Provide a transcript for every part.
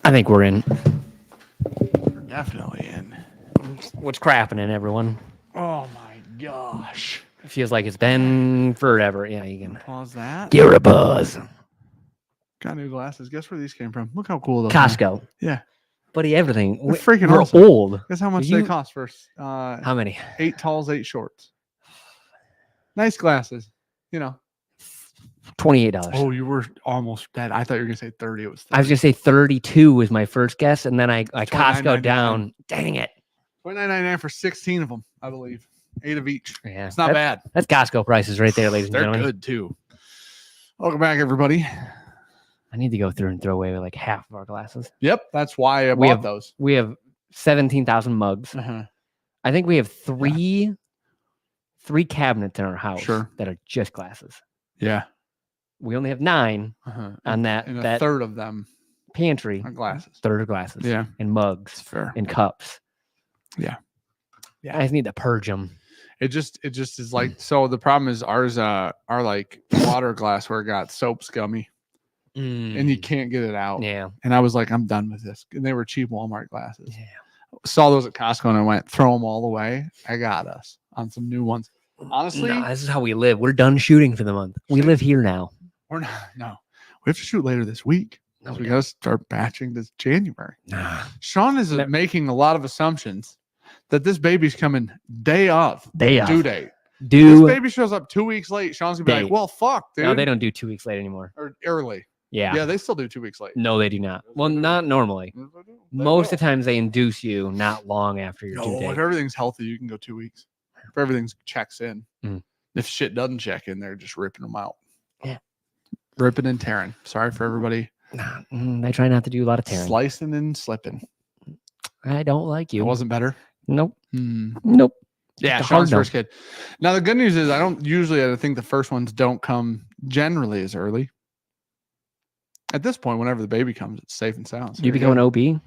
I think we're in. We're definitely in. What's crapping, everyone? Oh my gosh. It feels like it's been forever. Yeah, you can pause that. give her a buzz. Got new glasses. Guess where these came from? Look how cool those are. Costco. Yeah. Buddy, everything. They're freaking We're awesome. old. Guess how much they cost first? How many? 8 talls, 8 shorts. Nice glasses. You know. $28. Oh, you were almost dead. I thought you were gonna say 30. It was 30. I was gonna say 32 was my first guess, and then I Costco $29.99. down. Dang it. $29.99 for 16 of them, I believe. 8 of each. Yeah, It's not bad. That's Costco prices right there, ladies and They're gentlemen. good too. Welcome back, everybody. I need to go through and throw away like half of our glasses. Yep, that's why I We bought have- those. We have 17,000 mugs. Uh-huh. I think we have three cabinets in our house Sure. that are just glasses. Yeah. We only have 9 Uh-huh. on that And a that third of them pantry. are glasses. Third of glasses. Yeah. And mugs It's fair. and cups. Yeah. I just need to purge them. It just is like, so the problem is ours are like water glassware got soap scummy and you can't get it out. Yeah. And I was like, I'm done with this. And they were cheap Walmart glasses. Yeah. Saw those at Costco and I went, throw them all away. I got us on some new ones. Honestly, No, this is how we live. We're done shooting for the month. We live here now. we're not. No, we have to shoot later this week. No, So we got to start batching this January. Nah. Sean is making a lot of assumptions that this baby's coming day of due date. This baby shows up 2 weeks late. Sean's gonna be like, well, fuck, dude. No, they don't do 2 weeks late anymore. Or early. Yeah. Yeah, they still do 2 weeks late. No, they do not. Well, not normally. Most of the times they induce you not long after your due No, date. if everything's healthy, you can go 2 weeks. If everything checks in. Mm. If shit doesn't check in, they're just ripping them out. Yeah. Ripping and tearing. Sorry for everybody. Nah, they try not to do a lot of tearing. Slicing and slipping. I don't like It you. wasn't better. Nope. Hmm. Nope. Yeah, The hard Sean's no. first kid. Now the good news is I think the first ones don't come generally as early. At this point, whenever the baby comes, it's safe and sound. So You you're become good. an OB?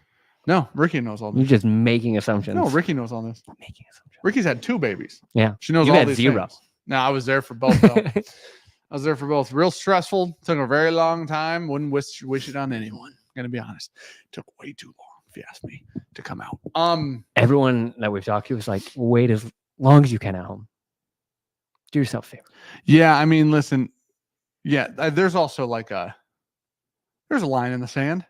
No, Ricky knows all You're this. just making assumptions. No, Ricky knows all this. Making assumptions. Ricky's had 2 babies. Yeah. She knows You all had these 0. things. No, I was there for both though. I was there for both. Real stressful. Took a very long time. Wouldn't wish it on anyone. I'm gonna be honest. Took way too long, if you ask me, to come out. Everyone that we've talked to is like, wait as long as you can at home. Do yourself a favor. Yeah, I mean, listen. Yeah, there's also like there's a line in the sand.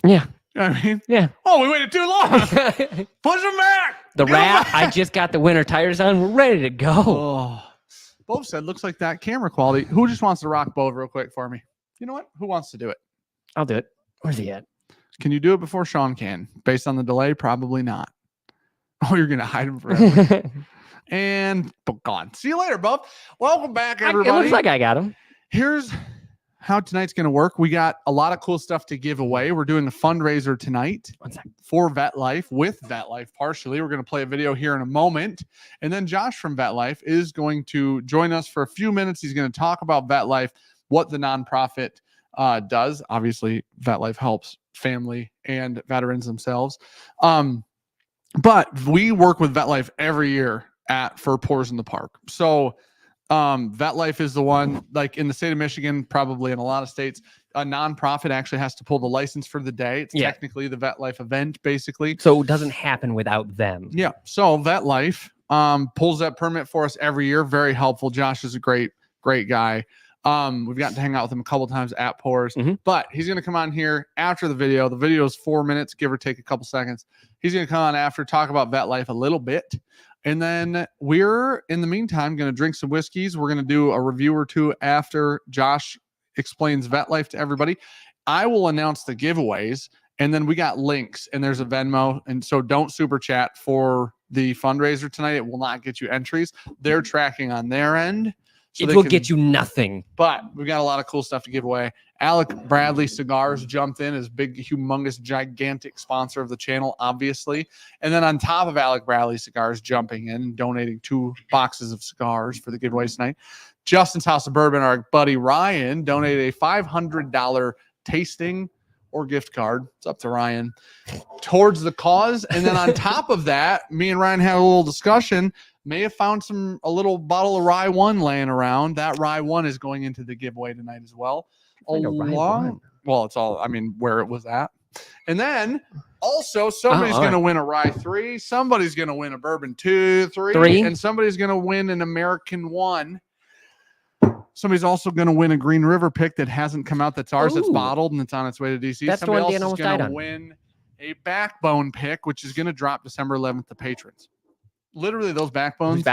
Yeah. You know what I mean? Yeah. Oh, we waited too long. Push them back. The Get 'em rat, back. I just got the winter tires on. We're ready to go. Oh. Bo said, looks like that camera quality. Who just wants to rock Bo real quick for me? You know what? Who wants to do it? I'll do it. Where's he at? Can you do it before Sean can? Based on the delay, probably not. Oh, you're gonna hide him forever. And gone. See you later, Bo. Welcome back, everybody. It looks like I got him. Here's how tonight's going to work. We got a lot of cool stuff to give away. We're doing a fundraiser tonight for Vetlife with Vetlife partially. We're going to play a video here in a moment. And then Josh from Vetlife is going to join us for a few minutes. He's going to talk about Vetlife, what the nonprofit does. Obviously, Vetlife helps family and veterans themselves. But we work with Vetlife every year for Pours in the Park. So Vetlife is the one, like in the state of Michigan, probably in a lot of states, a nonprofit actually has to pull the license for the day. It's technically the Vetlife event, basically. So it doesn't happen without them. Yeah. So Vetlife pulls that permit for us every year. Very helpful. Josh is a great guy. We've gotten to hang out with him a couple times at Pours, but he's going to come on here after the video. The video is 4 minutes, give or take a couple seconds. He's going to come on after, talk about Vetlife a little bit. And then we're, in the meantime, going to drink some whiskeys. We're going to do a review or two after Josh explains Vetlife to everybody. I will announce the giveaways, and then we got links, and there's a Venmo. And so don't super chat for the fundraiser tonight. It will not get you entries. They're tracking on their end. So it will get you nothing. But we've got a lot of cool stuff to give away. Alec Bradley Cigars jumped in as big, humongous, gigantic sponsor of the channel, obviously. And then on top of Alec Bradley Cigars jumping in and donating 2 boxes of cigars for the giveaway tonight, Justin's House of Bourbon, our buddy Ryan, donated a $500 tasting or gift card. It's up to Ryan towards the cause. And then on top of that, me and Ryan had a little discussion. May have found a little bottle of Rye 1 laying around. That Rye 1 is going into the giveaway tonight as well. Well, it's all, I mean, where it was at. And then also somebody's going to win a Rye 3. Somebody's going to win a Bourbon 2, 3. And somebody's going to win an American 1. Somebody's also going to win a Green River pick that hasn't come out. That's ours. That's bottled and it's on its way to DC. That's Somebody the one else is going to win a Backbone pick, which is going to drop December 11th to patrons. Literally those Backbones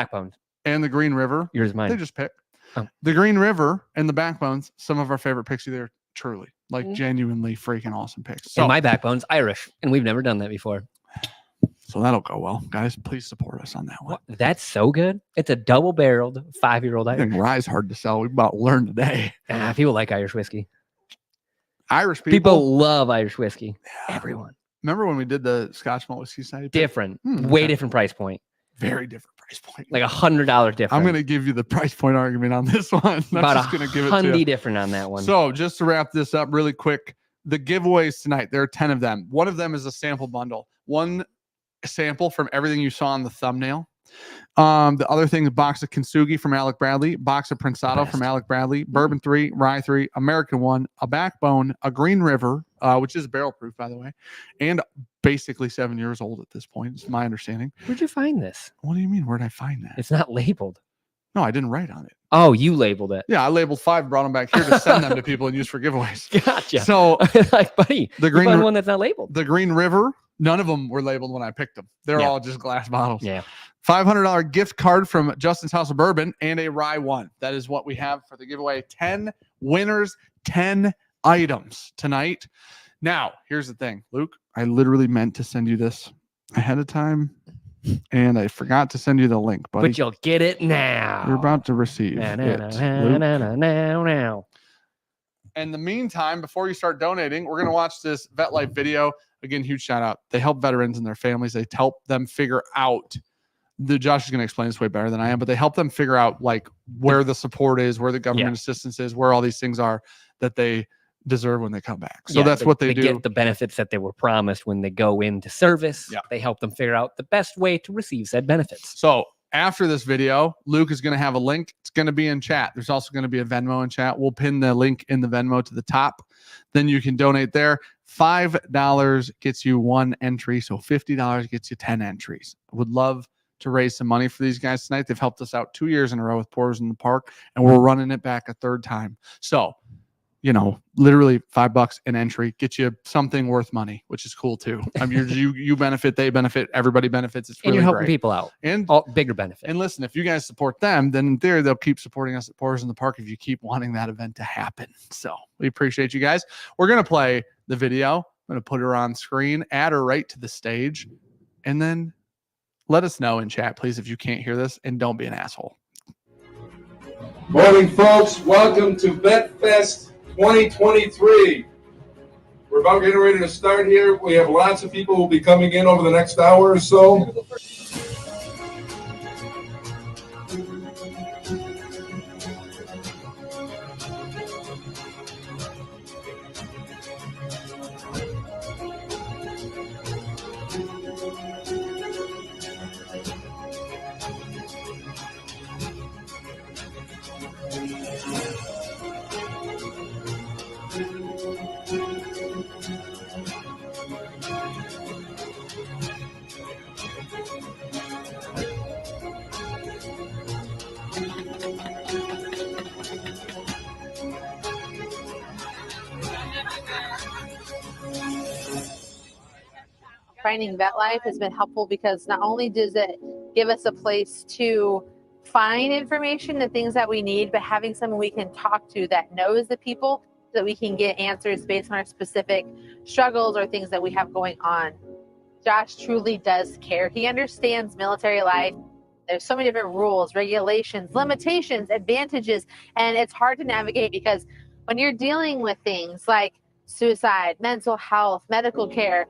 and the Green River. Yours, mine. They just pick. The Green River and the Backbones, some of our favorite picks either, truly. Like genuinely freaking awesome picks. So, and my Backbone's Irish, and we've never done that before. So that'll go well. Guys, please support us on that one. That's so good. It's a double-barreled 5-year-old Irish. I think Rye's hard to sell. We about learned today. People like Irish whiskey. Irish people love Irish whiskey. Yeah. Everyone. Remember when we did the Scotch Malt Whiskey Society? Different. Way different price point. Very different price point. Like $100 different. I'm going to give you the price point argument on this one. I'm about just going to give it to you. Different on that one. So just to wrap this up really quick, the giveaways tonight, there are 10 of them. One of them is a sample bundle. One sample from everything you saw on the thumbnail. The other thing, a box of Kintsugi from Alec Bradley, box of Prensado from Alec Bradley, Bourbon 3, Rye 3, American 1, a Backbone, a Green River, which is barrel proof, by the way, and basically 7 years old at this point. It's my understanding. Where'd you find this? What do you mean? Where'd I find that? It's not labeled. No, I didn't write on it. Oh, you labeled it. Yeah, I labeled 5, brought them back here to send them to people and use for giveaways. Gotcha. So, like, buddy, the green one that's not labeled. The Green River, none of them were labeled when I picked them. They're all just glass bottles. Yeah. $500 gift card from Justin's House of Bourbon and a Rye 1. That is what we have for the giveaway. 10 winners, 10 items tonight. Now, here's the thing, Luke. I literally meant to send you this ahead of time, and I forgot to send you the link, buddy. But you'll get it now. You're about to receive it. Now. In the meantime, before you start donating, we're going to watch this Vetlife video. Again, huge shout out. They help veterans and their families. They help them figure out. Josh is going to explain this way better than I am, but they help them figure out like where the support is, where the government assistance is, where all these things are that they deserve when they come back. So that's what they do. Get the benefits that they were promised when they go into service. Yeah. They help them figure out the best way to receive said benefits. So after this video, Luke is going to have a link. It's going to be in chat. There's also going to be a Venmo in chat. We'll pin the link in the Venmo to the top. Then you can donate there. $5 gets you 1 entry. So $50 gets you 10 entries. Would love to raise some money for these guys tonight. They've helped us out 2 years in a row with Pours in the Park, and we're running it back a 3rd time. So, you know, literally $5 an entry gets you something worth money, which is cool too. I mean, you benefit, they benefit, everybody benefits. It's really and you're helping great. People out, and bigger benefit. And listen, if you guys support them, then in theory they'll keep supporting us at Pours in the Park if you keep wanting that event to happen. So we appreciate you guys. We're gonna play the video. I'm gonna put her on screen, add her right to the stage, and then let us know in chat, please, if you can't hear this, and don't be an asshole. Morning, folks. Welcome to Vetfest 2023. We're about getting ready to start here. We have lots of people who will be coming in over the next hour or so. Finding Vetlife has been helpful because not only does it give us a place to find information, the things that we need, but having someone we can talk to that knows the people so that we can get answers based on our specific struggles or things that we have going on. Josh truly does care. He understands military life. There's so many different rules, regulations, limitations, advantages, and it's hard to navigate because when you're dealing with things like suicide, mental health, medical care,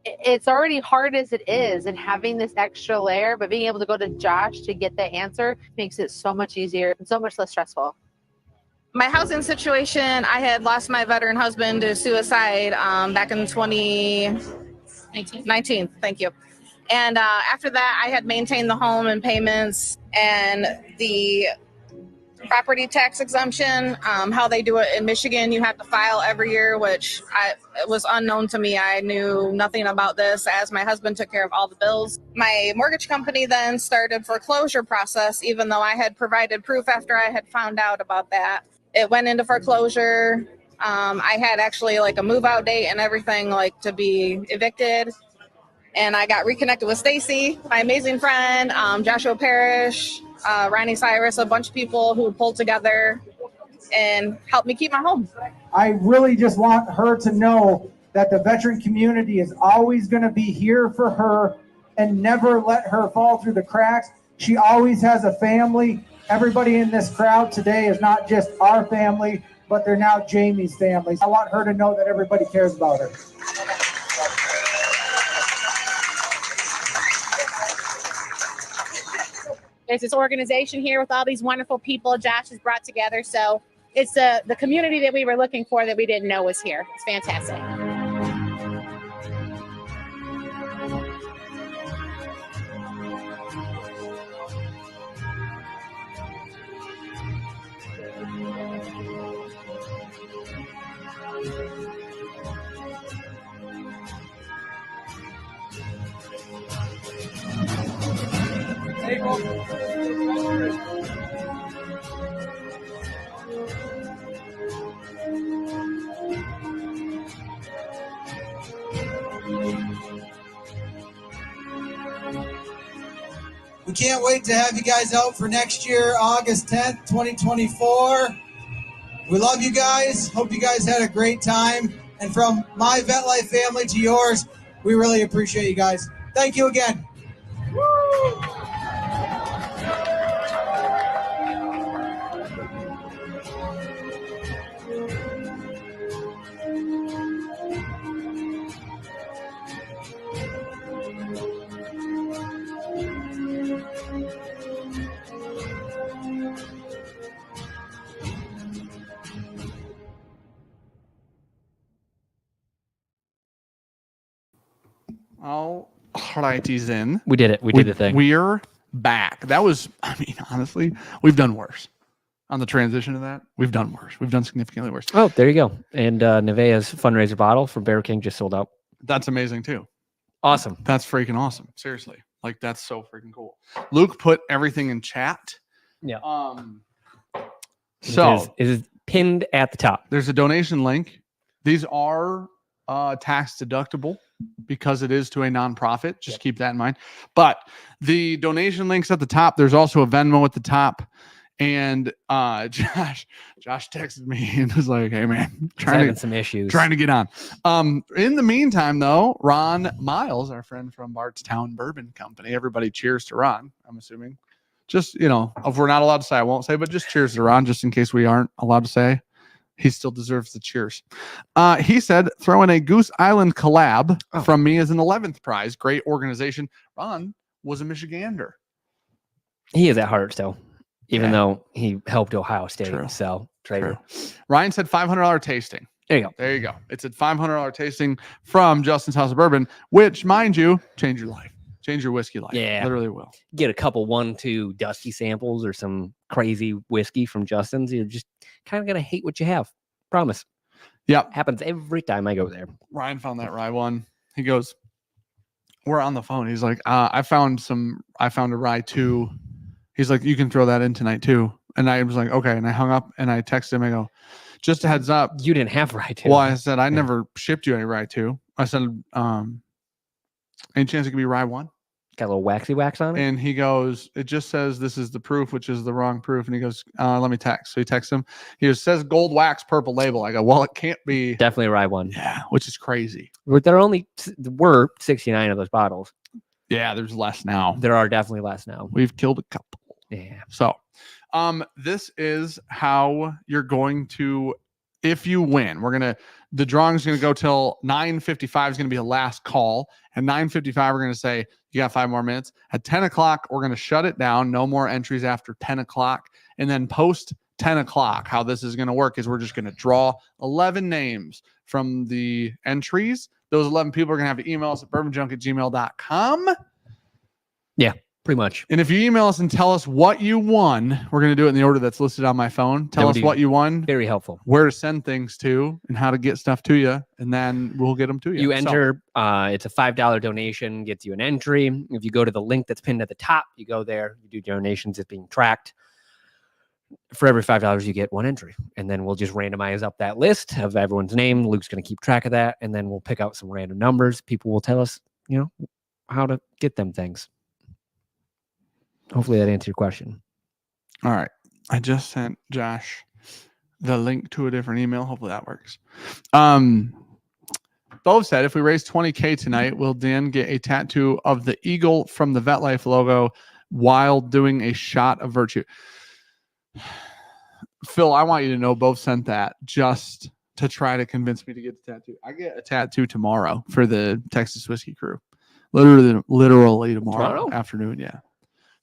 it's already hard as it is, and having this extra layer, but being able to go to Josh to get the answer makes it so much easier and so much less stressful. My housing situation, I had lost my veteran husband to suicide back in 2019. Thank you. And after that, I had maintained the home and payments, and the property tax exemption. How they do it in Michigan, you have to file every year, which it was unknown to me. I knew nothing about this as my husband took care of all the bills. My mortgage company then started foreclosure process, even though I had provided proof after I had found out about that. It went into foreclosure. I had actually like a move out date and everything, like to be evicted. And I got reconnected with Stacy, my amazing friend, Joshua Parrish, Ronnie Cyrus, a bunch of people who pulled together and helped me keep my home. I really just want her to know that the veteran community is always going to be here for her and never let her fall through the cracks. She always has a family. Everybody in this crowd today is not just our family, but they're now Jamie's family. I want her to know that everybody cares about her. There's this organization here with all these wonderful people Josh has brought together. So it's the community that we were looking for that we didn't know was here. It's fantastic. We can't wait to have you guys out for next year, August 10th, 2024. We love you guys. Hope you guys had a great time. And from my Vetlife family to yours, we really appreciate you guys. Thank you again. Woo! All righties in. We did it. We did the thing. We're back. That was, I mean, honestly, we've done worse. On the transition to that, we've done worse. We've done significantly worse. Oh, there you go. And Nevaeh's fundraiser bottle for Bear King just sold out. That's amazing too. Awesome. That's freaking awesome. Seriously. Like, that's so freaking cool. Luke put everything in chat. Yeah. So it is pinned at the top. There's a donation link. These are tax deductible because it is to a nonprofit. Just keep that in mind. But the donation link's at the top. There's also a Venmo at the top. And Josh texted me and was like, "Hey man, having some issues. Trying to get on." In the meantime, though, Ron Miles, our friend from Bardstown Bourbon Company, everybody cheers to Ron. I'm assuming. Just, you know, if we're not allowed to say, I won't say, but just cheers to Ron, just in case we aren't allowed to say. He still deserves the cheers. He said, throw in a Goose Island collab from me as an 11th prize. Great organization. Ron was a Michigander. He is at heart still, even though he helped Ohio State. True. So, traitor. Ryan said $500 tasting. There you go. There you go. It's a $500 tasting from Justin's House of Bourbon, which, mind you, change your life. Change your whiskey life. Yeah. Literally will. Get a couple 1-2 dusty samples or some crazy whiskey from Justin's. You're just kind of going to hate what you have. Promise. Yep. Happens every time I go there. Ryan found that rye one. He goes, we're on the phone. He's like, I found a rye 2. He's like, you can throw that in tonight too. And I was like, okay. And I hung up and I texted him. I go, just a heads up. You didn't have rye 2. Well, I said, I never shipped you any rye 2. I said, any chance it could be rye 1? Got a little waxy wax on it. And he goes, it just says this is the proof, which is the wrong proof. And he goes, let me text. So he texts him. He goes, says gold wax, purple label. I go, well, it can't be. Definitely rye 1. Yeah, which is crazy. There were 69 of those bottles. Yeah, there's less now. There are definitely less now. We've killed a couple. Yeah. So this is how you're going to, if you win, the drawing is going to go till 9:55 is going to be a last call. At 9:55, we're going to say, you got 5 more minutes. At 10 o'clock, we're going to shut it down. No more entries after 10 o'clock. And then post 10 o'clock, how this is going to work is we're just going to draw 11 names from the entries. Those 11 people are going to have to email us at bourbonjunk@gmail.com. Yeah. Pretty much. And if you email us and tell us what you won, we're going to do it in the order that's listed on my phone. Tell us what you won, very helpful, where to send things to, and how to get stuff to you, and then we'll get them to you. You enter, it's a $5 donation, gets you an entry. If you go to the link that's pinned at the top, you go there, you do donations, it's being tracked. For every $5, you get one entry. And then we'll just randomize up that list of everyone's name. Luke's going to keep track of that. And then we'll pick out some random numbers. People will tell us, how to get them things. Hopefully that answered your question. All right. I just sent Josh the link to a different email. Hopefully that works. Bo said, if we raise 20K tonight, will Dan get a tattoo of the eagle from the Vetlife logo while doing a shot of virtue? Phil, I want you to know both sent that just to try to convince me to get the tattoo. I get a tattoo tomorrow for the Texas Whiskey Crew. Literally tomorrow afternoon. Yeah.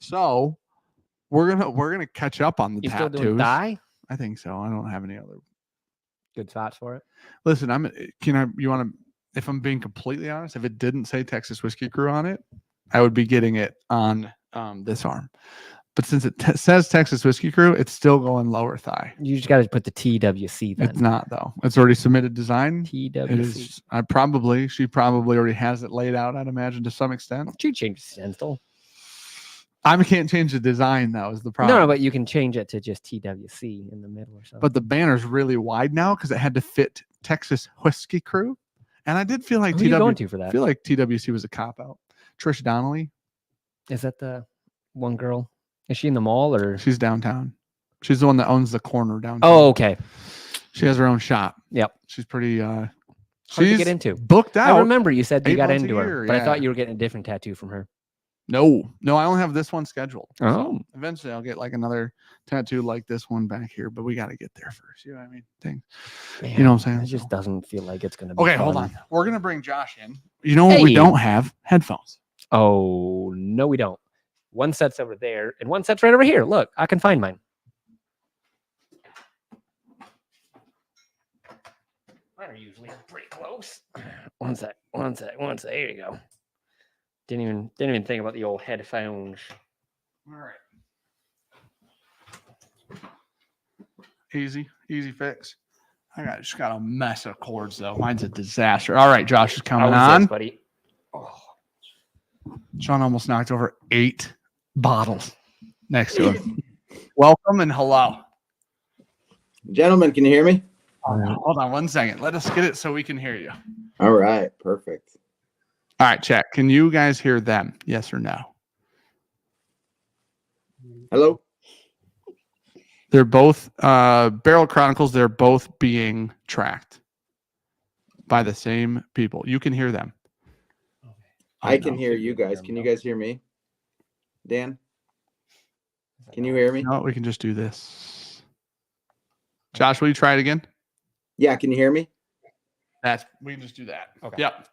So we're gonna catch up on the tattoos. Still doing dye? I think so. I don't have any other good spots for it. Listen, if I'm being completely honest, if it didn't say Texas Whiskey Crew on it, I would be getting it on this arm. But since it says Texas Whiskey Crew, it's still going lower thigh. You just got to put the TWC then. It's not though. It's already submitted design. TWC. It is. She probably already has it laid out, I'd imagine, to some extent. She changed the stencil. I can't change the design though, is the problem. No, but you can change it to just TWC in the middle or something. But the banner's really wide now because it had to fit Texas Whiskey Crew. And I did feel like Who are you going to for that? I feel like TWC was a cop out. Trish Donnelly. Is that the one girl? Is she in the mall or? She's downtown. She's the one that owns the corner downtown. Oh, okay. She has her own shop. Yep. She's pretty hard to get into. Booked out. I remember you said you got into her, year, but I thought you were getting a different tattoo from her. No, I only have this one scheduled. Oh. So eventually I'll get like another tattoo like this one back here, but we got to get there first. You know what I mean? Things. Man, you know what I'm saying? It just doesn't feel like it's going to be okay, fun. Hold on. We're going to bring Josh in. You know what we don't have? Headphones. Oh, no, we don't. One set's over there and one set's right over here. Look, I can find mine. Mine are usually pretty close. One sec. There you go. Didn't even think about the old headphones. All right. Easy fix. I just got a mess of cords though. Mine's a disaster. All right, Josh is coming on. Buddy. Oh. Sean almost knocked over 8 bottles next to him. Welcome and hello. Gentlemen, can you hear me? Hold on 1 second. Let us get it so we can hear you. All right, perfect. All right, check. Can you guys hear them? Yes or no? Hello? They're both Barrel Chronicles. They're both being tracked by the same people. You can hear them. I can hear you guys. Can you guys hear me? Dan? Can you hear me? No, we can just do this. Josh, will you try it again? Yeah, can you hear me? We can just do that. Okay. Yep.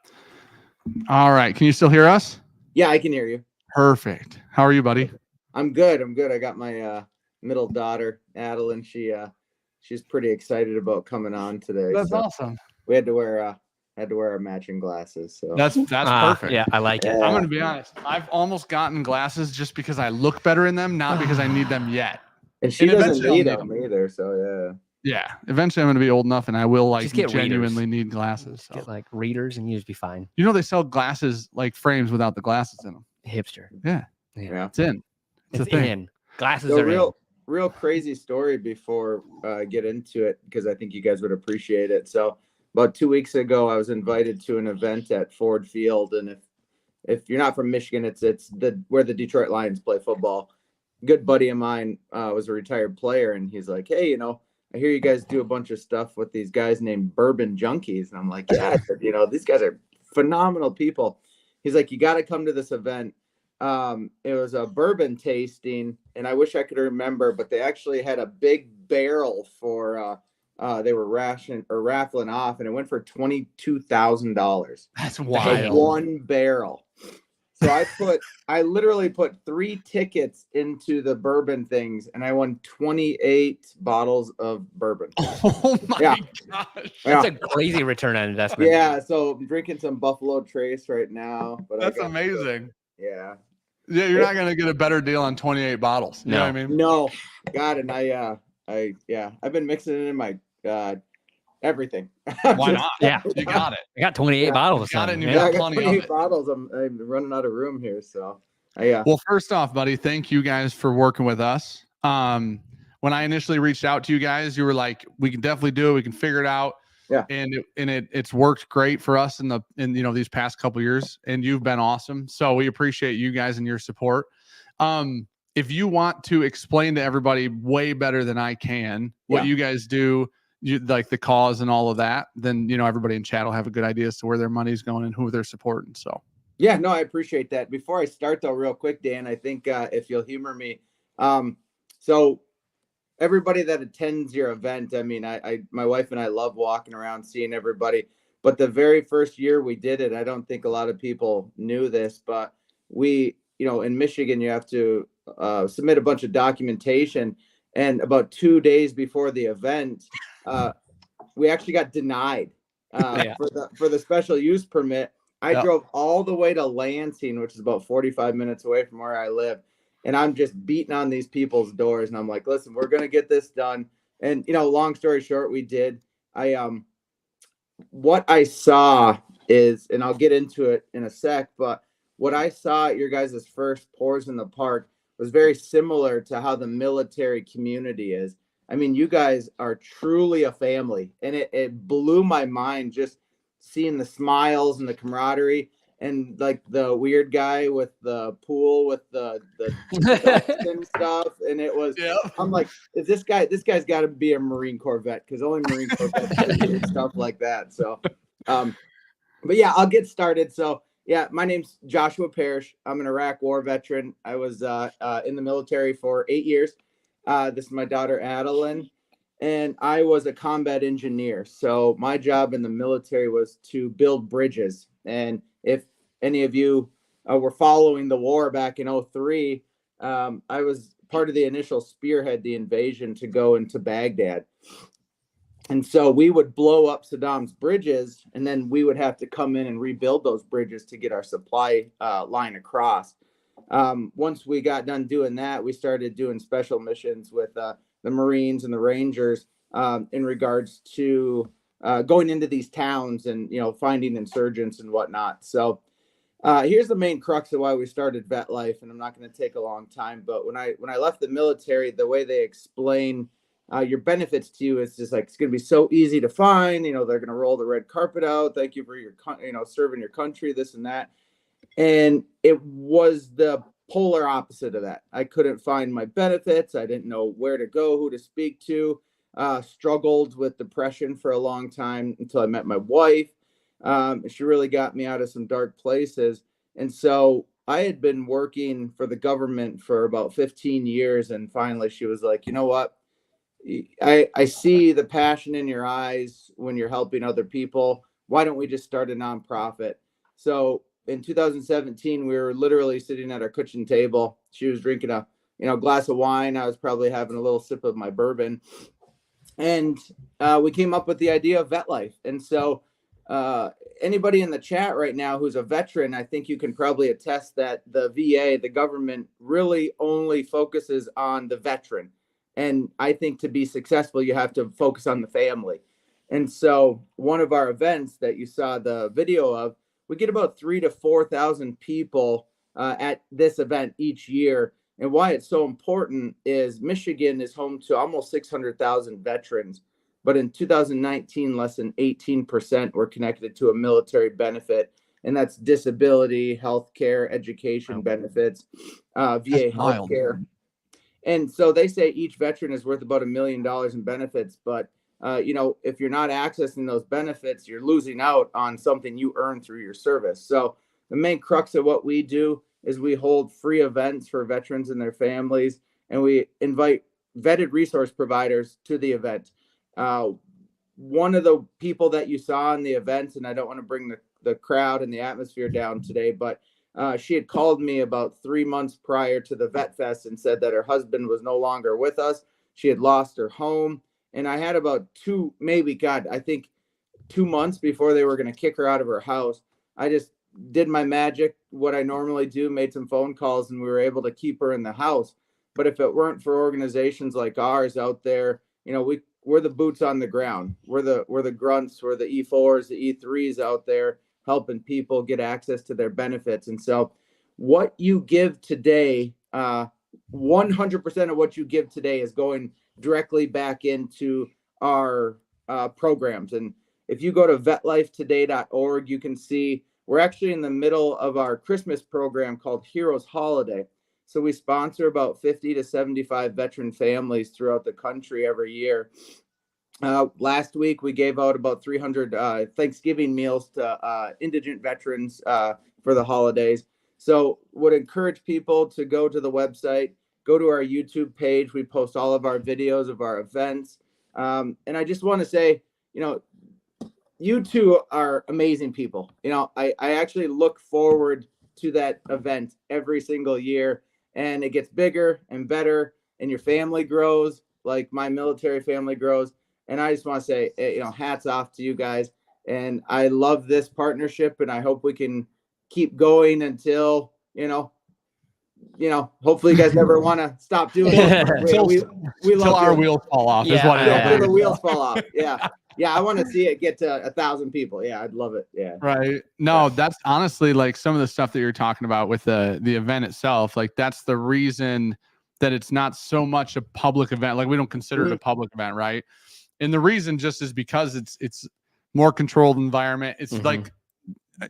All right. Can you still hear us? Yeah, I can hear you. Perfect. How are you, buddy? I'm good. I got my middle daughter, Adeline. She's pretty excited about coming on today. That's awesome. We had to wear our matching glasses. So that's perfect. Yeah, I like it. I'm gonna be honest. I've almost gotten glasses just because I look better in them, not because I need them yet. And she doesn't need them either. So yeah. Yeah. Eventually I'm gonna be old enough and I will like just get genuinely readers. need glasses. So. Get like readers and you just be fine. You know they sell glasses like frames without the glasses in them. Hipster. Yeah. It's in. It's a thing. in. Glasses so are real crazy story before I get into it because I think you guys would appreciate it. So about 2 weeks ago, I was invited to an event at Ford Field, and if you're not from Michigan, it's where the Detroit Lions play football. Good buddy of mine was a retired player, and he's like, "Hey, I hear you guys do a bunch of stuff with these guys named Bourbon Junkies," and I'm like, "Yeah, these guys are phenomenal people." He's like, "You got to come to this event." It was a bourbon tasting, and I wish I could remember, but they actually had a big barrel for. They were raffling off, and it went for $22,000. That's wild. One barrel. So I literally put 3 tickets into the bourbon things, and I won 28 bottles of bourbon. Oh my gosh. That's a crazy return on investment. Yeah, so I'm drinking some Buffalo Trace right now. But that's amazing. Yeah. Yeah, you're not gonna get a better deal on 28 bottles. You know what I mean? No, God, and I've been mixing it in my everything. Why not? Yeah, you got it. I got 28 bottles. Got it, and you Yeah, got I got plenty of 28 it. bottles. I'm running out of room here, so Well, first off, buddy, thank you guys for working with us. When I initially reached out to you guys, you were like, "We can definitely do it. We can figure it out." Yeah. And it's worked great for us in these past couple years, and you've been awesome. So we appreciate you guys and your support. If you want to explain to everybody way better than I can what you guys do, like the cause and all of that, then everybody in chat will have a good idea as to where their money's going and who they're supporting. So yeah, no, I appreciate that. Before I start though, real quick, Dan, I think if you'll humor me, so everybody that attends your event, I mean, my wife and I love walking around, seeing everybody. But the very first year we did it, I don't think a lot of people knew this, but we, in Michigan, you have to submit a bunch of documentation. And about 2 days before the event, we actually got denied for the special use permit. I drove all the way to Lansing, which is about 45 minutes away from where I live. And I'm just beating on these people's doors. And I'm like, listen, we're going to get this done. And, long story short, we did. What I saw is, and I'll get into it in a sec, but what I saw at your guys' first Pours in the Park was very similar to how the military community is. I mean, you guys are truly a family, and it blew my mind just seeing the smiles and the camaraderie, and like the weird guy with the pool with the and stuff. And it was, I'm like, this guy's got to be a Marine Corps vet, because only Marine Corps vets do stuff like that. So, but yeah, I'll get started. So yeah, my name's Joshua Parrish. I'm an Iraq War veteran. I was in the military for 8 years. This is my daughter, Adeline. And I was a combat engineer. So my job in the military was to build bridges. And if any of you were following the war back in 2003, I was part of the initial spearhead, the invasion to go into Baghdad. And so we would blow up Saddam's bridges, and then we would have to come in and rebuild those bridges to get our supply line across. Once we got done doing that, we started doing special missions with the Marines and the Rangers in regards to going into these towns and, finding insurgents and whatnot. So here's the main crux of why we started Vetlife, and I'm not going to take a long time, but when I left the military, the way they explain your benefits to you is just like, it's going to be so easy to find, they're going to roll the red carpet out. Thank you for your, serving your country, this and that. And it was the polar opposite of that. I couldn't find my benefits. I didn't know where to go, who to speak to. Struggled with depression for a long time until I met my wife. She really got me out of some dark places. And so I had been working for the government for about 15 years. And finally she was like, you know what? I see the passion in your eyes when you're helping other people. Why don't we just start a nonprofit? So in 2017, we were literally sitting at our kitchen table. She was drinking a glass of wine. I was probably having a little sip of my bourbon. And we came up with the idea of Vetlife. And so anybody in the chat right now who's a veteran, I think you can probably attest that the VA, the government, really only focuses on the veteran. And I think to be successful, you have to focus on the family. And so one of our events that you saw the video of, we get about 3,000 to 4,000 people at this event each year. And why it's so important is Michigan is home to almost 600,000 veterans. But in 2019, less than 18% were connected to a military benefit. And that's disability, healthcare, education benefits, VA healthcare. And so they say each veteran is worth about $1 million in benefits. But, if you're not accessing those benefits, you're losing out on something you earn through your service. So the main crux of what we do is we hold free events for veterans and their families, and we invite vetted resource providers to the event. One of the people that you saw in the event, and I don't want to bring the crowd and the atmosphere down today, but she had called me about 3 months prior to the Vetfest and said that her husband was no longer with us. She had lost her home. And I had about 2 months before they were going to kick her out of her house. I just did my magic, what I normally do, made some phone calls, and we were able to keep her in the house. But if it weren't for organizations like ours out there, we're the boots on the ground. We're the grunts, we're the E4s, the E3s out there helping people get access to their benefits. And so what you give today, 100% of what you give today is going directly back into our programs. And if you go to vetlifetoday.org, you can see we're actually in the middle of our Christmas program called Heroes Holiday. So we sponsor about 50 to 75 veteran families throughout the country every year. Last week, we gave out about 300 Thanksgiving meals to indigent veterans for the holidays. So would encourage people to go to the website, go to our YouTube page. We post all of our videos of our events. And I just want to say, you two are amazing people. I actually look forward to that event every single year, and it gets bigger and better, and your family grows like my military family grows. And I just want to say, hats off to you guys. And I love this partnership, and I hope we can keep going until, hopefully you guys never want to stop doing it. We love our wheels fall off. Yeah, is what until the wheels fall off. Yeah. Yeah. I want to see it get to 1,000 people. Yeah. I'd love it. Yeah. Right. No, that's honestly like some of the stuff that you're talking about with the event itself. Like that's the reason that it's not so much a public event. Like we don't consider it a public event. Right. And the reason just is because it's more controlled environment. It's like,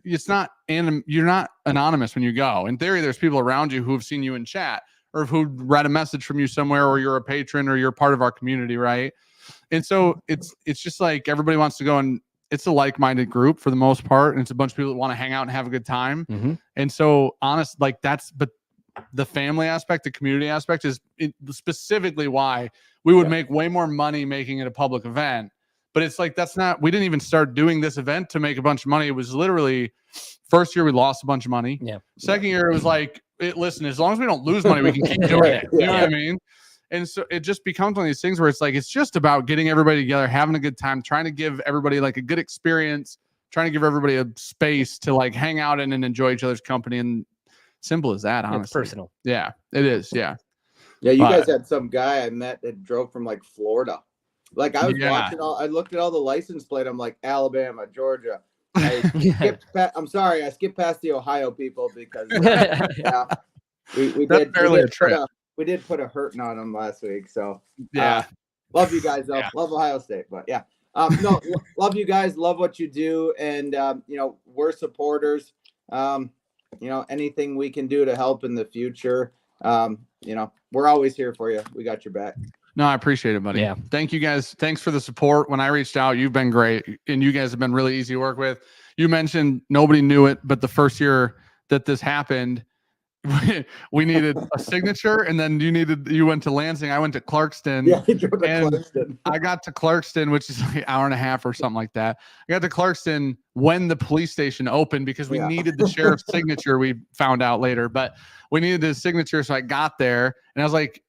it's not, and you're not anonymous when you go. In theory, there's people around you who have seen you in chat or who read a message from you somewhere, or you're a patron or you're part of our community. Right. And so it's just like everybody wants to go, and it's a like-minded group for the most part. And it's a bunch of people that want to hang out and have a good time. And so but the family aspect, the community aspect is specifically why we would make way more money making it a public event. But it's like, we didn't even start doing this event to make a bunch of money. It was literally first year we lost a bunch of money. Yeah. Second year it was like, listen, as long as we don't lose money, we can keep doing it. You know what I mean? And so it just becomes one of these things where it's like, it's just about getting everybody together, having a good time, trying to give everybody like a good experience, trying to give everybody a space to like hang out in and enjoy each other's company. And simple as that, honestly. It's personal. Yeah, it is. Yeah. Yeah. You guys had some guy I met that drove from like Florida. Like I was watching I looked at all the license plate. I'm like, Alabama, Georgia. I'm sorry. I skipped past the Ohio people because we did put a hurting on them last week. So love you guys though. Yeah. Love Ohio State, but love you guys. Love what you do. And, we're supporters. Anything we can do to help in the future. We're always here for you. We got your back. No, I appreciate it, buddy. Yeah. Thank you guys. Thanks for the support. When I reached out, you've been great, and you guys have been really easy to work with. You mentioned nobody knew it, but the first year that this happened, we needed a signature, and then you went to Lansing. I went to Clarkston. Yeah, you drove to Clarkston. I got to Clarkston, which is like an hour and a half or something like that. I got to Clarkston when the police station opened because we needed the sheriff's signature. We found out later, but we needed his signature. So I got there, and I was like,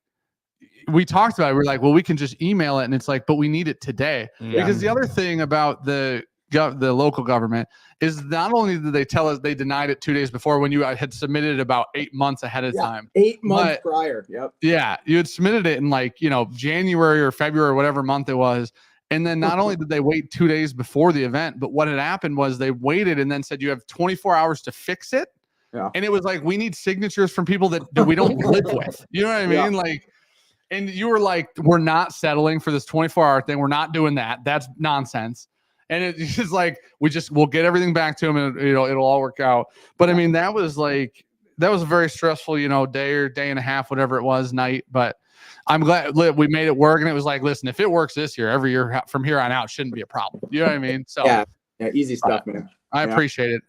we talked about it. We're like, well, we can just email it. And it's like, but we need it today. Because the other thing about the local government is not only did they tell us they denied it 2 days before when you had submitted about 8 months ahead of time. 8 months prior. Yep. Yeah. You had submitted it in like, January or February or whatever month it was. And then not only did they wait 2 days before the event, but what had happened was they waited and then said, you have 24 hours to fix it. Yeah. And it was like, we need signatures from people that we don't live with. You know what I mean? Yeah. Like, and you were like, we're not settling for this 24-hour thing. We're not doing that. That's nonsense. And it's just like, we'll get everything back to him and it'll all work out. But I mean, that was a very stressful, day or day and a half, whatever it was, night. But I'm glad we made it work. And it was like, listen, if it works this year, every year from here on out shouldn't be a problem. You know what I mean? So yeah, easy stuff, man. I appreciate it.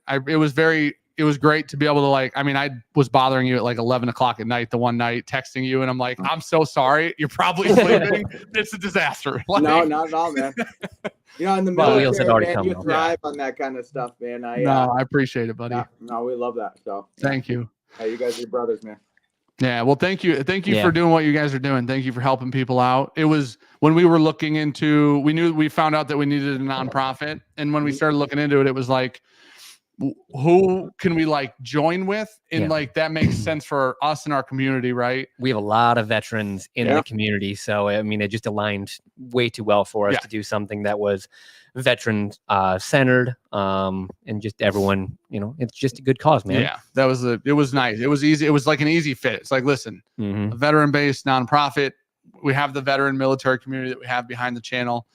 It was great to be able to I was bothering you at like 11 o'clock at night, the one night texting you. And I'm like, I'm so sorry. You're probably sleeping. It's a disaster. No, not at all, man. In the military, man, you thrive on that kind of stuff, man. I appreciate it, buddy. No, we love that. So thank you. You guys are brothers, man. Yeah. Well, thank you. Thank you for doing what you guys are doing. Thank you for helping people out. It was when we were looking into, we found out that we needed a nonprofit. And when we started looking into it, it was like, who can we like join with? And Yeah. like that makes sense for us and our community, right? We have a lot of veterans in the community. So, I mean, it just aligned way too well for us to do something that was veteran centered and just everyone, it's just a good cause, man. Yeah, it was nice. It was easy. It was like an easy fit. It's like, listen, a veteran-based nonprofit. We have the veteran military community that we have behind the channel,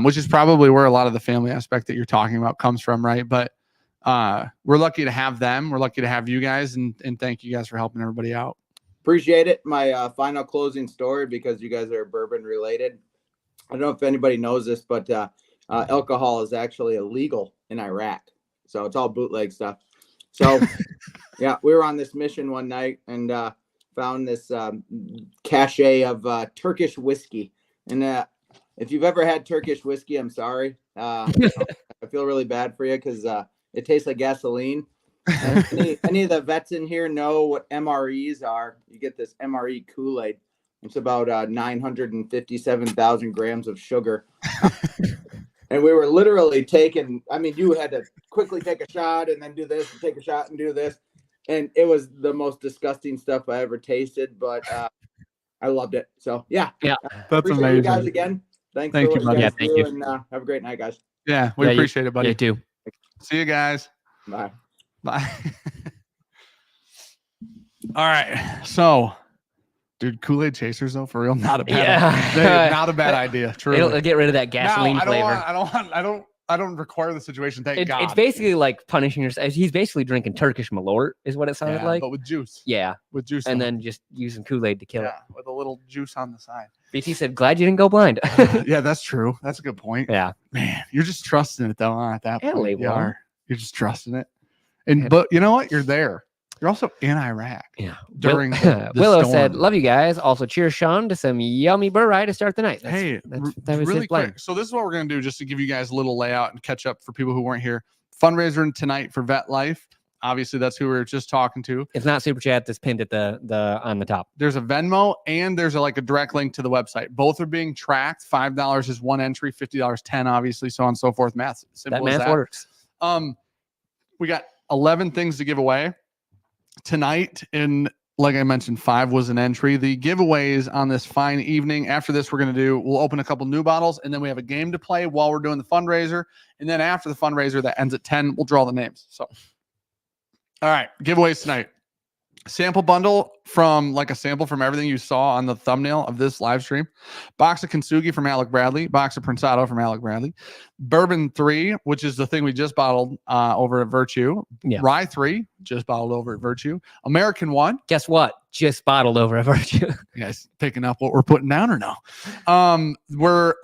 which is probably where a lot of the family aspect that you're talking about comes from, right? But we're lucky to have them. We're lucky to have you guys, and thank you guys for helping everybody out. Appreciate it. My final closing story, because you guys are bourbon related. I don't know if anybody knows this, but alcohol is actually illegal in Iraq. So it's all bootleg stuff. So yeah, we were on this mission one night and found this cache of Turkish whiskey. And if you've ever had Turkish whiskey, I'm sorry. I feel really bad for you because it tastes like gasoline. Any of the vets in here know what MREs are? You get this MRE Kool-Aid. It's about 957,000 grams of sugar. And we were literally taking, I mean, you had to quickly take a shot and then do this and take a shot and do this. And it was the most disgusting stuff I ever tasted, but I loved it. So, yeah. That's amazing. You guys again. Thank you, buddy. Yeah, thank you. And have a great night, guys. Yeah, we appreciate it, buddy. You too. See you guys. Bye. Bye. All right. So, dude, Kool-Aid chasers though, for real, not a bad, not a bad idea. Truly, it'll get rid of that gasoline flavor. I don't require the situation. Thank God. It's basically like punishing yourself. He's basically drinking Turkish Malort, is what it sounded like. But with juice. Yeah, with juice, and then just using Kool-Aid to kill it. With a little juice on the side. BT said, "Glad you didn't go blind." Yeah, that's true. That's a good point. Yeah, man, you're just trusting it though. At that point, you're just trusting it. But you know what? You're there. You're also in Iraq. Yeah. During the Willow storm. said, "Love you guys." Also, cheers, Sean, to some yummy burr rye to start the night. That was really quick. So this is what we're gonna do, just to give you guys a little layout and catch up for people who weren't here. Fundraiser tonight for Vetlife. Obviously, that's who we were just talking to. It's not super chat that's pinned at the on the top. There's a Venmo and there's a direct link to the website. Both are being tracked. $5 is one entry, $50 10, obviously, so on and so forth. Math works. We got 11 things to give away tonight, and like I mentioned, 5 was an entry. The giveaways on this fine evening. After this, we'll open a couple new bottles, and then we have a game to play while we're doing the fundraiser. And then after the fundraiser that ends at 10, we'll draw the names. So, all right, giveaways tonight. Sample bundle from a sample from everything you saw on the thumbnail of this live stream. Box of Kintsugi from Alec Bradley. Box of Prensado from Alec Bradley. Bourbon 3, which is the thing we just bottled over at Virtue. Yeah. Rye 3, just bottled over at Virtue. American 1. Guess what? Just bottled over at Virtue. You guys picking up what we're putting down or no? We're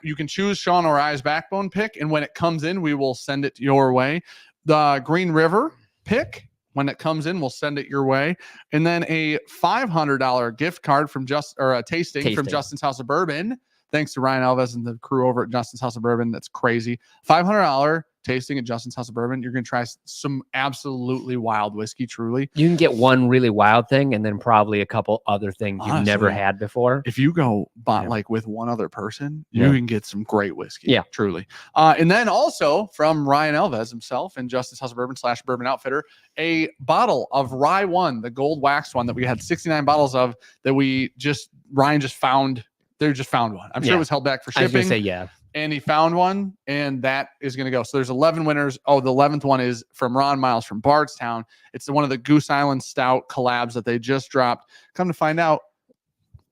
you can choose Sean or I's backbone pick, and when it comes in, we will send it your way. The Green River pick. When it comes in, we'll send it your way. And then a $500 gift card from a tasting from Justin's House of Bourbon. Thanks to Ryan Alves and the crew over at Justin's House of Bourbon. That's crazy. $500 tasting at Justin's House of Bourbon. You're going to try some absolutely wild whiskey, truly. You can get one really wild thing and then probably a couple other things you've never had before. If you go with one other person, you can get some great whiskey. Yeah, truly. And then also from Ryan Alves himself and Justin's House of Bourbon / Bourbon Outfitter, a bottle of Rye 1, the gold waxed one that we had 69 bottles of that Ryan just found. They just found one. I'm sure it was held back for shipping. I was going to say, yeah. And he found one, and that is going to go. So there's 11 winners. Oh, the 11th one is from Ron Miles from Bardstown. It's one of the Goose Island Stout collabs that they just dropped. Come to find out,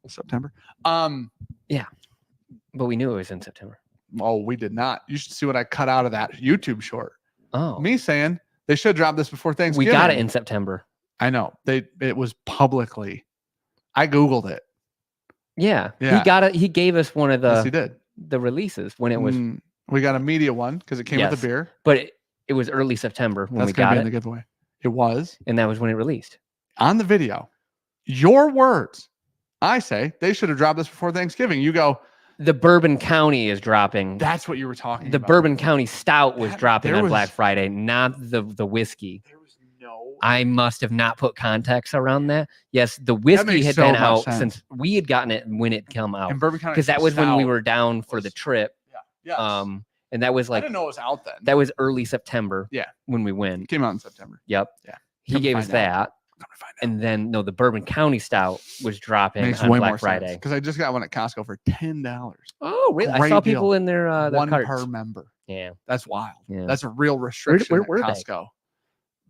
September. Yeah, but we knew it was in September. Oh, we did not. You should see what I cut out of that YouTube short. Oh, me saying they should drop this before Thanksgiving. We got it in September. I know. It was publicly. I Googled it. Yeah. He got it. He gave us one of the. Yes, he did. The releases when it was we got a media one because it came with the beer, but it was early September when we got it. The giveaway. It was, and that was when it released on the video. Your words. I say they should have dropped this before Thanksgiving. You go. The Bourbon County is dropping. That's what you were talking about. The Bourbon County Stout was dropping on Black Friday, not the whiskey. There was no. I must have not put context around that. Yes, the whiskey had been out since we had gotten it when it came out. And Bourbon County, because that was when we were down for the trip. Yeah. And that was I like didn't know it was out then. that was early September. Yeah. When we went. Came out in September. Yep. Yeah. He gave us that. And then the Bourbon County Stout was dropping Makes on way Black more Friday. sense because I just got one at Costco for $10. Oh, really? I Great saw deal. people in their one carts. per member. Yeah. That's wild. Yeah. That's a real restriction where at were they? Costco.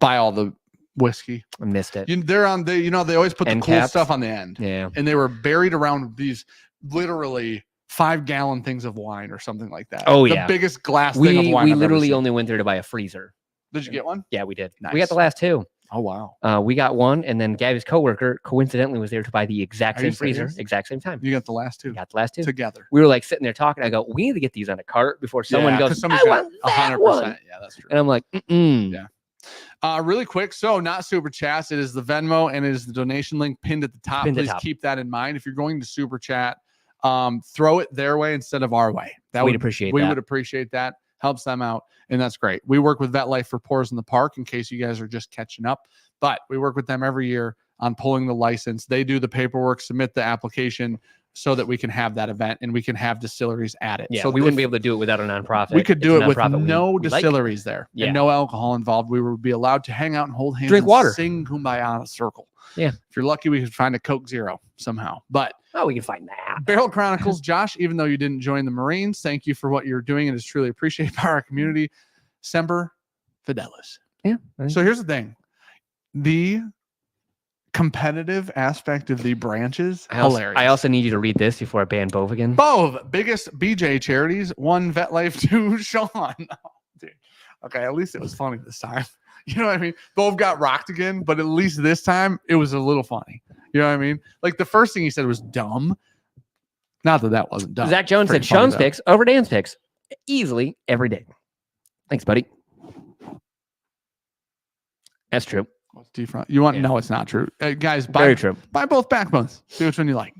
Buy all the whiskey. I missed it. They're on the, they always put the End cool caps. stuff on the end. Yeah. And they were buried around these literally 5-gallon things of wine or something like that. Oh, the yeah. biggest glass thing of wine. We I've ever literally seen. only went there to buy a freezer. Did you get one? Yeah, we did. Nice. We got the last two. Oh, wow. We got one, and then Gabby's coworker coincidentally was there to buy the exact Are you same freezer, serious? exact same time. You got the last two. Got the last two together. We were like sitting there talking. I go, we need to get these on a cart before someone Yeah, 'cause goes, somebody's I got want that 100%. one. Yeah, that's true. And I'm like, Yeah. Really quick. So not super chats. It is the Venmo and it is the donation link pinned at the top. Pinned at Please top. keep that in mind. If you're going to super chat, throw it their way instead of our way. We'd appreciate we that. would appreciate that. Helps them out. And that's great. We work with Vetlife for Pours in the Park in case you guys are just catching up. But we work with them every year on pulling the license. They do the paperwork, submit the application so that we can have that event and we can have distilleries at it. Yeah, so we wouldn't be able to do it without a nonprofit. we could do It's it a with nonprofit no we like. distilleries there Yeah. and no alcohol involved. We would be allowed to hang out and hold hands, Drink and water. sing Kumbaya in a circle. Yeah. If you're lucky, we could find a Coke Zero somehow. But Oh, we can find that. Barrel Chronicles, Josh, even though you didn't join the Marines, thank you for what you're doing. It is truly appreciated by our community. Semper Fidelis. Yeah. So here's the thing. The competitive aspect of the branches, hilarious. I also need you to read this before I ban Bove again. Both biggest BJ charities, one Vetlife, two Sean. Oh, dude. Okay, at least it was funny this time. You know what I mean? Both got rocked again, but at least this time it was a little funny. You know what I mean? Like the first thing he said was dumb. Not that that wasn't dumb. Zach Jones said Pretty funny, Sean's though. picks over Dan's picks easily every day. Thanks, buddy. That's true. What's different? You want? Yeah. No, it's not true. Guys, Very true. buy both backbones. See which one you like.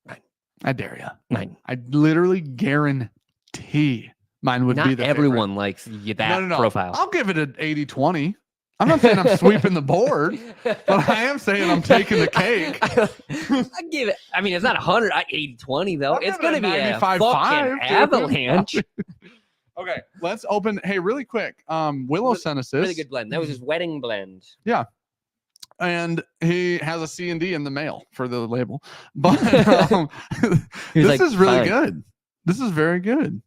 Right. I dare you. Mine. I literally guarantee mine would Not be the everyone favorite. likes that profile. I'll give it an 80-20. I'm not saying I'm sweeping the board, but I am saying I'm taking the cake. I give it. I mean, it's not 100. 80-20 though. I'll It's give it going to a be a 95-5, fucking dude. avalanche. Okay, let's open. Hey, really quick. Willow sent us this. Really good blend. That was his wedding blend. Yeah. And he has a C&D in the mail for the label. But this like, is really fine. good. This is very good.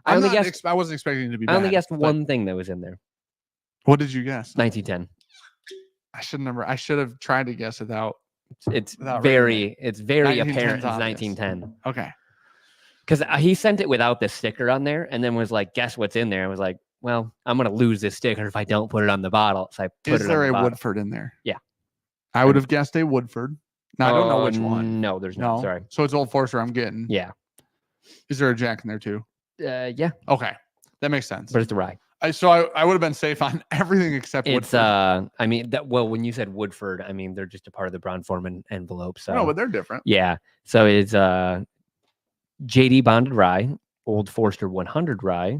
I only not guessed. I wasn't expecting it to be I only bad, guessed but one thing that was in there. What did you guess? 1910. I should have tried to guess without. It's Without very apparent 1910's it's obvious. 1910. Okay. Because he sent it without the sticker on there and then was like, guess what's in there? I was like, well, I'm going to lose this sticker if I don't put it on the bottle. So I put Is it there on a the bottle. Woodford in there? Yeah. I would have guessed a Woodford. Now, I don't know which one. No, there's No. no. Sorry. So it's Old Forester I'm getting. Yeah. Is there a Jack in there too? Yeah. Okay. That makes sense. But it's the rye. I would have been safe on everything except It's Woodford. I mean that well when you said Woodford, I mean they're just a part of the Brown-Forman envelope. So No, but they're different. yeah. So it's JD bonded rye, Old Forester 100 rye,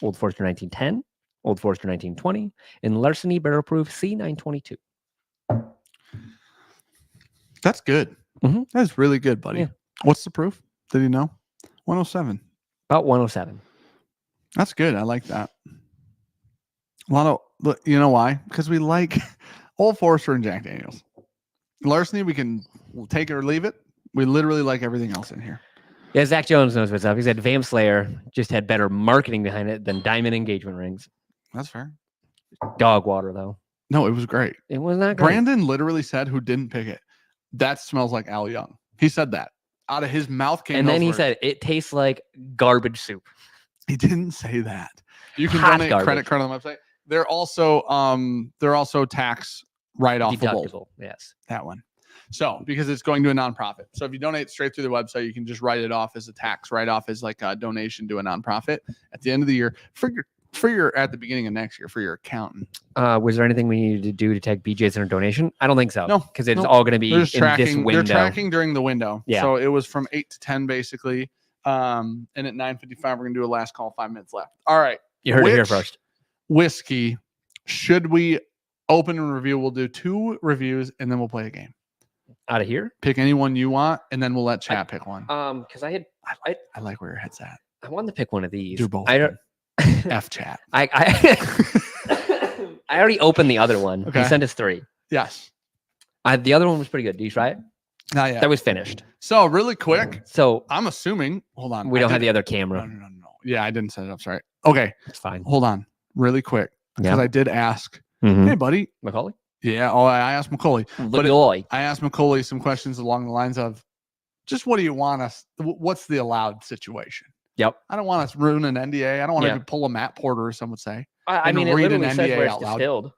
Old Forester 1910, Old Forester 1920, and Larceny Barrel Proof C922. That's good. Mhm. That's really good, buddy. Yeah. What's the proof? Did you know? 107. About 107. That's good. I like that. A lot of, you know why? Because we like Old Forester and Jack Daniels. Larceny, we can take it or leave it. We literally like everything else in here. Yeah, Zach Jones knows what's up. He said Vamp Slayer just had better marketing behind it than Diamond Engagement Rings. That's fair. Dog water though. No, it was great. It was not great. Brandon literally said, who didn't pick it, that smells like Al Young. He said that. Out of his mouth came and then those he words. said it tastes like garbage soup. He didn't say that. You can Hot donate garbage. credit card on the website. They're also tax write-offable. Deductible. Yes. That one. So because it's going to a nonprofit. So if you donate straight through the website, you can just write it off as a tax write-off as like a donation to a nonprofit at the end of the year for your at the beginning of next year for your accountant. Was there anything we needed to do to tag BJ's in a donation? I don't think so. No, because it's no. all going to be They're in just tracking, this window. They're tracking during the window. Yeah. So it was from 8 to 10 basically. And at 9:55, we're gonna do a last call. 5 minutes left. All right. You heard it here Which first. Whiskey should we open and review? We'll do 2 reviews and then we'll play a game. Out of here? Pick any one you want, and then we'll let chat pick one. Because I like where your head's at. I wanted to pick one of these. Do both. I don't. F chat. I I already opened the other one. Okay. He sent us 3. Yes. The other one was pretty good. Did you try it? Not yet. That was finished. So really quick. So I'm assuming. Hold on. we don't have the did- other camera. No. Yeah, I didn't set it up. Sorry. Okay. It's fine. Hold on. Really quick. Because Yeah. I did ask. Mhm. Hey, buddy. Macaulay. Yeah. Oh, I asked Macaulay. But Macaulay. I asked Macaulay some questions along the lines of, just what do you want us? What's the allowed situation? Yep. I don't want us ruin an NDA. I don't want Yeah. to pull a Matt Porter, as some would say. I and mean, it read an literally says NDA where it's out loud. distilled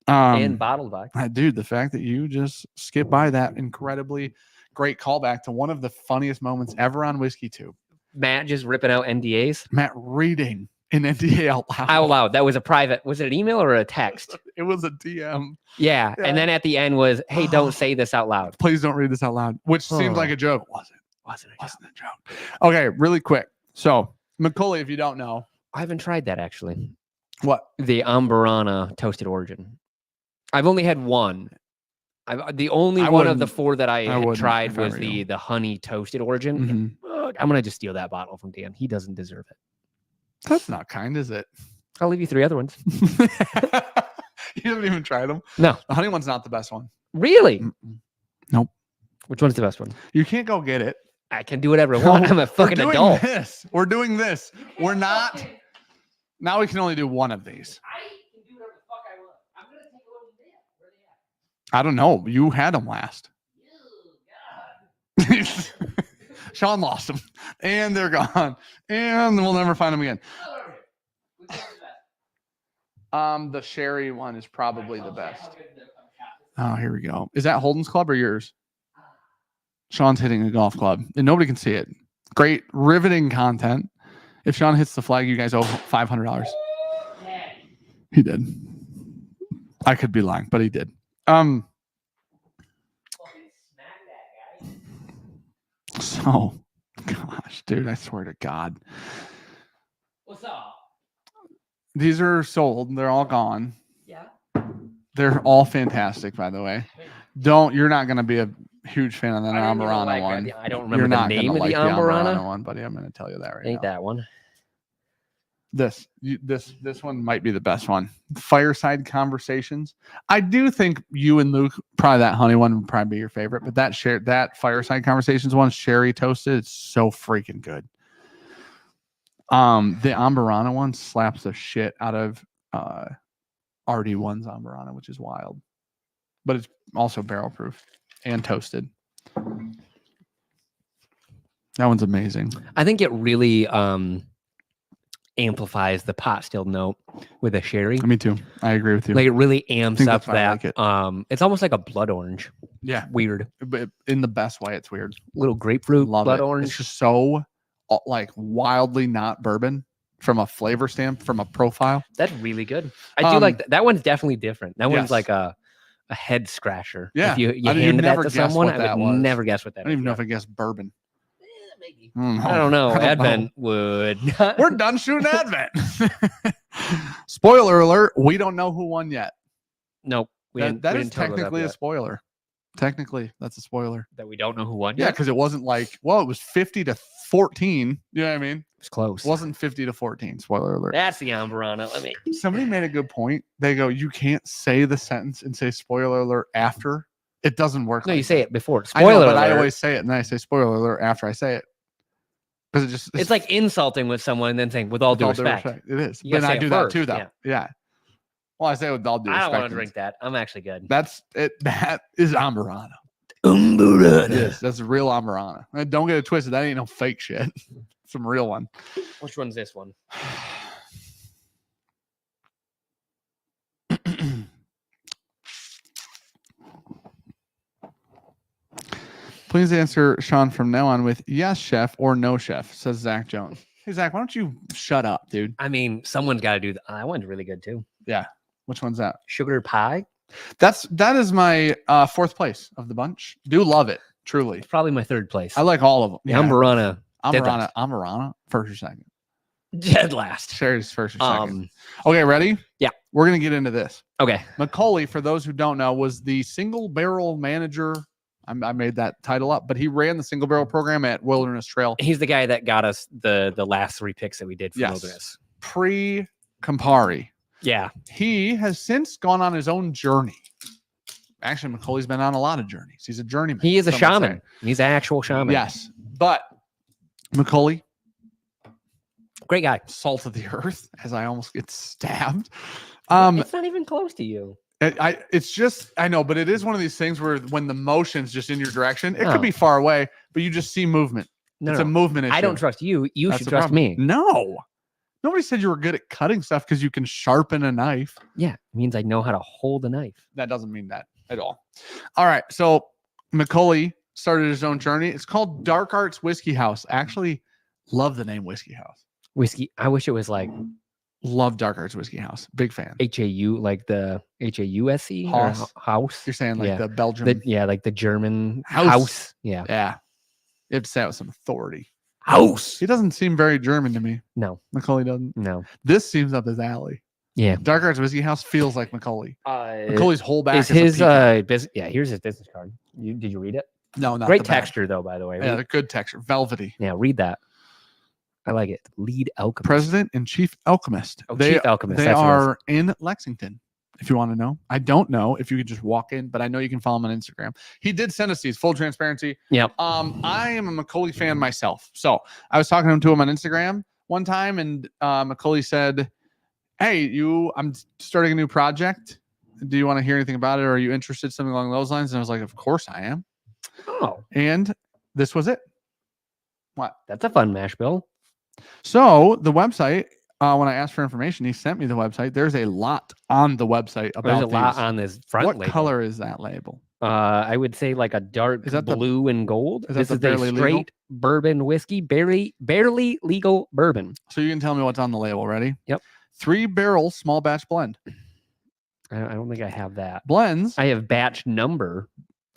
and bottled by. Dude, the fact that you just skipped by that incredibly great callback to one of the funniest moments ever on Whiskey Tube. Matt just ripping out NDAs Matt reading an NDA out loud. out loud. That was a private. Was it an email or a text? It was a DM. Yeah. Yeah. And then at the end was, "Hey, don't say this out loud." Please don't read this out loud, which seems Oh. like a joke. Wasn't a joke. Okay, really quick. So, Macaulay, if you don't know, I haven't tried that actually. what? The Amburana toasted origin. I've only had one. The only I one of the wouldn't- 4 that I had wouldn't tried if I was were the you. honey toasted origin. Mhm. I'm gonna just steal that bottle from Dan. He doesn't deserve it. That's not kind, is it? I'll leave you 3 other ones. You haven't even tried them. No, The honey one's not the best one. really. Mm-mm. Nope. Which one's the best one? You can't go get it. I can do whatever I want. I'm a fucking We're doing adult. this. We're doing this. We're not. Now we can only do one of these. I can do whatever the fuck I want. I'm gonna take a look at where are they at? I don't know. You had them last. Sean lost them, and they're gone, and we'll never find them again. The sherry one is probably the best. Oh, here we go. Is that Holden's club or yours? Sean's hitting a golf club, and nobody can see it. Great, riveting content. If Sean hits the flag, you guys owe $500. He did. I could be lying, but he did. So, gosh, dude, I swear to God. What's up? These are sold. They're all gone. Yeah. They're all fantastic, by the way. You're not going to be a huge fan of the Amburana one. I don't remember You're the not name going to of the like the Amburana Amburana. one, buddy. I'm going to tell you that right Ain't now. that one? This one might be the best one. Fireside Conversations. I do think you and Luke, probably that honey one would probably be your favorite, but that Fireside Conversations one, sherry toasted, it's so freaking good. The Amburana one slaps the shit out of RD1's Amburana, which is wild, but it's also barrel proof and toasted. That one's amazing. I think it really amplifies the pot still note with a sherry. Me too. I agree with you. Like it really amps think up that's why I that. like it. It's almost like a blood orange. Yeah, Weird. but in the best way. It's weird. Little grapefruit, Love blood it. orange. It's just so like wildly not bourbon from a flavor stamp, from a profile. That's really good. I do like that. That one's definitely different. That one's Yes. like a head scratcher. Yeah. If you I mean, you'd handed that never to guess someone, what I that would was. never guess what that I don't even is. know if I guessed bourbon. Maybe. Mm, I don't know. I don't Advent would. We're done shooting Advent. Spoiler alert: we don't know who won yet. Nope. We That we is talk about that technically a yet. spoiler. Technically, that's a spoiler. That we don't know who won Yeah, yet. because it wasn't like, well, it was 50-14. You know what I mean? It's close. It wasn't 50-14. Spoiler alert. That's the Amburana. Let me. Somebody made a good point. They go, you can't say the sentence and say spoiler alert after. It doesn't work. No, like you say that. it before. I know, Spoiler but alert. I always say it, and then I say spoiler alert after I say it. Because it just It's like insulting with someone and then saying, with all due with all respect. It is. You But gotta I say do it that first, too, though. yeah. Yeah. Well, I say it with all due I respect. don't want to drink that. I'm actually good. That's it. That is Amburana. Amburana. Yes, that's a real Amburana. Don't get it twisted. That ain't no fake shit. Some real one. Which one's this one? Please answer Sean from now on with yes, chef, or no, chef, says Zach Jones. Hey, Zach, why don't you shut up, dude? I mean, someone's got to do that. That one's really good too. Yeah. Which one's that? Sugar pie. That is my fourth place of the bunch. Do love it, truly. It's probably my third place. I like all of them. the Amburana. dead Amburana, first or second. Dead last. Sherry's first or second. Um. Okay, ready? Yeah. We're gonna get into this. Okay. Macaulay, for those who don't know, was the single barrel manager I made that title up, but he ran the single barrel program at Wilderness Trail. He's the guy that got us the last 3 picks that we did for Yes. Wilderness. Pre-Campari. Yeah. He has since gone on his own journey. Actually, McCauley's been on a lot of journeys. He's a journeyman. He is a some would shaman. He's an actual shaman. Yes. But McCauley, great guy. salt of the earth, as I almost get stabbed. It's not even close to you. It's just, I know, but it is one of these things where when the motion's just in your direction, it could be far away, but you just see movement. No, it's a movement issue. I don't trust you. You That's should the trust problem. me. No. Nobody said you were good at cutting stuff because you can sharpen a knife. Yeah, it means I know how to hold a knife. That doesn't mean that at all. All right. So McCauley started his own journey. It's called Dark Arts Whiskey House. I actually love the name Whiskey House. Whiskey. I wish it was like Love Dark Arts Whiskey House. Big fan. HAU, like the HAUSE House. house. You're saying like Yeah. the Belgium. Like the German House. house. Yeah. Yeah. You have to say it with some authority. House. He doesn't seem very German to me. No. McCauley doesn't. No. This seems up his alley. Yeah. Dark Arts Whiskey House feels like McCauley. McCauley's whole back is his yeah, here's his business card. Did you read it? No, not Great the back. texture though, by the way. Yeah, the good texture. Velvety. Yeah, read that. I like it. Lead alchemist. President and Chief Alchemist. Oh, Chief Alchemist. They that's what it is. are in Lexington. If you want to know, I don't know if you could just walk in, but I know you can follow him on Instagram. He did send us these, full transparency. Yep. I am a McCauley fan myself. So I was talking to him on Instagram one time, and McCauley said, "Hey, I'm starting a new project. Do you want to hear anything about it? Or are you interested? Something along those lines." And I was like, "Of course I am." Oh, And this was it. What? that's a fun mash bill. So the website, when I asked for information, he sent me the website. There's a lot on the website about There's a lot these. on this front What label. color is that label? I would say like a dark Is that the- blue and gold. is that This the is a barely legal? straight bourbon whiskey, barely legal bourbon. So you can tell me what's on the label. Ready? Yep. 3-barrel small batch blend. I don't think I have that. Blends. I have batch number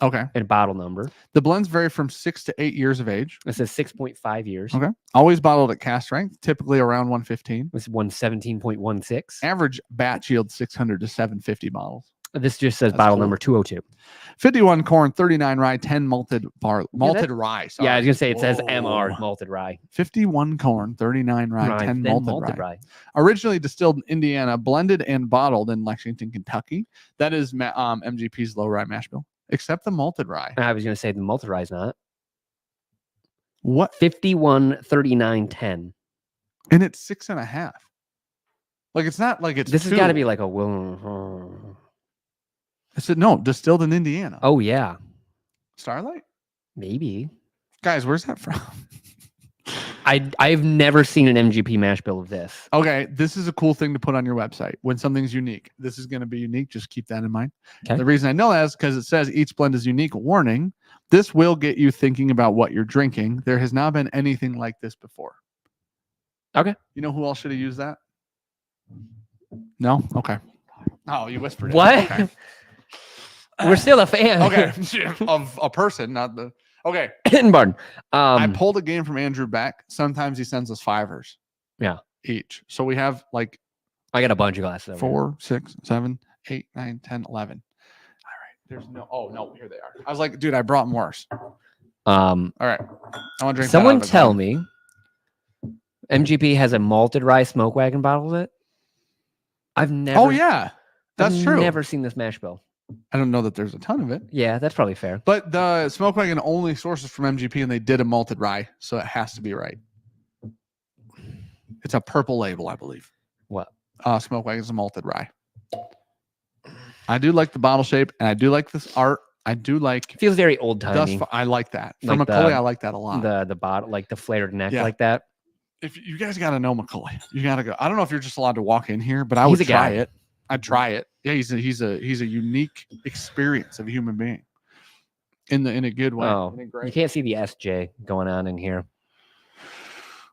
Okay. and bottle number. The blends vary from 6 to 8 years of age. It says 6.5 years. Okay. Always bottled at cast strength, typically around 115. This is 117.16. Average batch yields 600 to 750 bottles. This just says That's bottle cool. number 202. 51 corn, 39 rye, 10 malted that- rye. Yeah, I was Sorry. gonna say it says Whoa. MR malted rye. 51 corn, 39 rye, 10 then malted rye. Originally distilled in Indiana, blended and bottled in Lexington, Kentucky. That is MGP's low rye mash bill, except the malted rye. I was gonna say the malted rye is not. What? 51, 39, 10. And it's 6.5. Like it's not like it's. This has got to 2. be like a I said no, distilled in Indiana. Oh yeah, Starlight, maybe. guys, where's that from? I've never seen an MGP mash bill of this. Okay, this is a cool thing to put on your website when something's unique. This is going to be unique. Just keep that in mind. Okay. The reason I know that is because it says each blend is unique. Warning: this will get you thinking about what you're drinking. There has not been anything like this before. Okay. You know who else should have used that? No. Okay. Oh, you whispered it. What? Okay. We're still a fan. Okay. Of a person, not the. Okay. Barn. I pulled a game from Andrew Beck. Sometimes he sends us fivers. Yeah. Each. So we have like I got a bunch of glasses. Over 4, 6, 7, 8, 9, 10, 11. All right. There's no. Oh no, here they are. I was like, dude, I brought worse. All right. I want to drink. Someone tell me, MGP has a malted rye smoke wagon bottle of it. I've never. Oh yeah, that's I've true. Never seen this mash bill. I don't know that there's a ton of it. Yeah, that's probably fair. But the smoke wagon only sources from MGP, and they did a malted rye, so it has to be right. It's a purple label, I believe. What? Smoke wagon is a malted rye. I do like the bottle shape, and I do like this art. I do like. It feels very old timey. I like that. Like From McCauley, I like that a lot. The bottle, like the flared neck, Yeah. like that. If you guys got to know McCauley, you got to go. I don't know if you're just allowed to walk in here, but I would He's a try guy. it. I'd try it. Yeah, he's a unique experience of a human being in a good way. Oh, In a you great- can't see the SJ going on in here.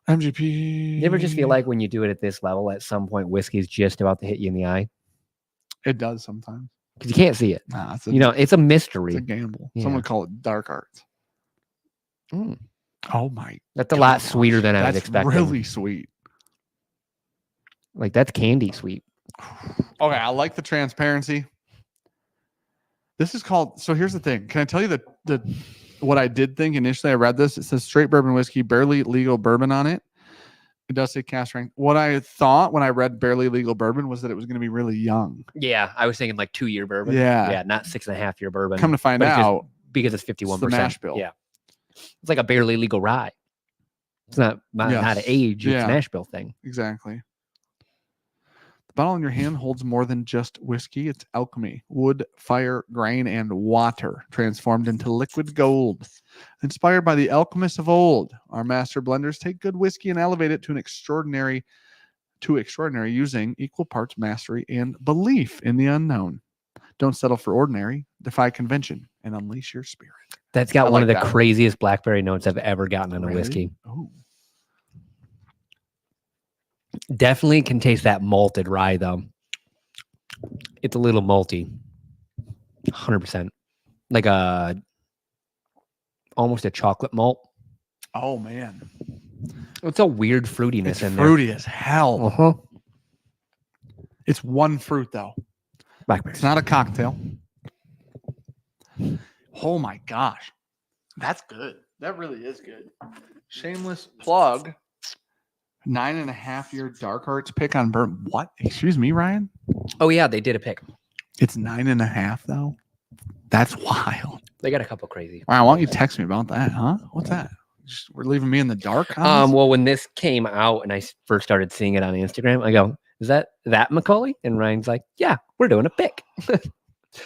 MGP. You ever just feel like when you do it at this level, at some point, whiskey's just about to hit you in the eye? It does sometimes. Because you can't see it. Nah, it's You know, it's a mystery. it's a gamble. Yeah. Some would call it dark arts. Mm. Oh my! That's a lot gosh, sweeter than I was that's expecting. really sweet. Like, that's candy sweet. Okay, I like the transparency. This is called. So here's the thing. Can I tell you the what I did think initially? I read this. It says straight bourbon whiskey, barely legal bourbon on it. It does say cask strength. What I thought when I read barely legal bourbon was that it was going to be really young. Yeah, I was thinking like 2-year bourbon. Yeah, not 6.5-year bourbon. Come to find but it's just out, because it's 51%. the mash bill. Yeah, it's like a barely legal rye. It's not an age. It's a mash bill thing. Exactly. The bottle in your hand holds more than just whiskey. It's alchemy, wood, fire, grain, and water transformed into liquid gold. Inspired by the alchemists of old, our master blenders take good whiskey and elevate it to extraordinary using equal parts mastery and belief in the unknown. Don't settle for ordinary. Defy convention and unleash your spirit. That's got one of the craziest blackberry notes I've ever gotten in a whiskey. Oh. Definitely can taste that malted rye though. It's a little malty. 100%. Like almost a chocolate malt. Oh man. It's a weird fruitiness It's in fruity as hell. there. It's one fruit though. Blackberry. It's not a cocktail. Oh my gosh. That's good. That really is good. Shameless plug. 9.5-year Dark Arts pick on bourbon. What? Excuse me, Ryan? Oh yeah, they did a pick. It's 9.5 though. That's wild. They got a couple crazy. All right, why don't you text me about that, huh? What's that? We're leaving me in the dark on this? Well, when this came out and I first started seeing it on Instagram, I go, "Is that Macaulay?" And Ryan's like, "Yeah, we're doing a pick."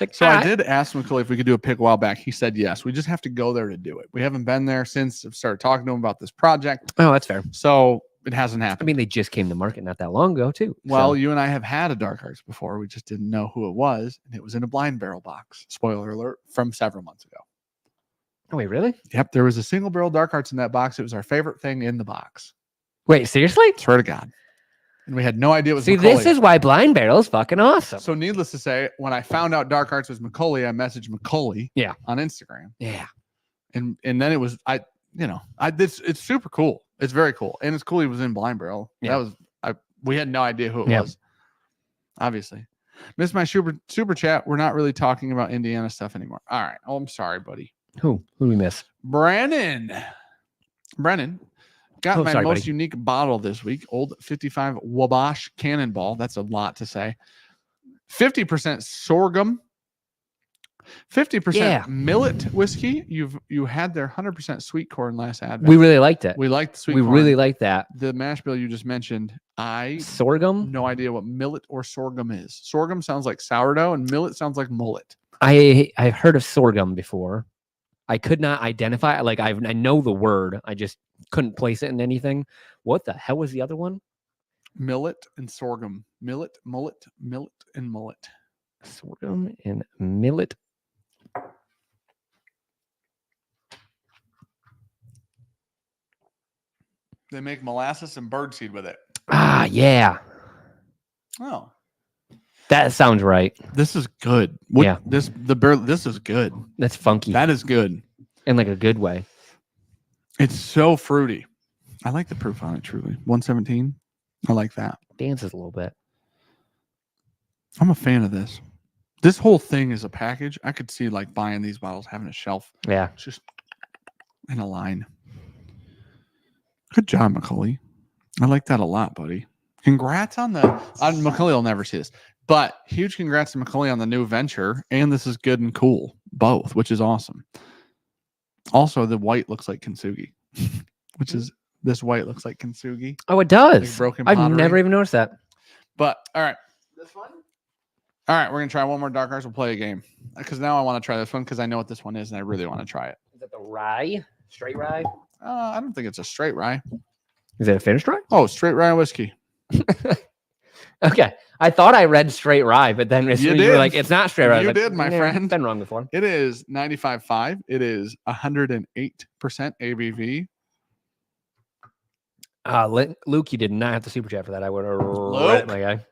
Like, so I did ask Macaulay if we could do a pick a while back. He said yes. We just have to go there to do it. We haven't been there since I've started talking to him about this project. Oh, that's fair. So it hasn't happened. I mean, they just came to market not that long ago, too. Well, so. you and I have had a Dark Arts before. We just didn't know who it was, and it was in a blind barrel box. Spoiler alert, from several months ago. Oh, wait, really? Yep, there was a single barrel Dark Arts in that box. It was our favorite thing in the box. Wait, seriously? Swear to God. And we had no idea it was See, Macaulay. this is why blind barrel is fucking awesome. So needless to say, when I found out Dark Arts was Macaulay, I messaged Macaulay on Instagram. Yeah. And then it was it's super cool. It's very cool. And it's cool he was in blind barrel. Yeah. We had no idea who it was. Obviously. Missed my super chat. We're not really talking about Indiana stuff anymore. All right. Oh, I'm sorry, buddy. Who do we miss? Brennan got my most buddy. unique bottle this week. Old 55 Wabash Cannonball. That's a lot to say. 50% sorghum, 50% millet whiskey. You had their 100% sweet corn last advent. We really liked it. We liked the sweet corn. We really liked that. The mash bill you just mentioned. Sorghum? No idea what millet or sorghum is. Sorghum sounds like sourdough and millet sounds like mullet. I've heard of sorghum before. I could not identify. Like I know the word. I just couldn't place it in anything. What the hell was the other one? Millet and sorghum. Millet, mullet, and mullet. Sorghum and millet. They make molasses and birdseed with it. Ah, yeah. Oh. That sounds right. This is good. This is good. That's funky. That is good. In like a good way. It's so fruity. I like the proof on it, truly. 117. I like that. Dances a little bit. I'm a fan of this. This whole thing is a package. I could see like buying these bottles, having a shelf. Yeah. Just in a line. Good job, Macaulay. I like that a lot, buddy. Congrats on Macaulay will never see this. But huge congrats to Macaulay on the new venture. And this is good and cool. Both, which is awesome. Also, the white looks like kintsugi. This white looks like kintsugi. Oh, it does. Like broken I've pottery. never even noticed that. But, all right. This one? All right, we're going to try one more Dark Arts. We'll play a game. Because now I want to try this one because I know what this one is and I really want to try it. Is it the rye? Straight rye? I don't think it's a straight rye. Is it a finished rye? Oh, straight rye whiskey. Okay. I thought I read straight rye, but then you were like, it's not straight rye. You like, did, my friend. Been wrong before. It is 95.5. It is 108% ABV. Luke, you did not have to super chat for that. I would have read it, my guy.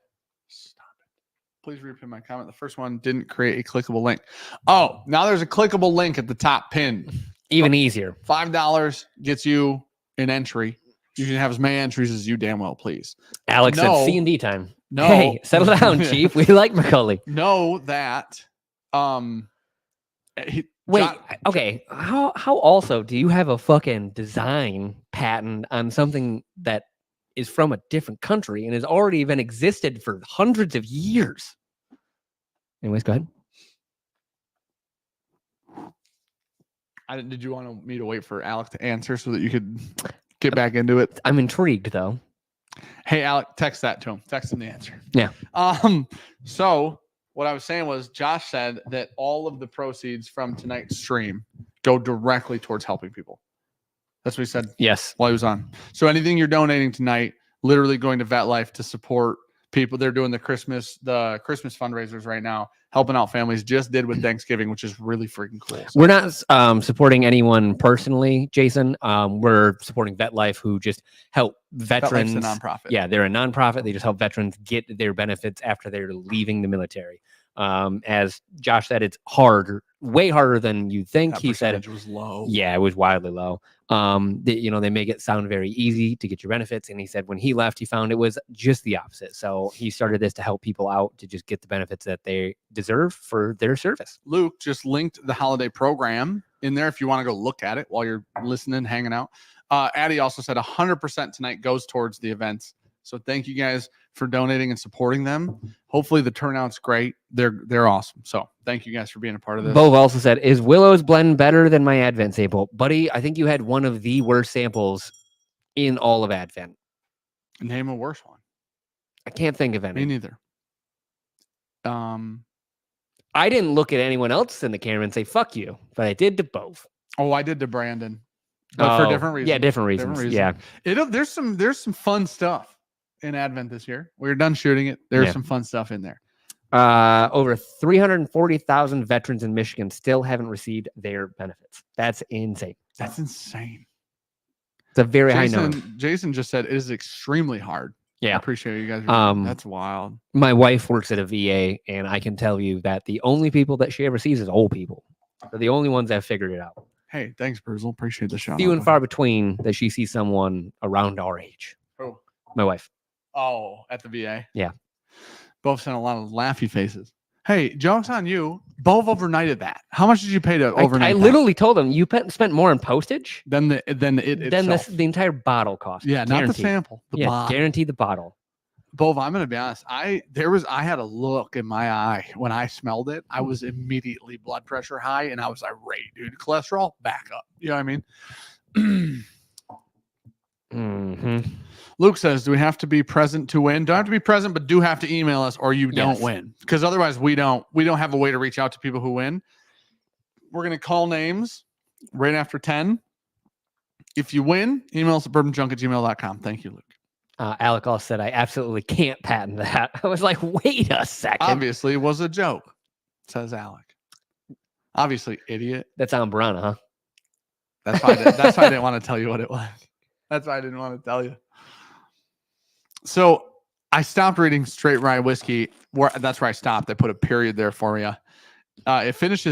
Stop it. Please repeat my comment. The first one didn't create a clickable link. Oh, now there's a clickable link at the top pinned. Even easier. $5 gets you an entry. You can have as many entries as you damn well please. Alex said C&D time. No. Hey, settle down, Chief. We like Macaulay. Know that Wait, okay. How also do you have a fucking design patent on something that is from a different country and has already been existed for hundreds of years? Anyways, go ahead. Did you want me to wait for Alec to answer so that you could get back into it? I'm intrigued though. Hey, Alec, text that to him. Text him the answer. Yeah. So what I was saying was Josh said that all of the proceeds from tonight's stream go directly towards helping people. That's what he said. Yes. While he was on. So anything you're donating tonight, literally going to Vetlife to support people. They're doing the Christmas fundraisers right now, helping out families. Just did with Thanksgiving, which is really freaking cool. So. We're not supporting anyone personally, Jason. We're supporting Vetlife, who just help veterans. Vetlife's a nonprofit. Yeah, they're a nonprofit. They just help veterans get their benefits after they're leaving the military. As Josh said, it's hard, way harder than you'd think. He said it was low. Yeah, it was wildly low. They make it sound very easy to get your benefits. And he said when he left, he found it was just the opposite. So he started this to help people out to just get the benefits that they deserve for their service. Luke just linked the holiday program in there if you want to go look at it while you're listening, hanging out. Addie also said 100% tonight goes towards the events. So thank you guys for donating and supporting them. Hopefully the turnout's great. They're awesome. So thank you guys for being a part of this. Bove also said, is Willow's blend better than my Advent sample? Buddy, I think you had one of the worst samples in all of Advent. Name a worse one. I can't think of any. Me neither. I didn't look at anyone else in the camera and say, fuck you, but I did to both. Oh, I did to Brandon. But for different reasons. Yeah, different reasons. Yeah. There's some fun stuff in Advent this year. We're done shooting it. There's some fun stuff in there. Over 340,000 veterans in Michigan still haven't received their benefits. That's insane. That's insane. It's a very high number. Jason just said it is extremely hard. Yeah. I appreciate you guys. That's wild. My wife works at a VA, and I can tell you that the only people that she ever sees is old people. They're the only ones that have figured it out. Hey, thanks, Bruzel. Appreciate the shout. Few and far between that she sees someone around our age. Oh. My wife. Oh, at the VA. Yeah. Both sent a lot of laughy faces. Hey, joke's on you. Both overnighted that. How much did you pay to overnight? I literally told them you spent more on postage than the entire bottle cost. Yeah, guaranteed. Not the sample. The bottle. Guaranteed the bottle. Bove, I'm gonna be honest. I had a look in my eye when I smelled it. I was immediately blood pressure high, and I was irate, dude. Cholesterol back up. You know what I mean? Mm-hmm. Luke says, do we have to be present to win? Don't have to be present, but do have to email us or you don't win. Because otherwise we don't have a way to reach out to people who win. We're going to call names right after 10. If you win, email us at bourbonjunk@gmail.com. Thank you, Luke. Alec also said, I absolutely can't patent that. I was like, wait a second. Obviously, it was a joke, says Alec. Obviously, idiot. That's Ambrana, huh? That's why I didn't want to tell you what it was. That's why I didn't want to tell you. So I stopped reading straight rye whiskey. That's where I stopped. I put a period there for you. It finished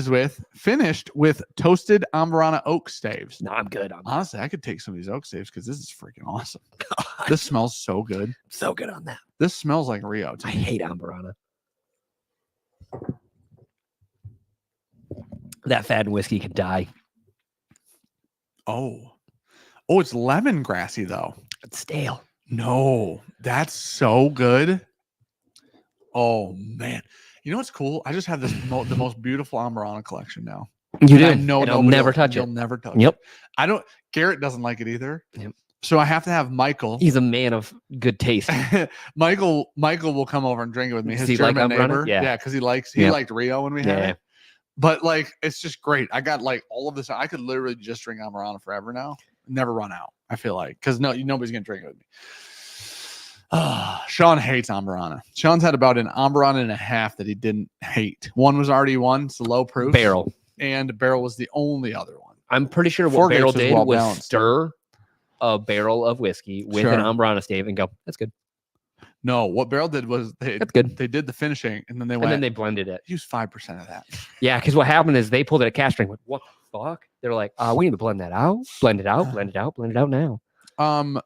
with toasted Ambrana oak staves. No, I'm good. Honestly, I could take some of these oak staves because this is freaking awesome. This smells so good. So good on that. This smells like Rio. I hate Ambrana. That fat whiskey could die. Oh, it's lemongrassy though. It's stale. No, that's so good. Oh man, you know what's cool? I just have the most beautiful Ambrana collection now. You do. I know You'll never touch it. You'll never touch it. I don't. Garrett doesn't like it either. Yep. So I have to have Michael. He's a man of good taste. Michael will come over and drink it with me. His German neighbor. Yeah, because he liked Rio when we had it. But like, it's just great. I got like all of this. I could literally just drink Ambrana forever now. Never run out. I feel like because nobody's gonna drink it with me. Sean hates Ambrana. Sean's had about an Ambrana and a half that he didn't hate. One was already it's a low proof barrel, and barrel was the only other one. I'm pretty sure what barrel did was stir a barrel of whiskey with an Ambrana stave and go, that's good. No, what barrel did was that's good. They did the finishing and then they blended it. Use 5% of that. Yeah, because what happened is they pulled it at cask strength. What the fuck? They're like, we need to blend that out. Blend it out now.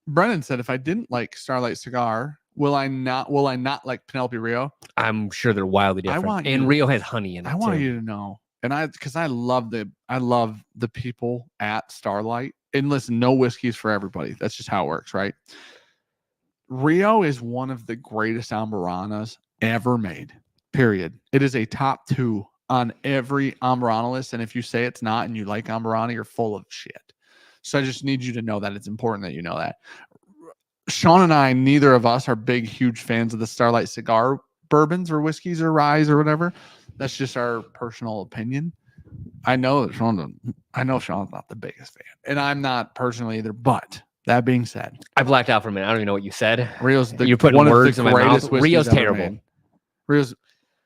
Brennan said, if I didn't like Starlight Cigar, will I not like Penelope Rio? I'm sure they're wildly different. And Rio has honey in it. I want you to know, And because I love the people at Starlight. And listen, no whiskey is for everybody. That's just how it works, right? Rio is one of the greatest Amaranas ever made. Period. It is a top 2 on every Amarana list. And if you say it's not and you like Amarana, you're full of shit. So I just need you to know that. It's important that you know that. Sean and I, neither of us are big, huge fans of the Starlight cigar bourbons or whiskeys or ryes or whatever. That's just our personal opinion. I know Sean's not the biggest fan, and I'm not personally either. But that being said, I blacked out for a minute. I don't even know what you said. Rio's You're putting one words of the in my mouth. greatest whiskeys Rio's ever terrible. made. Rio's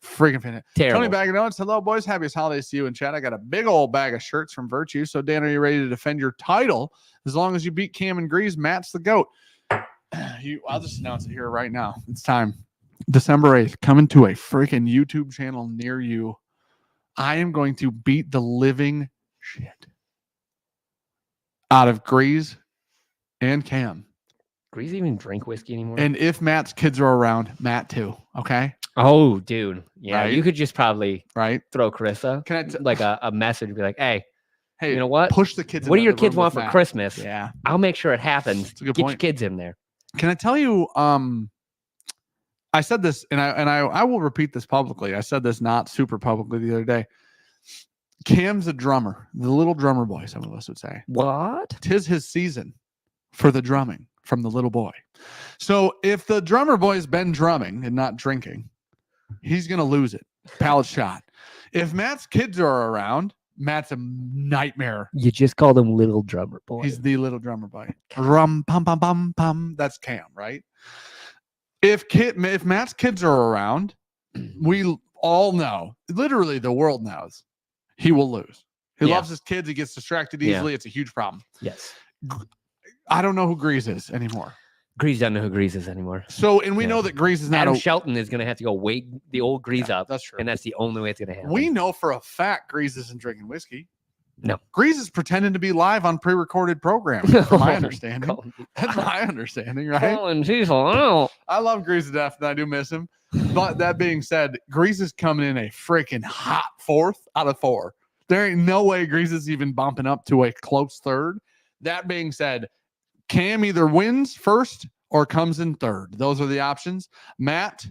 freaking fantastic. Terrible. Tony Baganones, hello boys, happiest holidays to you and Chad. I got a big old bag of shirts from Virtue. So Dan, are you ready to defend your title? As long as you beat Cam and Grease, Matt's the GOAT. I'll just announce it here right now. It's time. December 8th, coming to a freaking YouTube channel near you. I am going to beat the living shit out of Grease and Cam. Grease even drink whiskey anymore? And if Matt's kids are around, Matt too. Okay. Oh, dude. Yeah, Right? you could just probably throw Carissa Can I like a message, be like, hey, hey, you know what? Push the kids. What do into your the kids room want with for Matt. Christmas? Yeah. I'll make sure it happens. That's a good Get point. your kids in there. Can I tell you? I said this, and I will repeat this publicly. I said this not super publicly the other day. Cam's a drummer, the little drummer boy. Some of us would say, what? 'Tis his season for the drumming from the little boy. So if the drummer boy's been drumming and not drinking, he's gonna lose it. Pallet shot. If Matt's kids are around, Matt's a nightmare. You just called him little drummer boy. He's the little drummer boy. Rum pum pum pum pum. That's Cam, right? If Matt's kids are around, we all know, literally the world knows, he will lose. He loves his kids. He gets distracted easily. It's a huge problem. Yes. I don't know who Grease is anymore. Grease doesn't know who Grease is anymore. So, and we know that Grease is not Adam Shelton is going to have to go wake the old Grease up. That's true. And that's the only way it's going to happen. We know for a fact Grease isn't drinking whiskey. No. Grease is pretending to be live on pre-recorded programming, from my understanding. That's my understanding, right? Colin Cecil, I love Grease to death, and I do miss him. But that being said, Grease is coming in a freaking hot 4th out of 4. There ain't no way Grease is even bumping up to a close 3rd. That being said, Cam either wins first or comes in 3rd. Those are the options. Matt,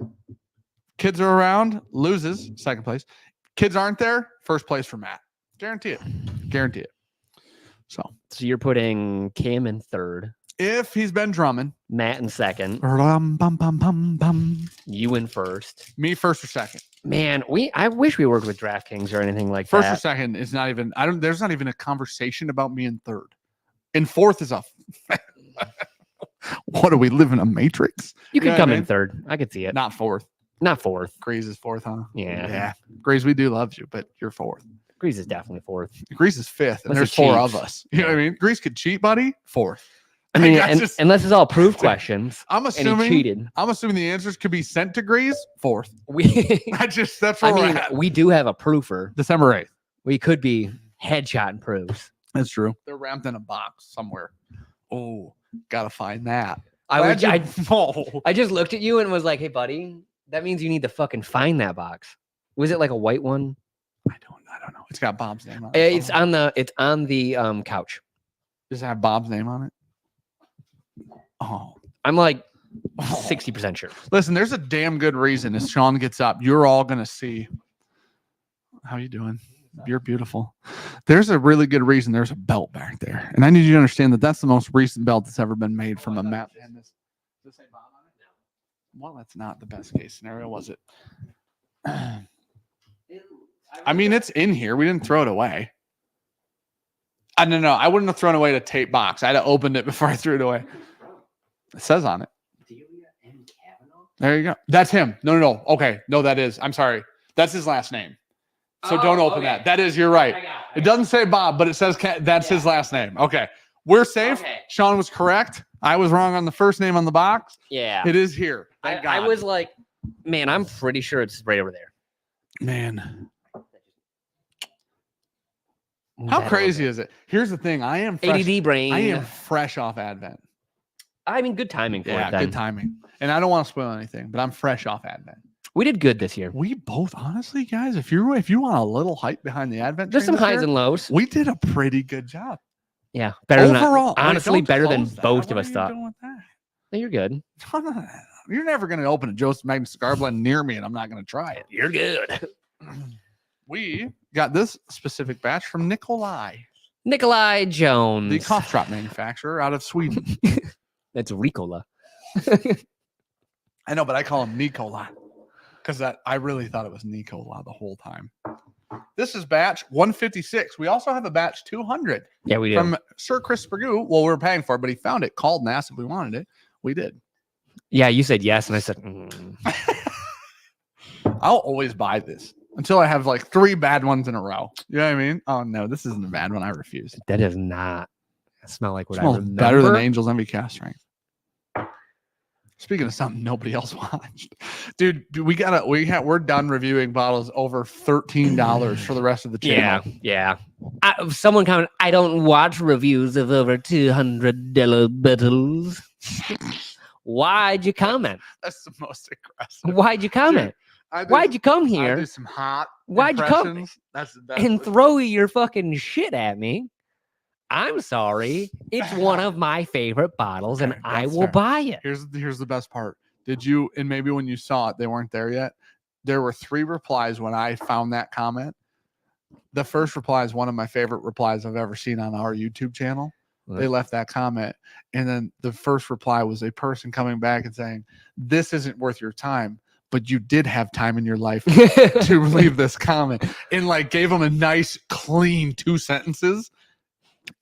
kids are around, loses 2nd place. Kids aren't there, 1st place for Matt. Guarantee it. Guarantee it. So you're putting Cam in 3rd. If he's been drumming. Matt in 2nd. You in 1st. Me 1st or 2nd. Man, I wish we worked with DraftKings or anything like that. 1st or 2nd is not even, there's not even a conversation about me in 3rd. And 4th is a what do we live in a matrix? You could come in 3rd. I could see it. Not 4th. Not 4th. Grease is 4th, huh? Yeah. Yeah. Grease, we do love you, but you're 4th. Grease is definitely 4th. Grease is 5th, and there's 4 of us. You know what I mean? Grease could cheat, buddy. 4th. I mean, unless it's all proof questions. I'm assuming and he cheated. I'm assuming the answers could be sent to Grease. 4th. That's where we're at. We do have a proofer. December 8th. We could be headshot proofs. That's true. They're wrapped in a box somewhere. Oh, gotta find that. I just looked at you and was like, "Hey, buddy, that means you need to fucking find that box." Was it like a white one? I don't know. It's got Bob's name on it. It's on the couch. Does it have Bob's name on it? Oh, I'm like 60% sure. Listen, there's a damn good reason as Sean gets up, you're all gonna see. How you doing? You're beautiful. There's a really good reason there's a belt back there. And I need you to understand that that's the most recent belt that's ever been made from a map. Does it say Bob on it? Well, that's not the best case scenario, was it? I mean, it's in here. We didn't throw it away. No, I wouldn't have thrown away the tape box. I'd have opened it before I threw it away. It says on it. There you go. That's him. No. Okay. No, that is. I'm sorry. That's his last name. So don't open that. That is, you're right. It doesn't say Bob, but it says that's his last name. Okay. We're safe. Okay. Sean was correct. I was wrong on the first name on the box. Yeah. It is here. I was like, man, I'm pretty sure it's right over there. Man. How crazy is it? Here's the thing. I am fresh, ADD brain. I am fresh off Advent. I mean, good timing for it. Yeah, good timing. And I don't want to spoil anything, but I'm fresh off Advent. We did good this year. We both, honestly, guys, if you want a little hype behind the Advent There's train some this highs year, and lows. we did a pretty good job. Yeah, better Overall, than honestly don't better than close that. both What of are us you thought. doing with that? No, you're good. You're never going to open a Joseph Magnum cigar blend near me, and I'm not going to try it. You're good. We got this specific batch from Nikolai Jones, the cough drop manufacturer out of Sweden. That's Ricola. I know, but I call him Nicola because I really thought it was Nicola the whole time. This is batch 156. We also have a batch 200. Yeah, we do. From Sir Chris Perdue. Well, we were paying for it, but he found it, called and asked if we wanted it. We did. Yeah, you said yes, and I said, I'll always buy this until I have like 3 bad ones in a row. You know what I mean? Oh no, this isn't a bad one. I refuse. that does not smell like what I Smells remember. better than Angel's Envy cast strength. Speaking of something nobody else watched, dude, we're done reviewing bottles over $13 for the rest of the channel. Yeah. Someone commented, I don't watch reviews of over $200 bottles. Why'd you comment? That's the most aggressive. Why'd you comment? Why'd you come I here? do some hot. Why'd you come impressions. That's the best. and throw your fucking shit at me? I'm sorry. It's one of my favorite bottles, and I will buy it. Here's the best part. Did you, and maybe when you saw it, they weren't there yet. There were 3 replies when I found that comment. The first reply is one of my favorite replies I've ever seen on our YouTube channel. They left that comment. And then the first reply was a person coming back and saying, this isn't worth your time, but you did have time in your life to leave this comment. And like gave them a nice, clean 2 sentences.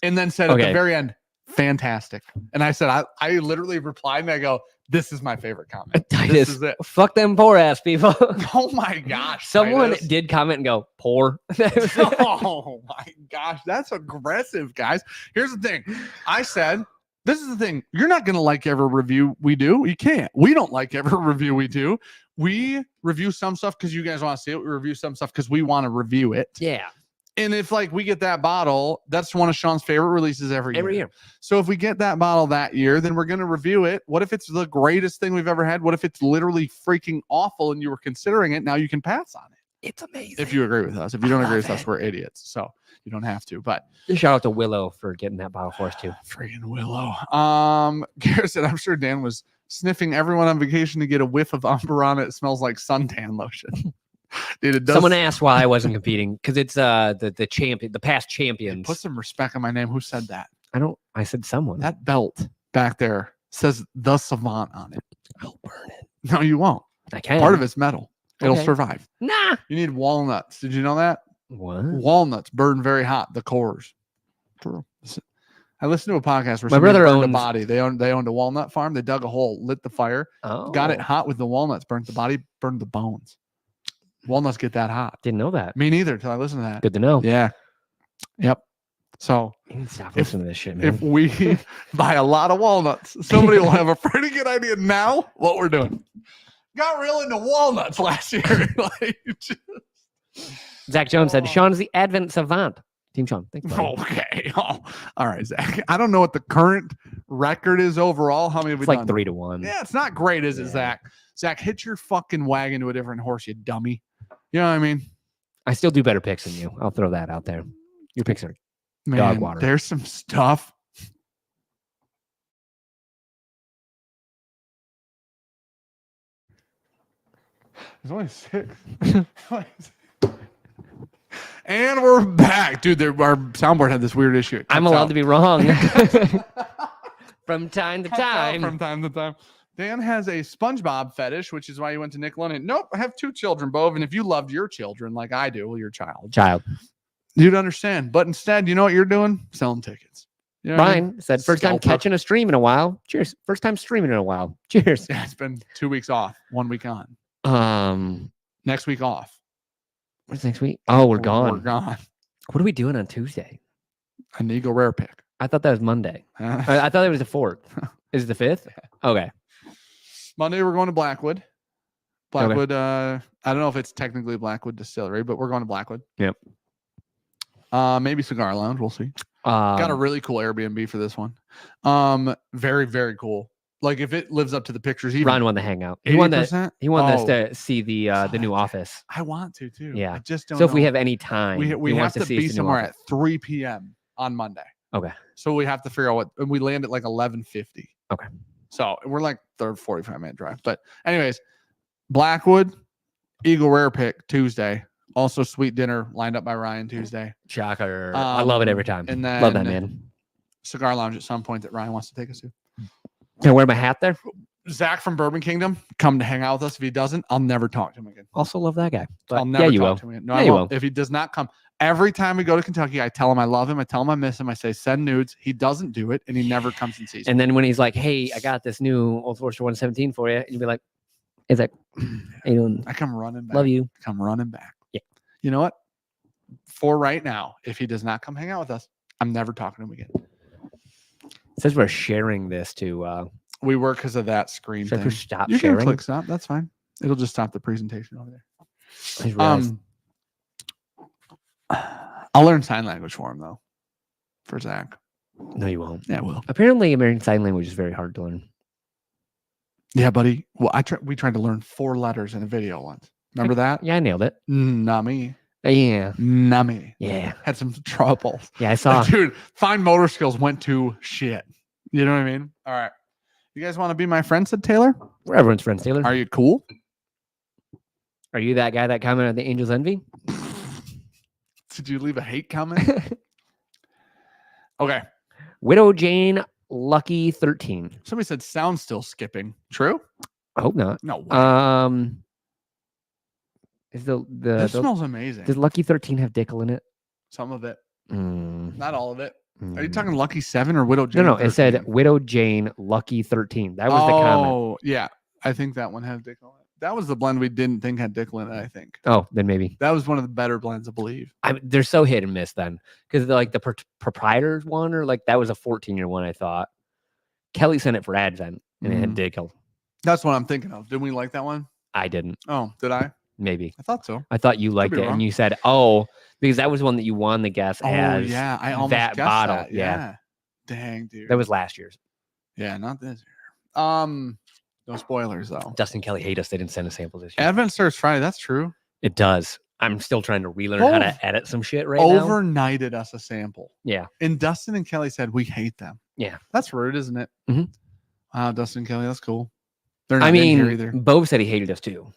And then said at the very end, fantastic. And I said, I literally replied and I go, this is my favorite comment. This is it. Fuck them poor ass people. Oh my gosh. Someone did comment and go, poor. Oh my gosh. That's aggressive, guys. Here's the thing. I said, this is the thing. You're not going to like every review we do. You can't. We don't like every review we do. We review some stuff because you guys want to see it. We review some stuff because we want to review it. Yeah. And if like we get that bottle, that's one of Sean's favorite releases every year. So if we get that bottle that year, then we're going to review it. What if it's the greatest thing we've ever had? What if it's literally freaking awful and you were considering it? Now you can pass on it. It's amazing. If you agree with us. If you don't agree with us, we're idiots. So you don't have to. But shout out to Willow for getting that bottle for us too. Freaking Willow. Garrett said, I'm sure Dan was sniffing everyone on vacation to get a whiff of Amberana. It smells like suntan lotion. Dude, it does. Someone asked why I wasn't competing because it's the champion, the past champions. Put some respect on my name. Who said that? I said someone. That belt back there says the Savant on it. I'll burn it. No, you won't. I can. Part of it's metal. It'll Okay. survive. Nah. You need walnuts. Did you know that? What? Walnuts burn very hot. The cores. True. I listened to a podcast where My brother burned a owns- body. They owned a walnut farm. They dug a hole, lit the fire, got it hot with the walnuts, burnt the body, burned the bones. Walnuts get that hot. Didn't know that. Me neither until I listened to that. Good to know. Yeah. Yep. So You can stop listening to this shit, man. if we buy a lot of walnuts, somebody will have a pretty good idea now what we're doing. Got real into walnuts last year. Zach Jones said, Sean is the Advent savant. Team Sean. Thanks, buddy. Okay. Oh, all right, Zach. I don't know what the current record is overall. How many have we It's like done? 3-1. Yeah, it's not great, is it, Zach? Zach, hit your fucking wagon to a different horse, you dummy. You know what I mean? I still do better picks than you. I'll throw that out there. Your picks are Man, dog water. There's some stuff. There's only 6. And we're back. Dude, our soundboard had this weird issue. I'm allowed to be wrong. From time to time. From time to time. Dan has a SpongeBob fetish, which is why he went to Nick Lennon. Nope, I have 2 children, Bove, and if you loved your children like I do, well, your child, you'd understand. But instead, you know what you're doing? Selling tickets. You know what I mean? Ryan said, first time Scalper. catching a stream in a while. Cheers. First time streaming in a while. Cheers. Yeah, it's been 2 weeks off, 1 week on. Next week off. What's next week? Oh, we're gone. We're gone. What are we doing on Tuesday? An Eagle Rare pick. I thought that was Monday. I thought it was the 4th. Is it the 5th? Okay. Monday, we're going to Blackwood. Blackwood, I don't know if it's technically Blackwood Distillery, but we're going to Blackwood. Yep. Maybe Cigar Lounge. We'll see. Got a really cool Airbnb for this one. Very, very cool. Like if it lives up to the pictures, even Ron won the hangout. He won 80%? He won us Oh. to see the new office. I want to too. Yeah. I just don't So if we know. have any time, we he have wants to see be us the new somewhere office. at 3 p.m. on Monday. Okay. So we have to figure out what, and we land at like 11:50. Okay. So we're like 45-minute drive. But anyways, Blackwood, Eagle Rare Pick Tuesday. Also sweet dinner lined up by Ryan Tuesday. Shocker. I love it every time. And then Love that, man. Cigar Lounge at some point that Ryan wants to take us to. Can I wear my hat there? Zach from Bourbon Kingdom, come to hang out with us. If he doesn't, I'll never talk to him again. Also love that guy. But I'll never yeah, you talk will. to him again. No, Yeah, I you won't. will. If he does not come, every time we go to Kentucky, I tell him I love him. I tell him I miss him. I say, send nudes. He doesn't do it, and he never comes and sees me. And then when he's like, "Hey, I got this new Old Forester 117 for you," and you'll be like, "Is that? I come running back. Love you." I come running back. Yeah. You know what? For right now, if he does not come hang out with us, I'm never talking to him again. It says we're sharing this to. We work because of that screen Should I thing. push stop You sharing? can click stop. That's fine. It'll just stop the presentation over there. I just realized- I'll learn sign language for him though. For Zach. No, you won't. Yeah, I will. Apparently, American Sign Language is very hard to learn. Yeah, buddy. Well, we tried to learn 4 letters in a video once. Remember that? Yeah, I nailed it. Not me. Yeah. Not me. Yeah. Had some trouble. Yeah, I saw. Dude, fine motor skills went to shit. You know what I mean? All right. You guys want to be my friend, said Taylor? We're everyone's friends, Taylor. Are you cool? Are you that guy that commented on the Angels Envy? Did you leave a hate comment? Okay. Widow Jane Lucky 13. Somebody said sound still skipping. True? I hope not. No way. Is the This smells amazing. does Lucky 13 have Dickel in it? Some of it. Mm. Not all of it. Are you talking Lucky 7 or Widow No, Jane? no. It 13? said Widow Jane Lucky 13. That was the comment. Oh, yeah. I think that one had Dickel in it. That was the blend we didn't think had Dickel in it, I think. Oh, then maybe. That was one of the better blends, I believe. They're so hit and miss then. Because like the proprietor's one, or like that was a 14-year one, I thought. Kelly sent it for Advent and it had Dickel. That's what I'm thinking of. Didn't we like that one? I didn't. Oh, did I? Maybe. I thought so. I thought you liked be it, wrong. and you said, "Oh," because that was one that you won the guess as. yeah. I almost that guessed bottle. that. Yeah. Dang, dude. That was last year's. Yeah, not this year. No spoilers though. Dustin Kelly hate us. They didn't send a sample this year. Advent starts Friday. That's true. It does. I'm still trying to relearn how to edit some shit right now. Overnighted us a sample. Yeah. And Dustin and Kelly said we hate them. Yeah. That's rude, isn't it? Mhm. Wow, Dustin and Kelly, that's cool. They're not I in here mean, either. Bo said he hated us too.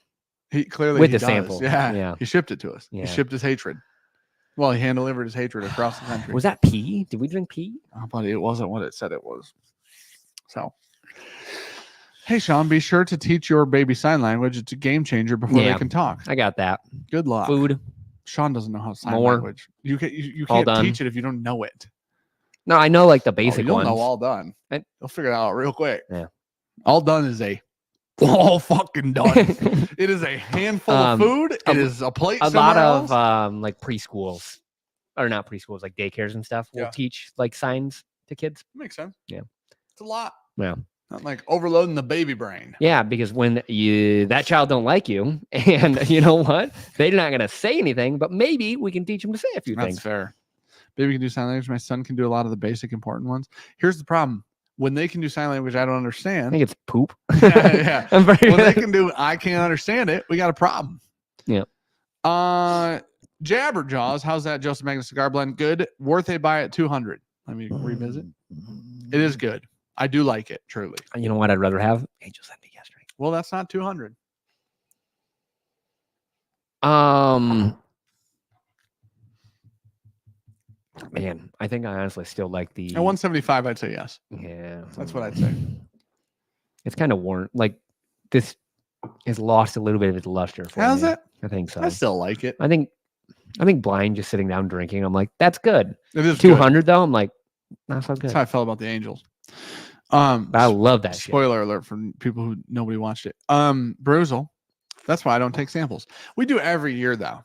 He clearly with he the does. sample. Yeah. Yeah. He shipped it to us. Yeah. He shipped his hatred. Well, he hand delivered his hatred across the country. Was that pee? Did we drink pee? Oh, buddy, it wasn't what it said it was. So, hey, Sean, be sure to teach your baby sign language. It's a game changer before Yeah. they can talk. I got that. Good luck. Food. Sean doesn't know how to sign More. language. You All can't done. teach it if you don't know it. No, I know like the Oh, basic you'll ones. know all done. I- You'll figure it out real quick. Yeah. All done is all fucking done. It is a handful of food. It is a plate. A lot else. of like preschools, or not preschools, like daycares and stuff will Yeah. teach like signs to kids. Makes sense. Yeah. It's a lot. Yeah. Not like overloading the baby brain. Yeah, because when that child don't like you, and you know what, they're not gonna say anything, but maybe we can teach them to say a few That's things. fair. Baby can do sign language. My son can do a lot of the basic important ones. Here's the problem. When they can do sign language, I don't I understand. think it's poop. Yeah. I'm very When they can do, I can't understand it. We got a problem. Yeah. Jabberjaws. How's that Joseph Magnus cigar blend? Good. Worth a buy at 200. Let me revisit. It is good. I do like it, truly. You know what I'd rather have? Angels Envy yesterday. Well, that's not 200. Man, I think I honestly still like the. At 175, I'd say yes. Yeah, That's what I'd say. It's kind of worn. Like this has lost a little bit of its luster. For Has me. it? I think so. I still like it. I think blind just sitting down drinking. I'm like, that's good. It is 200 though. I'm like, not so good. That's how I felt about the Angels. But I love that shit. Spoiler alert for people who nobody watched it. Bruzel. That's why I don't take samples. We do every year though.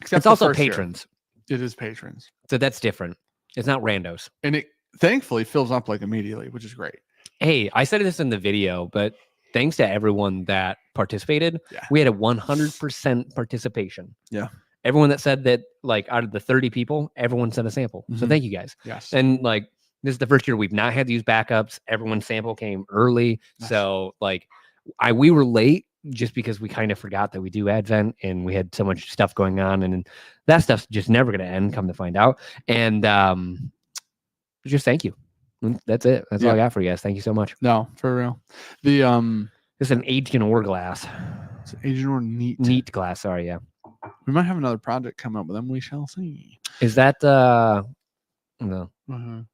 Except It's the also first year. patrons, It is patrons. so that's different. It's not randos. And it thankfully fills up like immediately, which is great. Hey, I said this in the video, but thanks to everyone that participated, Yeah. we had a 100% participation. Yeah. Everyone that said that, like out of the 30 people, everyone sent a sample. So Mhm. thank you guys. Yes. And like This is the first year we've not had to use backups. Everyone's sample came early. So like we were late just because we kind of forgot that we do Advent and we had so much stuff going on, and that stuff's just never going to end, come to find out. And just thank you. That's it. That's all I got for you guys. Thank you so much. No, for real. The this is an aged in ore glass. It's aged in ore neat glass. Sorry, yeah. We might have another project come up with them. We shall see. Is that no?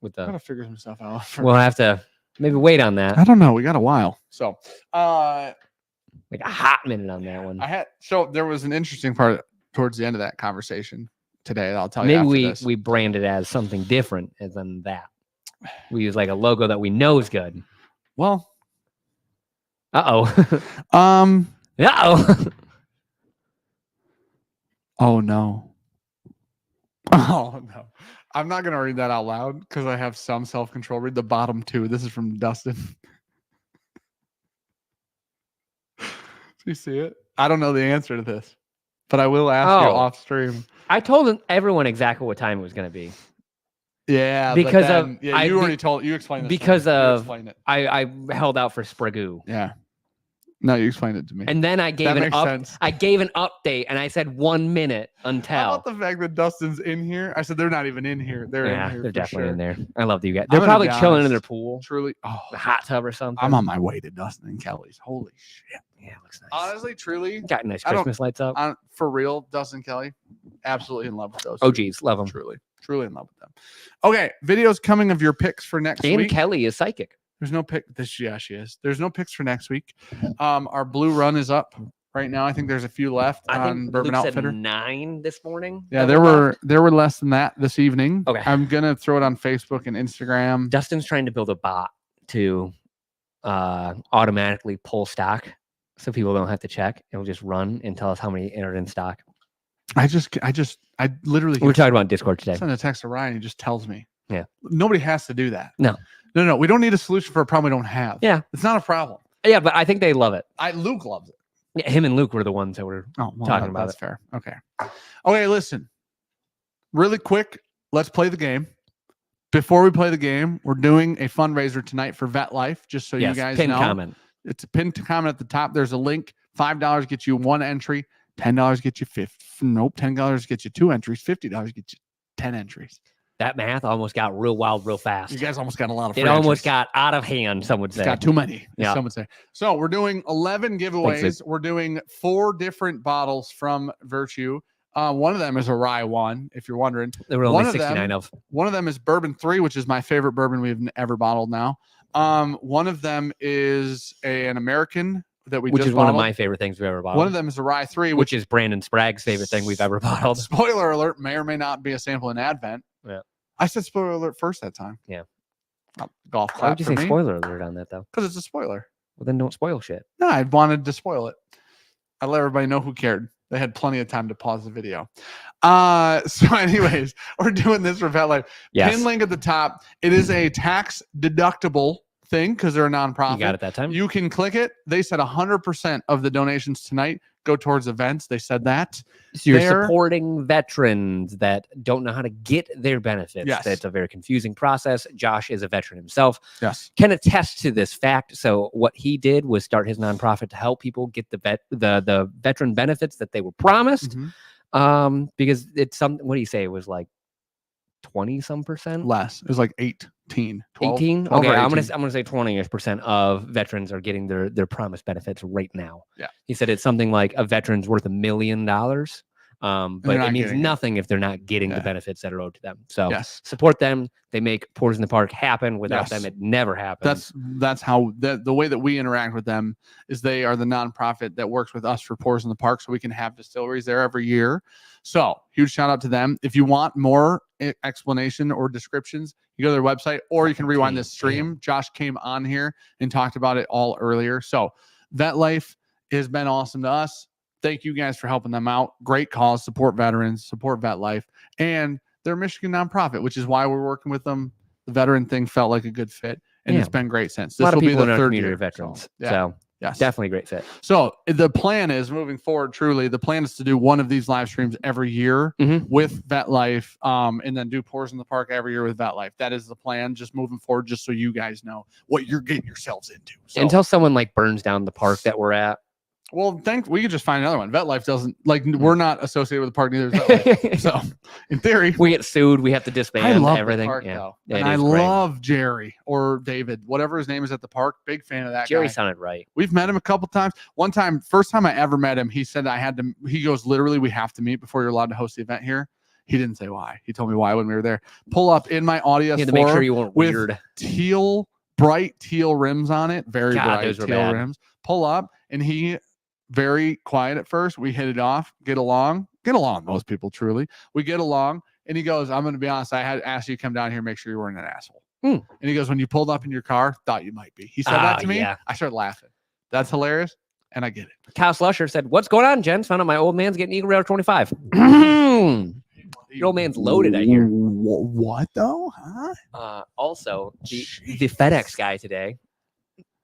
With the gotta figure some stuff out. We'll have to maybe wait on that. I don't know. We got a while. So like a hot minute on that one. So there was an interesting part towards the end of that conversation today. I'll tell you. Maybe we brand it as something different than that. We use like a logo that we know is good. Well, uh-oh. Oh no. Oh no. I'm not gonna read that out loud because I have some self-control. Read the bottom two. This is from Dustin. Do you see it? I don't know the answer to this, but I will ask you off stream. I told everyone exactly what time it was gonna be. Yeah, because you explained this. Because I held out for Spragoo. Yeah. No, you explained it to me. And then I gave an update and I said 1 minute until. How about the fact that Dustin's in here? I said they're not even in here. They're in here. They're definitely in there. I love you guys. They're probably chilling in their pool. Truly. Oh, a hot tub or something. I'm on my way to Dustin and Kelly's. Holy shit. Yeah, it looks nice. Honestly, truly. Got nice Christmas lights up. For real, Dustin Kelly, absolutely in love with those. Oh, geez. Love them. Truly in love with them. Okay. Videos coming of your picks for next week. And Kelly is psychic. There's no pick. She is. There's no picks for next week. Our blue run is up right now. I think there's a few left on Bourbon Outfitter. 9 this morning. Yeah, there were less than that this evening. Okay. I'm gonna throw it on Facebook and Instagram. Dustin's trying to build a bot to automatically pull stock so people don't have to check. It'll just run and tell us how many entered in stock. I literally. We were talking about Discord today. Send a text to Ryan. He just tells me. Yeah. Nobody has to do that. No. We don't need a solution for a problem we don't have. Yeah. It's not a problem. Yeah, but I think they love it. Luke loves it. Yeah, him and Luke were the ones that were talking about it. That's fair. Okay, listen. Really quick, let's play the game. Before we play the game, we're doing a fundraiser tonight for Vetlife, just so you guys know. Comment. It's a pinned comment at the top. There's a link. $5 gets you 1 entry. $10 gets you 50. Nope. $10 gets you 2 entries. $50 gets you 10 entries. That math almost got real wild real fast. You guys almost got a lot of It almost got out of hand, some would say. Got too many, some would say. So we're doing 11 giveaways. We're doing 4 different bottles from Virtue. One of them is a rye one, if you're wondering. There were only 69 of. One of them is Bourbon 3, which is my favorite bourbon we've ever bottled now. One of them is an American that we which just is bottled. One of my favorite things we've ever bottled. One of them is a rye 3, which is Brandon Sprague's favorite thing we've ever bottled. Spoiler alert, may or may not be a sample in Advent. Yeah. I said spoiler alert first that time. Yeah. Golf clap. Why would you say spoiler alert on that though? Because it's a spoiler. Well, then don't spoil shit. No, I wanted to spoil it. I let everybody know who cared. They had plenty of time to pause the video. So anyways, we're doing this for Vetlife. Yes. Pin link at the top. It is a tax deductible thing because they're a nonprofit. You got it that time. You can click it. They said 100% of the donations tonight go towards events. They said that. So you're supporting veterans that don't know how to get their benefits. Yes. It's a very confusing process. Josh is a veteran himself. Yes. Can attest to this fact. So what he did was start his nonprofit to help people get the veteran benefits that they were promised. Mm-hmm. Because it's something, what do you say? It was like 20% less. It was like 18, 12, 18. 12 Okay, or I'm 18. gonna say 20% of veterans are getting their promised benefits right now. Yeah. He said it's something like a veteran's worth $1 million. But it means nothing if they're not getting the benefits that are owed to them. So support them. They make Pours in the Park happen. Without them, it never happens. That's how the way that we interact with them is they are the nonprofit that works with us for Pours in the Park, so we can have distilleries there every year. So huge shout out to them. If you want more explanation or descriptions, you go to their website, or you can rewind this stream. Josh came on here and talked about it all earlier. So Vetlife has been awesome to us. Thank you guys for helping them out. Great cause. Support veterans, support Vetlife. And they're a Michigan nonprofit, which is why we're working with them. The veteran thing felt like a good fit, and it's been great since. This will be the third year of veterans. So Yes. Definitely a great fit. So the plan is moving forward. Truly, the plan is to do one of these live streams every year with Vetlife, and then do Pours in the Park every year with Vetlife. That is the plan. Just moving forward, just so you guys know what you're getting yourselves into. So, Until someone like burns down the park that we're at. well, we could just find another one. Vetlife doesn't like. We're not associated with the park, neither is Vetlife. So, in theory, we get sued. We have to disband I love everything. The park, yeah, though. it And I is great. love Jerry or David, whatever his name is at the park. Big fan of that Jerry guy. sounded right. We've met him a couple times. One time, first time I ever met him, he said I had to. He goes, literally, we have to meet before you're allowed to host the event here. He didn't say why. He told me why when we were there. Pull up in my audience. You had to make sure you weren't with weird. bright teal rims on it. Very God, bright those were teal bad. rims. Pull up, and he very quiet at first. We hit it off, get along. Most people truly. We get along, and he goes, I'm going to be honest. I had asked you to come down here, make sure you weren't an asshole. And he goes, when you pulled up in your car, thought you might be. He said that to me. Yeah. I started laughing. That's hilarious, and I get it. Kyle Slusher said, "What's going on, gents? Found out my old man's getting Eagle Radar 25. Your old man's loaded, I hear." What though? Huh? Also, the FedEx guy today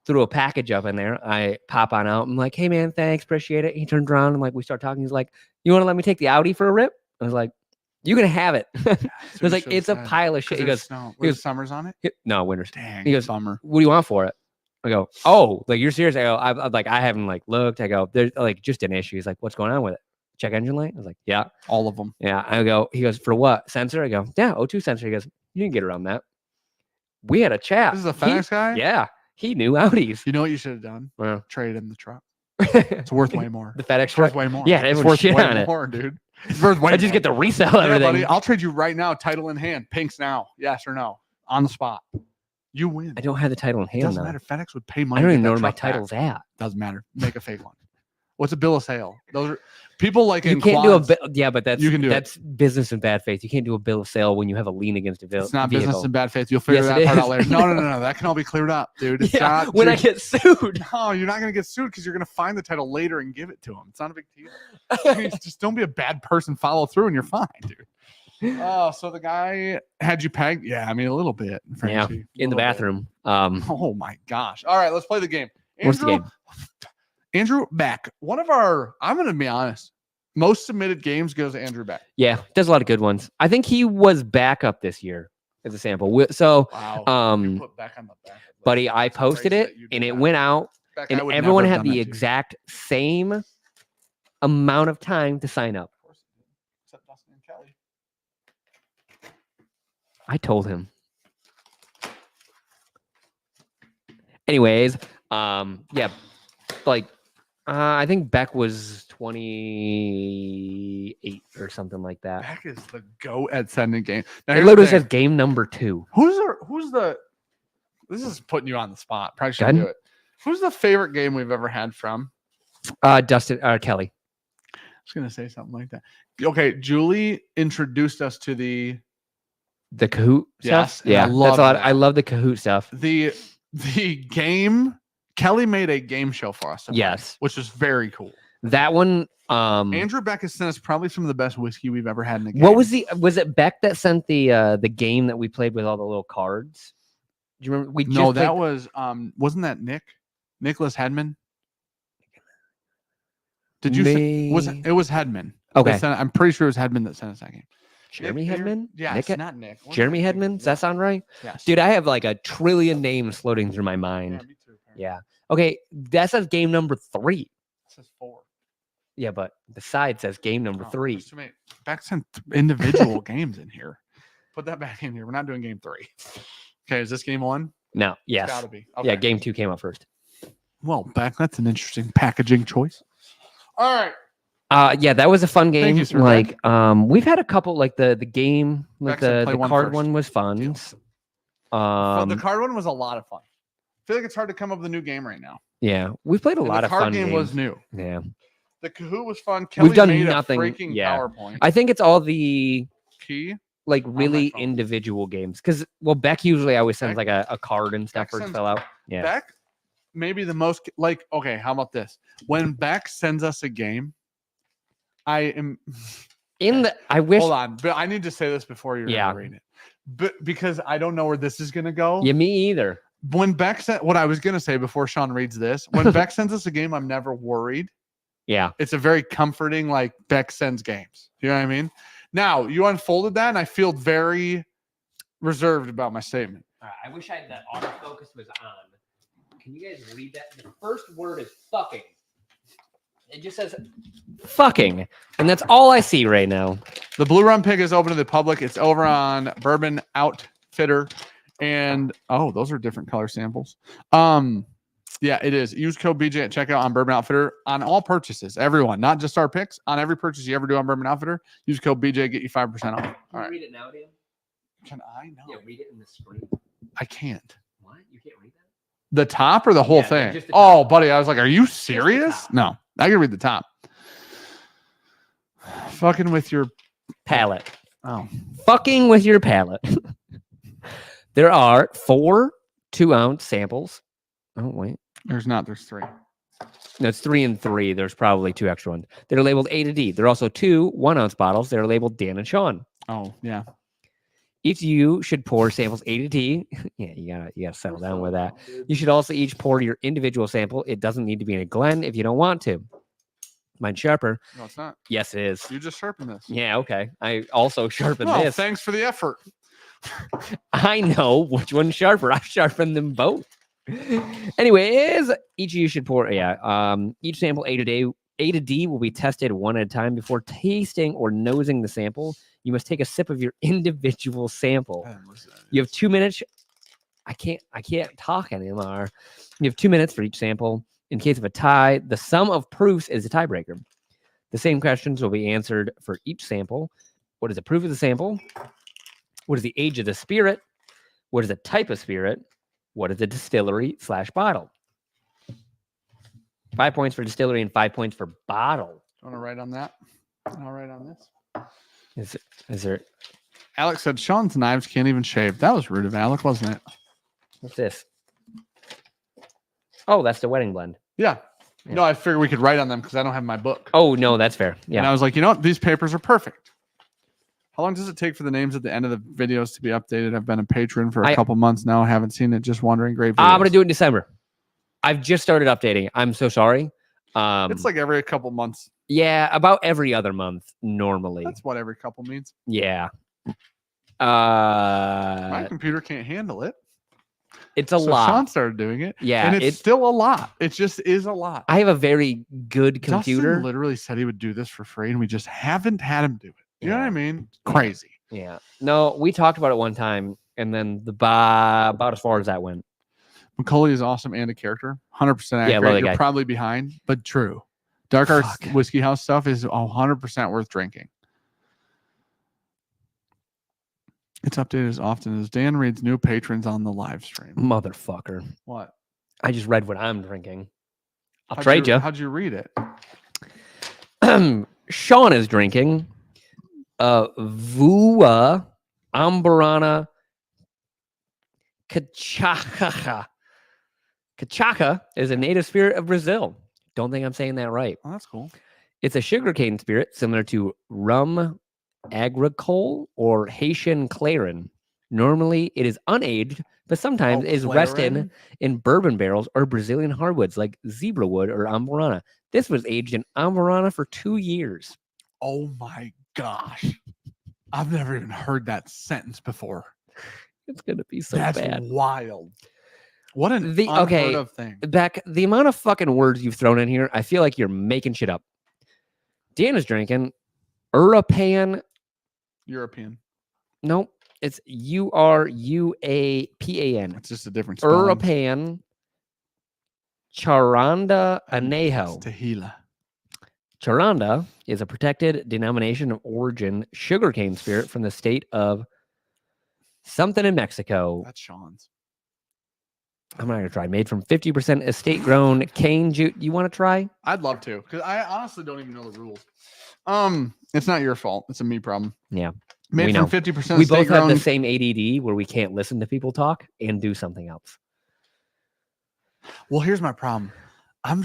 threw a package up in there. I pop on out. I'm like, "Hey man, thanks, appreciate it." He turns around and like we start talking. He's like, "You want to let me take the Audi for a rip?" I was like, "You can have it." I was like, "It's a pile of shit." He goes, "Summers on it?" "No, winters." Dang, he goes, "Bummer." "What do you want for it?" I go, "Oh, like you're serious?" I go, I haven't like looked." I go, "There's like just an issue." He's like, "What's going on with it? Check engine light?" I was like, "Yeah, all of them." Yeah. I go, he goes, "For what? Sensor?" I go, "Yeah, O2 sensor." He goes, "You can get around that." We had a chat. This is a FedEx guy? Yeah. He knew Audis. You know what you should have done? Well, trade in the truck. It's worth way more. The FedEx it's worth way more. Yeah, it's worth worth way on it. more, dude. It's worth way I just more. get to resell Yeah, everything. buddy, I'll trade you right now, title in hand. Pinks now. Yes or no? On the spot. You win. I don't have the title in It hand. doesn't though. matter. FedEx would pay money. I don't to even get know that where my truck back. title's at. Doesn't matter. Make a fake one. What's a bill of sale? Those are people like You in can't quads, do a yeah, but that's you can do that's business in bad faith. You can't do a bill of sale when you have a lien against a bill. It's not vehicle. business in bad faith. You'll figure Yes, that it part out is. later. No. That can all be cleared up, dude. It's Yeah, not when I dude, get sued. No, you're not going to get sued because you're going to find the title later and give it to them. It's not a big deal. I mean, just don't be a bad person. Follow through, and you're fine, dude. Oh, so the guy had you pegged? Yeah, I mean a little bit. Yeah, Frenchie, in the bathroom. Oh my gosh! All right, let's play the game. What's the game? Andrew Beck. One of our, I'm going to be honest, most submitted games goes to Andrew Beck. Yeah, does a lot of good ones. I think he was backup this year as a sample. So, Wow. You put Beck on the back. buddy, I It's posted crazy it that you did and it that. went out, Beck, I and would everyone never have had done the that to you. exact same amount of time to sign up. Of course it did. Except Dustin and Kelly. I told him. Anyways, yeah, like I think Beck was 28 or something like that. Beck is the go at sending game. Now, It here's the literally thing. says game number 2. Who's the this is putting you on the spot. Probably shouldn't Good. do it. Who's the favorite game we've ever had from? Dustin Kelly. I was gonna say something like that. Okay, Julie introduced us to the Kahoot Yes, stuff. and I Yeah, love that's a lot. that. I love the Kahoot stuff. the game. Kelly made a game show for us. to play, Yes. which is very cool. That one. Andrew Beck has sent us probably some of the best whiskey we've ever had in a game. What was it Beck that sent the game that we played with all the little cards? Do you remember? We No, just that played- was wasn't that Nicholas Hedman? Did you say it was Hedman? Okay. I'm pretty sure it was Hedman that sent us that game. Jeremy Nick, Hedman. Yeah, Nick, not Nick. What's Jeremy that Hedman. name? Does that sound right? Yes. Dude, I have like a trillion names floating through my Yeah, mind. me too. apparently. Yeah. Okay, that says game number 3. It says 4. Yeah, but the side says game number Oh, 3. there's too many. Beck sent individual games in here. Put that back in here. We're not doing game 3. Okay, is this game 1? No. It's Yes. gotta be. Yeah. Okay. Game 2 came out first. Well, Beck, that's an interesting packaging choice. All right. Yeah, that was a fun game. Thank you, sir. Like, we've had a couple. Like the game, like Beck said the play one card first. one was fun. Deal. The card one was a lot of fun. I feel like it's hard to come up with a new game right now. Yeah, we've played a And lot the of card fun game games. was new. Yeah, The Kahoot was fun. Kelly we've done made nothing. A freaking Yeah, PowerPoint. I think it's all the Key. like really phone. individual games. Because Beck usually always sends Beck- like a card and stuff Beck for it to sends- fill out. Yeah, Beck, maybe the most like. Okay, how about this? When Beck sends us a game, I am. I wish. Hold on, but I need to say this before you're Yeah. reading it. But because I don't know where this is gonna go. Yeah, me either. when Beck sent what I was gonna say before Sean reads this, when Beck sends us a game, I'm never worried. Yeah. It's a very comforting, like Beck sends games. You know what I mean? Now you unfolded that, and I feel very reserved about my statement. All right, I wish the autofocus was on. Can you guys read that? The first word is fucking. It just says fucking, and that's all I see right now. The Blue Rum Pig is open to the public. It's over on Bourbon Outfitter, and those are different color samples. Yeah, it is. Use code BJ at checkout on Bourbon Outfitter on all purchases. Everyone, not just our picks. On every purchase you ever do on Bourbon Outfitter, use code BJ, get you 5% off. All right. Read it now, Dan? Can I? No. Yeah, read it in the screen. I can't. What? You can't read that? The top or the whole thing? Just the Oh, buddy, I was like, are you serious? No, I can read the top. Fucking with your palate. Oh. Fucking with your palate. There are 4 2-ounce samples. Oh, wait. There's not. There's 3. No, it's 3 and 3. There's probably 2 extra ones. They're labeled A to D. There are also 2 1-ounce bottles that are labeled Dan and Sean. Oh, yeah. Each of you should pour samples A to D. Yeah, you gotta settle down with that. You should also each pour your individual sample. It doesn't need to be in a Glen if you don't want to. Mine's sharper. No, it's not. Yes, it is. You just sharpened this. Yeah, okay. I also sharpened Oh, this. thanks for the effort. I know which one's sharper. I sharpened them both. Anyways, each of you should pour. Yeah. Each sample A to D will be tested one at a time before tasting or nosing the sample. You must take a sip of your individual sample. You have 2 minutes. I can't talk anymore. You have 2 minutes for each sample. In case of a tie, the sum of proofs is a tiebreaker. The same questions will be answered for each sample. What is the proof of the sample? What is the age of the spirit? What is the type of spirit? What is the distillery / bottle? 5 points for distillery and 5 points for bottle. Want to write on that? I'll write on this. Is there? Alex said Sean's knives can't even shave. That was rude of Alec, wasn't it? What's this? Oh, that's the wedding blend. Yeah. No, I figured we could write on them because I don't have my book. Oh, no, that's fair. Yeah. And I was like, you know what? These papers are perfect. How long does it take for the names at the end of the videos to be updated? I've been a patron for a couple months now. I haven't seen it. Just wondering. Great videos. I'm going to do it in December. I've just started updating. I'm so sorry. It's like every couple months. Yeah, about every other month normally. That's what every couple means. Yeah. My computer can't handle it. It's a lot. Sean started doing it. Yeah. And it's still a lot. It just is a lot. I have a very good computer. Justin literally said he would do this for free, and we just haven't had him do it. You know what I mean? Crazy. Yeah. No, we talked about it one time, and then about as far as that went. Macaulay is awesome and a character. 100% accurate. Yeah, You're probably behind, but true. Dark Arts Whiskey House stuff is 100% worth drinking. It's updated as often as Dan reads new patrons on the live stream. Motherfucker. What? I just read what I'm drinking. I'll trade you. How'd you read it? Sean is drinking Vua Ambarana Cachaca. Cachaca is a native spirit of Brazil. Don't think I'm saying that right. Oh, that's cool. It's a sugarcane spirit similar to rum agricole or Haitian clarin. Normally, it is unaged, but sometimes is rested in bourbon barrels or Brazilian hardwoods like zebra wood or Amburana. This was aged in Amburana for 2 years. Oh my gosh. I've never even heard that sentence before. It's going to be so bad. That's wild. What an unheard of thing. Beck, the amount of fucking words you've thrown in here, I feel like you're making shit up. Dan is drinking European. Nope. It's Uruapan. It's just a different spelling. European Charanda Anejo. Tequila. Charanda is a protected denomination of origin sugarcane spirit from the state of something in Mexico. That's Sean's. I'm not going to try. Made from 50% estate-grown cane juice. You want to try? I'd love to, because I honestly don't even know the rules. It's not your fault. It's a me problem. Yeah. Made from 50% We both have the same ADD where we can't listen to people talk and do something else. Well, here's my problem. I'm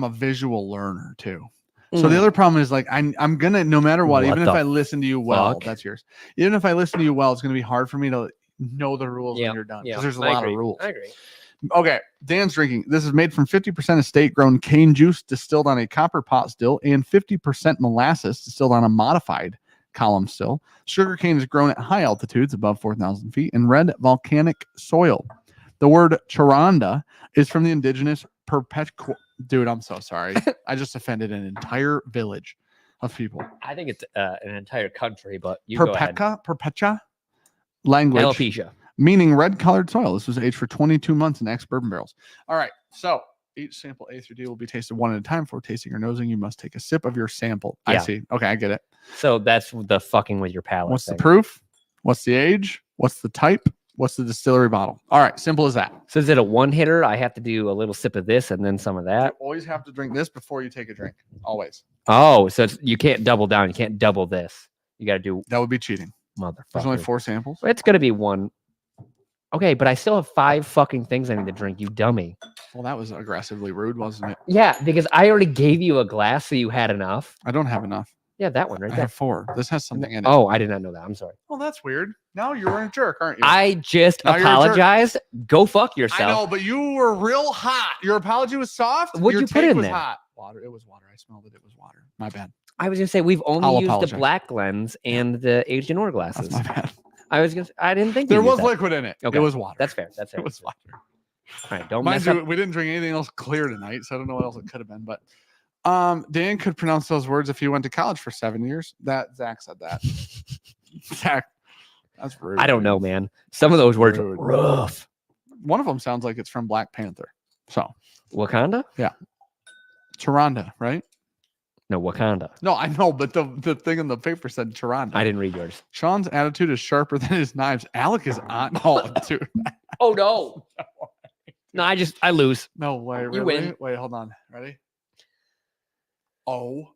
a visual learner too. So the other problem is like I'm gonna, no matter what even if I listen to you well, that's yours. Even if I listen to you well, it's gonna be hard for me to know the rules when you're done. Because there's a I lot agree. of rules. I agree. Okay, Dan's drinking. This is made from 50% estate-grown cane juice distilled on a copper pot still and 50% molasses distilled on a modified column still. Sugar cane is grown at high altitudes above 4,000 feet in red volcanic soil. The word charanda is from the indigenous perpetual. Dude, I'm so sorry. I just offended an entire village of people. I think it's an entire country, but you go ahead. Perpetua language. Alopecia. Meaning red-colored soil. This was aged for 22 months in ex-bourbon barrels. All right, so each sample A through D will be tasted one at a time. For tasting or nosing, you must take a sip of your sample. I see. Okay, I get it. So that's the fucking with your palate. What's the proof? What's the age? What's the type? What's the distillery bottle? All right, simple as that. So is it a one-hitter? I have to do a little sip of this and then some of that? You always have to drink this before you take a drink. Always. Oh, so you can't double down. You can't double this. You got to do... That would be cheating. Motherfucker. There's only 4 samples. It's going to be one... Okay, but I still have 5 fucking things I need to drink, you dummy. Well, that was aggressively rude, wasn't it? Yeah, because I already gave you a glass, so you had enough. I don't have enough. Yeah, that one right I there. have 4. This has something in it. Oh, I did not know that. I'm sorry. Well, that's weird. Now you're a jerk, aren't you? I just Now you're a jerk. apologized. Go fuck yourself. I know, but you were real hot. Your apology was soft. What'd Your you put take in was there? hot. Water. It was water. I smelled it. It was water. My bad. I was gonna say we've only I'll used apologize. the black lens and the aged in ore glasses. That's my bad. I didn't think There you was used that. liquid in it. Okay. It was water. That's fair. That's fair. It was water. All right, don't Mind mess you, up. we didn't drink anything else clear tonight, so I don't know what else it could have been. But Dan could pronounce those words if he went to college for 7 years. That Zach said that. Zach, that's rude. I don't know, man. Some of those words are Rude. rough. One of them sounds like it's from Black Panther. So Wakanda? Taranda, right? No, Wakanda. No, I know, but the thing in the paper said Taranda. I didn't read yours. Sean's attitude is sharper than his knives. Alec is on. Oh, dude. Oh no. No, I lose. No way. Really? You win. Wait, hold on. Ready? Oh.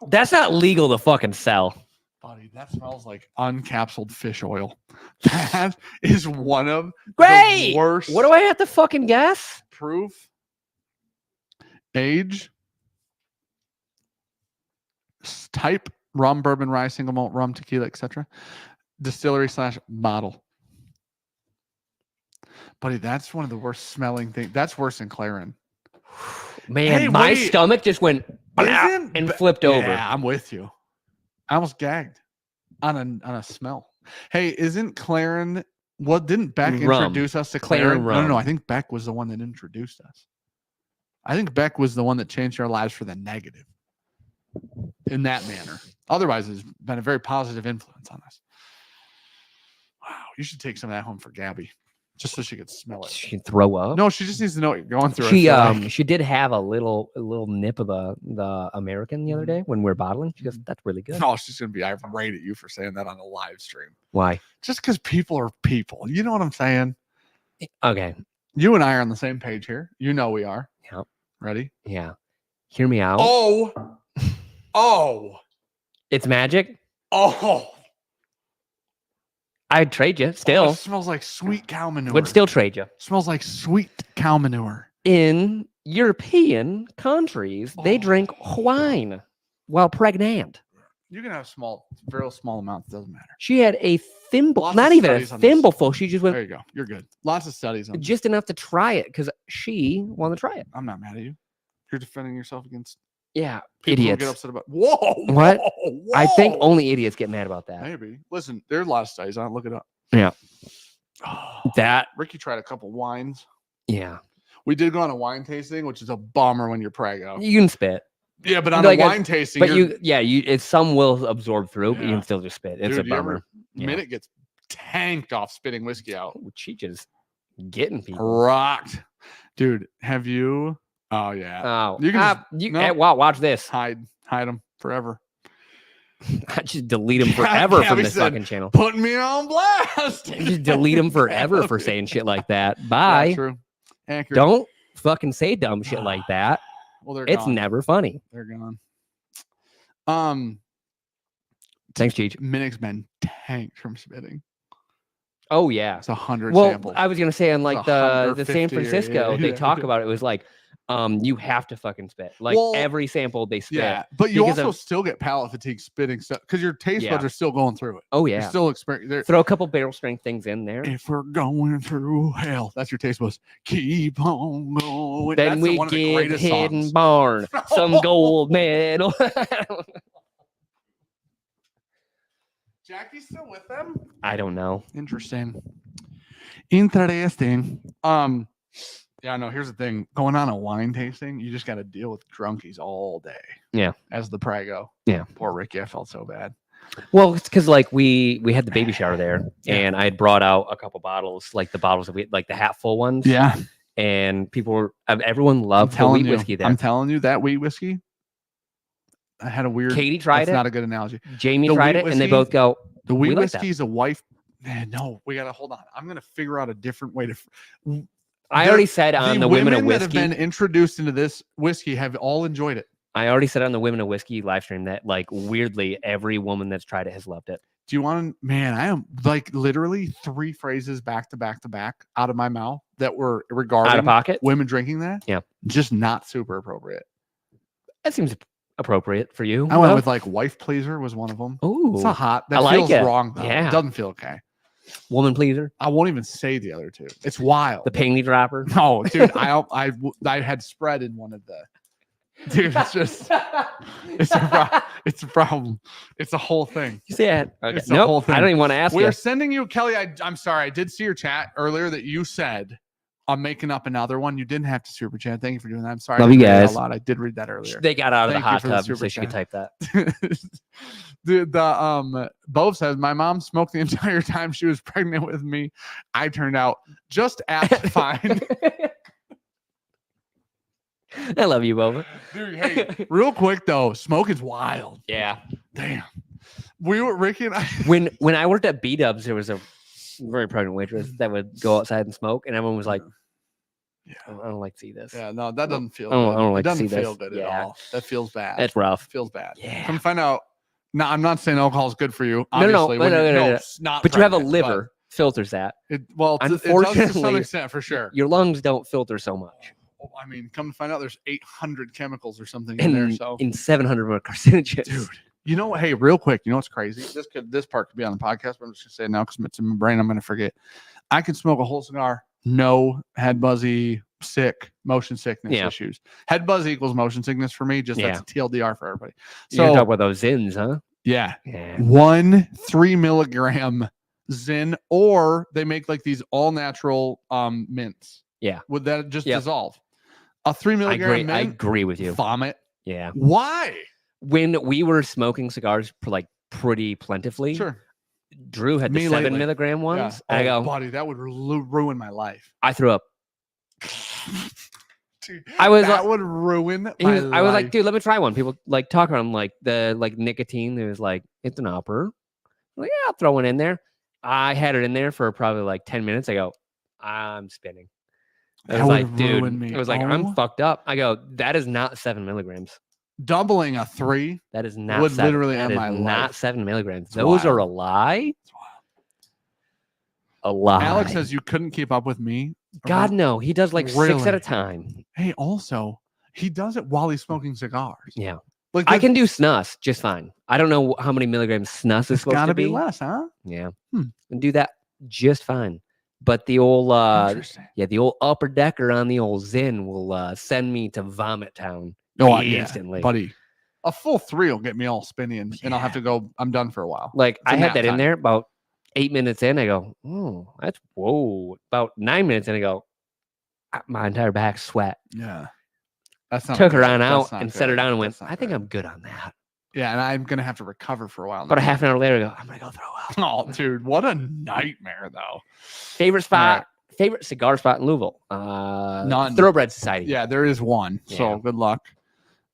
That's not legal to fucking sell. Buddy, that smells like uncapsuled fish oil. That is one of Great. the worst. What do I have to fucking guess? Proof, age, type, rum, bourbon, rye, single malt, rum, tequila, etc. Distillery / bottle. Buddy, that's one of the worst smelling things. That's worse than Clarin. Man, Hey, my wait. stomach just went and flipped over. Yeah, I'm with you. I almost gagged on a smell. Hey, isn't Clarin? What didn't Beck Rum. introduce us to Clarin Clarin? No. rum. I think Beck was the one that introduced us. I think Beck was the one that changed our lives for the negative in that manner. Otherwise, it's been a very positive influence on us. Wow, you should take some of that home for Gabby, just so she could smell it. She can throw up. No, she just needs to know what you're going through. I She feel like. she did have a little nip of the American the other day when we were bottling. She goes, "That's really good." Oh, she's gonna be irate at you for saying that on a live stream. Why? Just because people are people. You know what I'm saying? Okay. You and I are on the same page here. You know we are. Yep. Ready? Yeah. Hear me out. Oh. It's magic. Oh. I'd trade you Oh, still. it smells like sweet cow manure. Would still trade you. Smells like sweet cow manure. In European countries, they Oh. drink wine while pregnant. You can have very small amounts. Doesn't matter. She had a thimble, Lots not of even a studies on this. thimbleful. She just There went you go. You're good. Lots of studies on this. just enough to try it because she wanted to try it. I'm not mad at you. You're defending yourself against Yeah, people who idiots. get upset about. Whoa. What? Whoa, I think whoa. only idiots get mad about that. Maybe. Listen, there's a lot of studies on it. Look it up. Yeah. Oh, That. Ricky tried a couple wines. Yeah. We did go on a wine tasting, which is a bummer when you're preggo. You can spit, Yeah, but on like a a- wine tasting, but you're- it's some will absorb through, but you Yeah. can still just spit. It's dude, a you ever- bummer. Yeah. Minute gets tanked off spitting whiskey out. Ooh, she just getting people. Rocked. Dude, have you? Oh, yeah. Oh, You can no. wow, watch this. Hide them forever. I just delete them forever from Gabby this said, fucking channel. Putting me on blast. Just delete them forever for saying shit like that. Bye. Yeah, true. Accurate. Don't fucking say dumb shit like that. Well, they're It's gone. never funny. They're gone. Thanks, Cheech. Minnick's been tanked from spitting. Oh yeah. It's 100 Well, samples. I was gonna say on like It's the San 150 or- Francisco, yeah, they yeah. talk about it was like You have to fucking spit. Like Well, every sample they spit. Yeah, but you because also of- still get palate fatigue spitting stuff because your taste Yeah. buds are still going through it. Oh You're yeah. still experiencing. Throw a couple barrel strength things in there. If we're going through hell, that's your taste buds. Keep on going. Then That's we one of the give greatest Hidden songs. Barn some gold medal. Jackie's still with them? I don't know. Interesting. Yeah, no, here's the thing. Going on a wine tasting, you just got to deal with drunkies all day. Yeah. As the Prego. Yeah. Poor Ricky, I felt so bad. Well, it's because like we had the baby shower there, Yeah. and I had brought out a couple bottles, like the bottles that we like the hatful ones. Yeah. And people were everyone loved the wheat whiskey there. I'm telling you, that wheat whiskey, I had a weird. Katie tried that's it. not a good analogy. Jamie The tried wheat it, and they whiskey- both go. The wheat We like that. whiskey is a wife. Man, no, we got to hold on. I'm going to figure out a different way to. I already said on the Women of that have Whiskey. been introduced into this whiskey have all enjoyed it. I already said on the Women of Whiskey live stream that like weirdly every woman that's tried it has loved it. Do you want to? Man, I am like literally 3 phrases back to back to back out of my mouth that were regarding Out of pocket. women drinking that. Yeah. Just not super appropriate. That seems appropriate for you. I went though. with like wife pleaser was one of them. Ooh, It's not hot. That I like feels it. wrong though. Yeah. It doesn't feel okay. woman pleaser, I won't even say the other two. It's wild. the panty dropper. No, dude, I had spread in one of the. Dude, it's just it's a problem. It's a whole thing. You see it? Okay. It's the whole Nope. thing. I don't even want to ask We're you. sending you, Kelly. I'm sorry. I did see your chat earlier that you said I'm making up another one. You didn't have to super chat. Thank you for doing that. I'm sorry. Love I you didn't read it guys. out loud. I did read that earlier. They got out of Thank the you hot for the tub, super so she could chat. type that. The Bove says my mom smoked the entire time she was pregnant with me. I turned out just at fine. I love you, Boba. Dude, hey, real quick though, smoking's wild. Yeah. Damn. We were Ricky and I. When I worked at B Dubs, there was a very pregnant waitress that would go outside and smoke, and everyone was like, Yeah. I don't like to see this. Yeah, no, that doesn't feel I don't- good. I don't like it to doesn't see feel this. good Yeah. at all. That feels bad. That's rough. feels bad. Yeah. Come find out. No, I'm not saying alcohol is good for you. No, no, Obviously, no, when no, you- no, no. it's not. But you have a pregnant, liver filters that. but Well, it does to Unfortunately, some extent for sure. Your lungs don't filter so much. I mean, come to find out, there's 800 chemicals or something in there. And So, in 700 more carcinogens. dude, you know what? Hey, real quick, you know what's crazy? This part could be on the podcast, but I'm just gonna say it now because it's in my brain. I'm gonna forget. I can smoke a whole cigar, no head buzzy, motion sickness Yeah. issues. Head buzz equals motion sickness for me. Just that's TLDR for everybody. You're So talking about those Zins, huh? yeah, Yeah. 1 3 milligram Zin, or they make like these all natural mints. Yeah. Would that just Yep. dissolve? A 3 I milligram agree. I mint? agree with you. Vomit. Yeah. Why? When we were smoking cigars like pretty plentifully, Sure. Drew had the Me 7 lately. milligram Yeah. ones. And I Oh, go, buddy, that would ruin my life. I threw up. Dude, I was that like, would ruin my I was like, life. dude, let me try one. People like talk around like the nicotine. It was like, it's an upper. I'm like, yeah, I'll throw one in there. I had it in there for probably like 10 minutes. I go, I'm spinning. I That was like, would dude, ruin me. it was like, Oh. I'm fucked up. I go, that is not 7 milligrams. Doubling a 3. That is not Would 7. literally That end is my not life. 7 milligrams. It's Those are wild. a lie. It's wild. A lie. Alex says you couldn't keep up with me. God, no. He does like 6 Really? at a time. Hey, also, he does it while he's smoking cigars. Yeah. Like I can do snus just fine. I don't know how many milligrams snus is It's supposed got to to be less, huh? Yeah. Hmm. And do that just fine. But the old Interesting. the old upper decker on the old Zen will send me to vomit town Oh, yeah, instantly. buddy. A full 3 will get me all spinny, and I'll have Yeah. to go. I'm done for a while. Like It's a I had nap that in time. there about 8 minutes in. I go, oh, that's whoa. About 9 minutes in, I go, my entire back sweat. Yeah. That's not Took her good. on That's out not and set her good. down and went, That's not I think good. I'm good on that. Yeah, and I'm gonna have to recover for a while. About a now. half an hour later, I go, I'm gonna go throw up. Oh, dude, what a nightmare, though. Favorite spot, favorite cigar spot in Louisville. None. Thoroughbred Society. Yeah, there is one. So Yeah. good luck.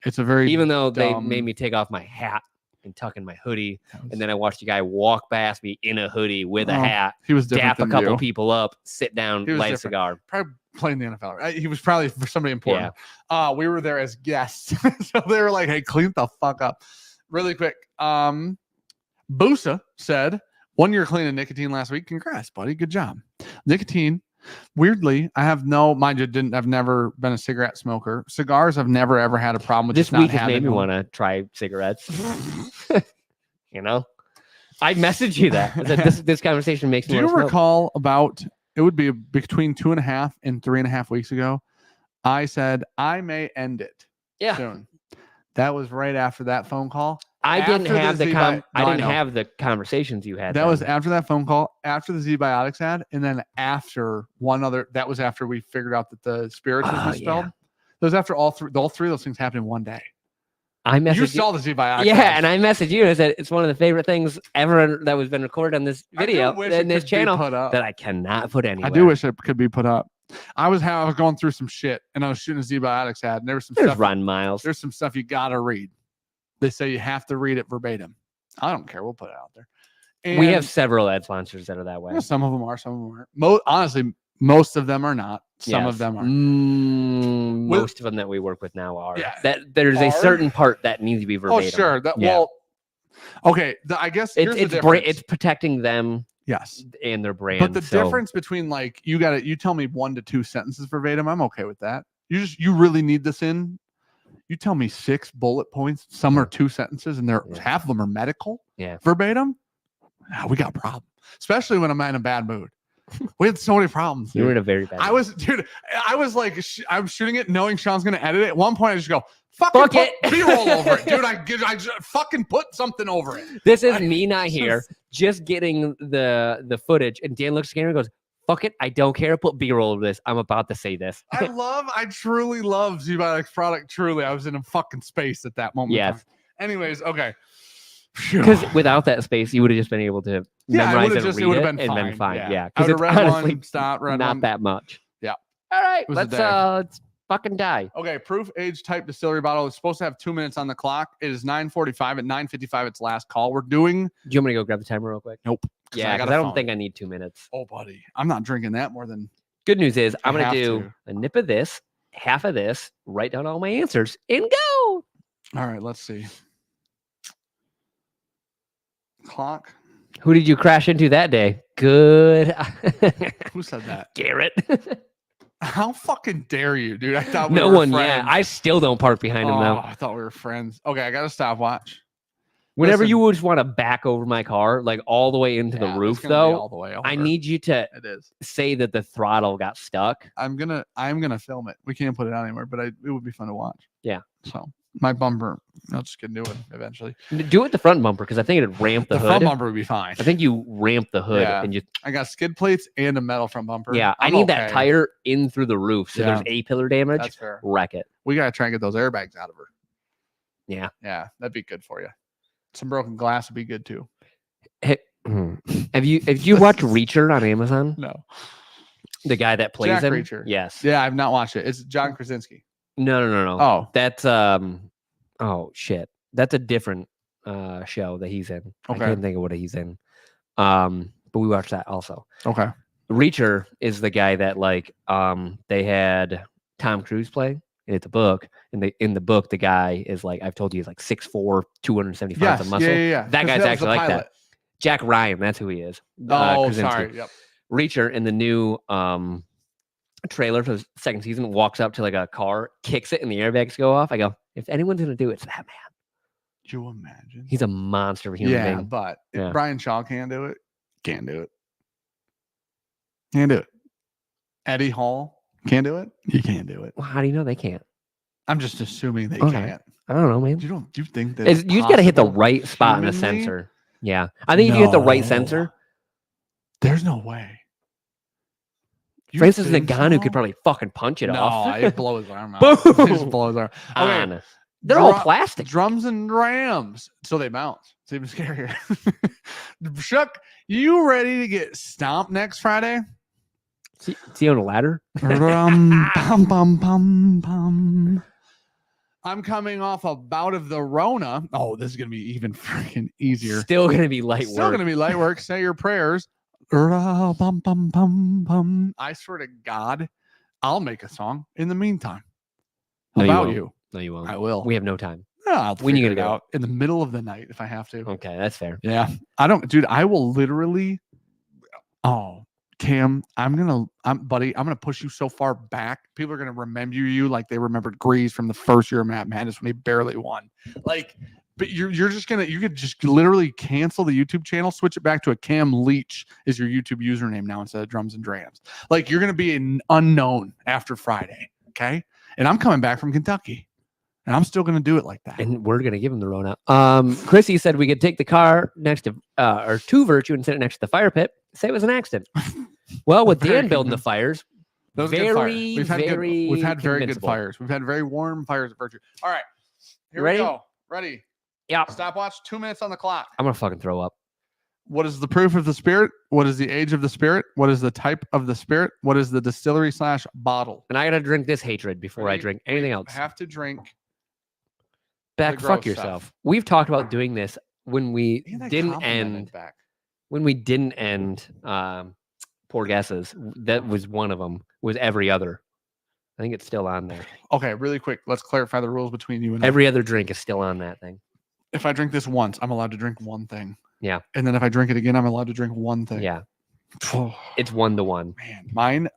It's a very Even though they dumb- made me take off my hat and tuck in my hoodie, That was- and then I watched a guy walk past me in a hoodie with a Oh, hat, he was different dap a than couple you. people up, sit down, He was light a different. cigar. Probably playing the NFL. Right? He was probably for somebody important. We were there as guests, so they were like, "Hey, clean the fuck up." Really quick. Busa said, 1 year clean of nicotine last week. Congrats, buddy. Good job. Nicotine Weirdly, I have no mind. I've never been a cigarette smoker. Cigars, I've never ever had a problem with. This just not week has made having me one. want to try cigarettes. You know, I messaged you that. I said, this conversation makes me. Do you wanna smoke. recall about? It would be between 2.5 and 3.5 weeks ago. I said I may end it. Yeah. Soon. That was right after that phone call. I didn't After have the I didn't know. have the conversations you had. That then. was after that phone call, after the Z-Biotics ad, and then after one other. That was after we figured out that the spirits was misspelled. Yeah. That was after all three of those things happened in one day. I messaged You saw the Z-Biotics. Yeah, ad. and I messaged you and I said it's one of the favorite things ever that was been recorded on this I do video wish in it this could be channel put up. that I cannot put anywhere. I do wish it could be put up. I was going through some shit, and I was shooting a Z-Biotics ad, and there was some There's stuff. Ron Miles. There's some stuff you gotta read. They say you have to read it verbatim. I don't care. We'll put it out there. We have And several ad sponsors that are that way. some of them are, some of them aren't. Honestly, most of them are not. Some of Yes. them are. Most of them that we work with now are. Yeah. That there's a Are? certain part that needs to be verbatim. Oh, sure. Yeah. Well, okay. I guess here's the difference. It's protecting them yes. and their brand. But the difference between like you tell me 1 to 2 sentences verbatim, I'm okay with that. You really need this in. You tell me 6 bullet points, some are 2 sentences, and half of them are medical. Yeah. Verbatim. We got a problem. Especially when I'm in a bad mood. We had so many problems. You were in dude. a very bad. I was like, I'm shooting it knowing Sean's gonna edit it. At one point, I just go, Fuck put it. B-roll over it, dude. I just fucking put something over it. This is me not here, just getting the footage, and Dan looks at the camera and goes, "Fuck it, I don't care. Put B-roll over this. I'm about to say this." I truly love Z-Biotics product. Truly, I was in a fucking space at that moment. Yes. Anyways, okay. Because without that space, you would have just been able to memorize it, it would have and been been fine. Yeah, I because would it's have read honestly one, stop, read not one. that much. Yeah. All right, was a let's day. fucking die. Okay, proof age type distillery bottle is supposed to have 2 minutes on the clock. It is 9:45. At 9:55, it's last call. We're doing. Do you want me to go grab the timer real quick? Nope. Yeah, because I don't think I need 2 minutes. Oh, buddy, I'm not drinking that more than. Good news is I'm I gonna have do to. a nip of this, half of this, write down all my answers, and go. All right, let's see. Clock. Who did you crash into that day? Good. Who said that? Garrett. How fucking dare you, dude? I thought we No were one. friends. Yeah, I still don't park behind him Oh, though. I thought we were friends. Okay, I got a stopwatch. Whenever listen. you would just want to back over my car, like all the way into Yeah, the it's roof, gonna be though, all the way I over. need you to It is. say that the throttle got stuck. I'm gonna film it. We can't put it out anymore, but it would be fun to watch. Yeah. So my bumper, I'll just get new one eventually. Do it with the front bumper because I think it'd ramp the, The hood. front bumper would be fine. I think you ramp the hood Yeah. and just I got skid plates and a metal front bumper. I I'm need that okay. tire in through the roof. So Yeah. there's A-pillar damage. That's fair. Wreck it. We gotta try and get those airbags out of her. Yeah. Yeah, that'd be good for you. Some broken glass would be good too. Hey, have you watched Reacher on Amazon? No. The guy that plays Jack him? Reacher. Yes. Yeah, I've not watched it. It's John Krasinski. No. Oh, That's oh shit. That's a different show that he's in. Okay. I can't think of what he's in. But we watched that also. okay. Reacher is the guy that like they had Tom Cruise play, and it's a book. And in the book, the guy is like, I've told you, he's like 6'4", 275 Yes. of muscle. Yeah. That 'Cause guy's was actually the like pilot. that. Jack Ryan, that's who he is. Oh, Krasinski. sorry. Yep. Reacher in the new trailer for the second season walks up to like a car, kicks it, and the airbags go off. I go, if anyone's gonna do it, it's that man. Could you imagine? He's a monster of a human Yeah, being. but if Yeah. Brian Shaw can do it, can't do it. Can't do it. Eddie Hall can't do it. You can't do it. Well, how do you know they can't? I'm just assuming they Okay. can't. I don't know, man. Do you think that You just gotta hit the possible right spot in the humanly? sensor. Yeah, I think if you hit the right No. sensor, There's no way. You Francis think Ngannou so? could probably fucking punch it no, off. it blows his arm out. Boom. It just blows his arm. Okay. On. They're all Drum- plastic. Drums and drams. So they bounce. It's even scarier. Shuck, you ready to get stomped next Friday? See on a ladder? Rum, pum, pum, pum, pum. I'm coming off a bout of the Rona. Oh, this is going to be even freaking easier. Still gonna be light Still work. going to be light work. Say your prayers. Ra, bum, bum, bum, bum. I swear to God, I'll make a song in the meantime. No, you About won't. you. No, you won't. I will. We have no time. I'll When you figure gonna it go? out in the middle of the night if I have to. Okay, that's fair. Yeah. I don't, dude, I will literally. Oh, Cam, I'm gonna push you so far back. People are gonna remember you like they remembered Grease from the first year of Matt Madness when he barely won. Like, but you could just literally cancel the YouTube channel, switch it back to a Cam Leach is your YouTube username now instead of Drums and Drams. Like, you're gonna be an unknown after Friday, okay? And I'm coming back from Kentucky, and I'm still gonna do it like that. And we're gonna give him the Rona. Chrissy said we could take the car next to or to Virtue and sit it next to the fire pit. Say it was an accident. Well, with Dan building the fires, Those very, we've had very good convincible. fires. We've had very warm fires at Virtue. All right, here Ready? we go. Ready? Yeah. Stopwatch. 2 minutes on the clock. I'm gonna fucking throw up. What is the proof of the spirit? What is the age of the spirit? What is the type of the spirit? What is the distillery / bottle? And I gotta drink this hatred before I drink anything else. Have to drink. Back, the fuck gross yourself. stuff. We've talked about doing this when we Man, that didn't complimented end. back. When we didn't end. Poor guesses. That was one of them. Was every other. I think it's still on there. Okay, really quick. Let's clarify the rules between you and Every other drink is still on that thing. If I drink this once, I'm allowed to drink one thing. Yeah. And then if I drink it again, I'm allowed to drink one thing. Yeah. Oh, It's 1-1. man, mine,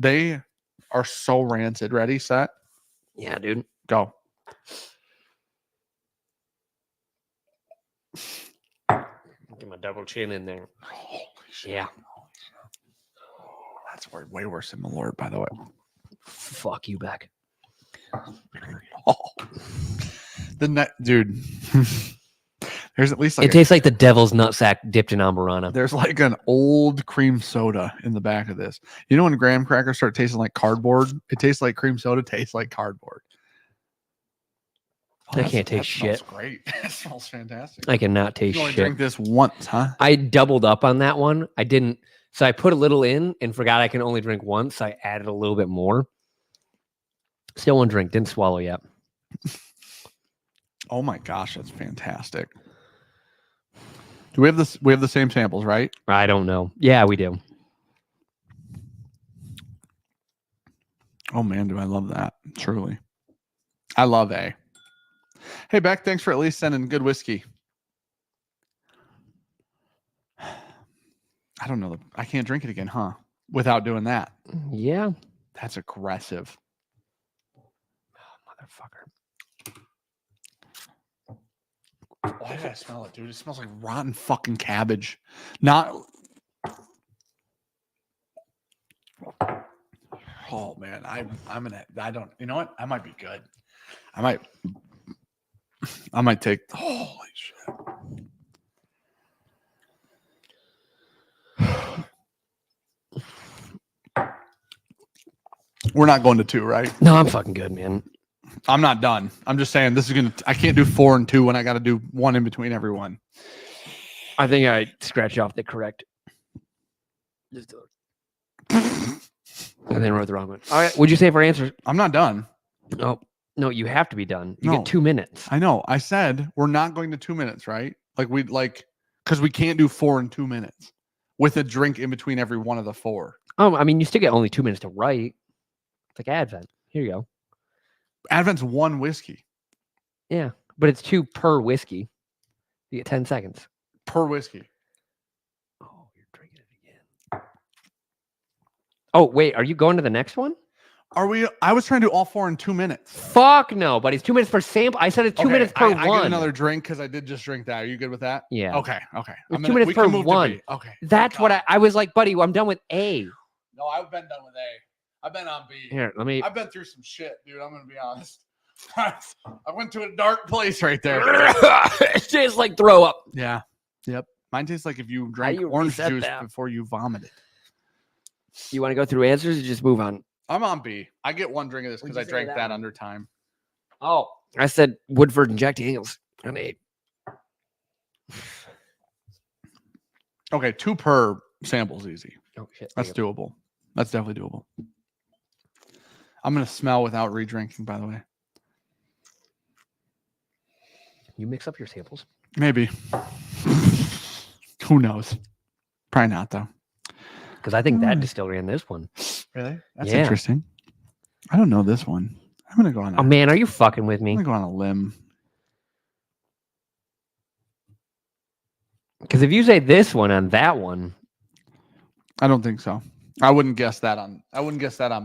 they are so rancid. Ready, set, Yeah, dude. go. Get my double chin in there. Holy shit. Yeah. That's way worse than Malort, by the way. Fuck you back. Oh. The net, dude. There's at least like It tastes like the devil's nutsack dipped in Amburana. there's like an old cream soda in the back of this. You know when graham crackers start tasting like cardboard? It tastes like cream soda tastes like cardboard. I can't taste Smells shit. great. It smells fantastic. I cannot taste You only shit. drink this once, huh? I doubled up on that one. I didn't. So I put a little in and forgot I can only drink once. So I added a little bit more. Still one drink. Didn't swallow yet. Oh my gosh, that's fantastic. Do we have this? We have the same samples, right? I don't know. Yeah, we do. Oh man, do I love that. Truly. I love A. Hey Beck, thanks for at least sending good whiskey. I don't know. I can't drink it again, huh? Without doing that. Yeah. That's aggressive. Motherfucker. Why did I smell it, dude? It smells like rotten fucking cabbage. Not. Oh man, I'm gonna. I don't. You know what? I might be good. I might take. Holy shit. We're not going to 2, right? No, I'm fucking good, man. I'm not done. I'm just saying this is gonna. I can't do 4 and 2 when I got to do 1 in between every one. I think I scratched off the correct. Just I then wrote the wrong one. All right. What'd you say for answers? I'm not done. Oh, no, you have to be done. You No. get 2 minutes. I know. I said we're not going to 2 minutes, right? Because we can't do 4 in 2 minutes with a drink in between every one of the 4. I mean, you still get only 2 minutes to write. It's like Advent. Here you go. Advent's 1 whiskey Yeah, but it's 2 per whiskey. You get 10 seconds. per whiskey. Oh, you're drinking it again. Oh, wait. Are you going to the next one? Are we? I was trying to do all 4 in 2 minutes. Fuck no, buddy. It's 2 minutes per sample. I said it's 2 minutes per I one. get another drink because I did just drink that. Are you good with that? Yeah. Okay. It's 2 minutes we per can move to one. B. Okay. That's what I was like, buddy. I'm done with A. No, I've been done with A. I've been on B. Here, let me. I've been through some shit, dude. I'm gonna be honest. I went to a dark place right there. It tastes like throw up. Yeah. Yep. Mine tastes like if you drank you orange reset juice that? before you vomited. You want to go through answers or just move on? I'm on B. I get 1 drink of this What'd because you I say drank that that one? under time. Oh, I said Woodford and Jack Daniels on 8. Okay, 2 per sample's easy. Oh shit, That's doable. That's definitely doable. I'm gonna smell without re-drinking, by the way. You mix up your samples. Maybe. Who knows? Probably not though. Because I think that distillery in this one. Really? That's Yeah. interesting. I don't know this one. I'm gonna go on. Oh man, are you fucking with I'm me? gonna go on a limb. Because if you say this one on that one, I don't think so. I wouldn't guess that on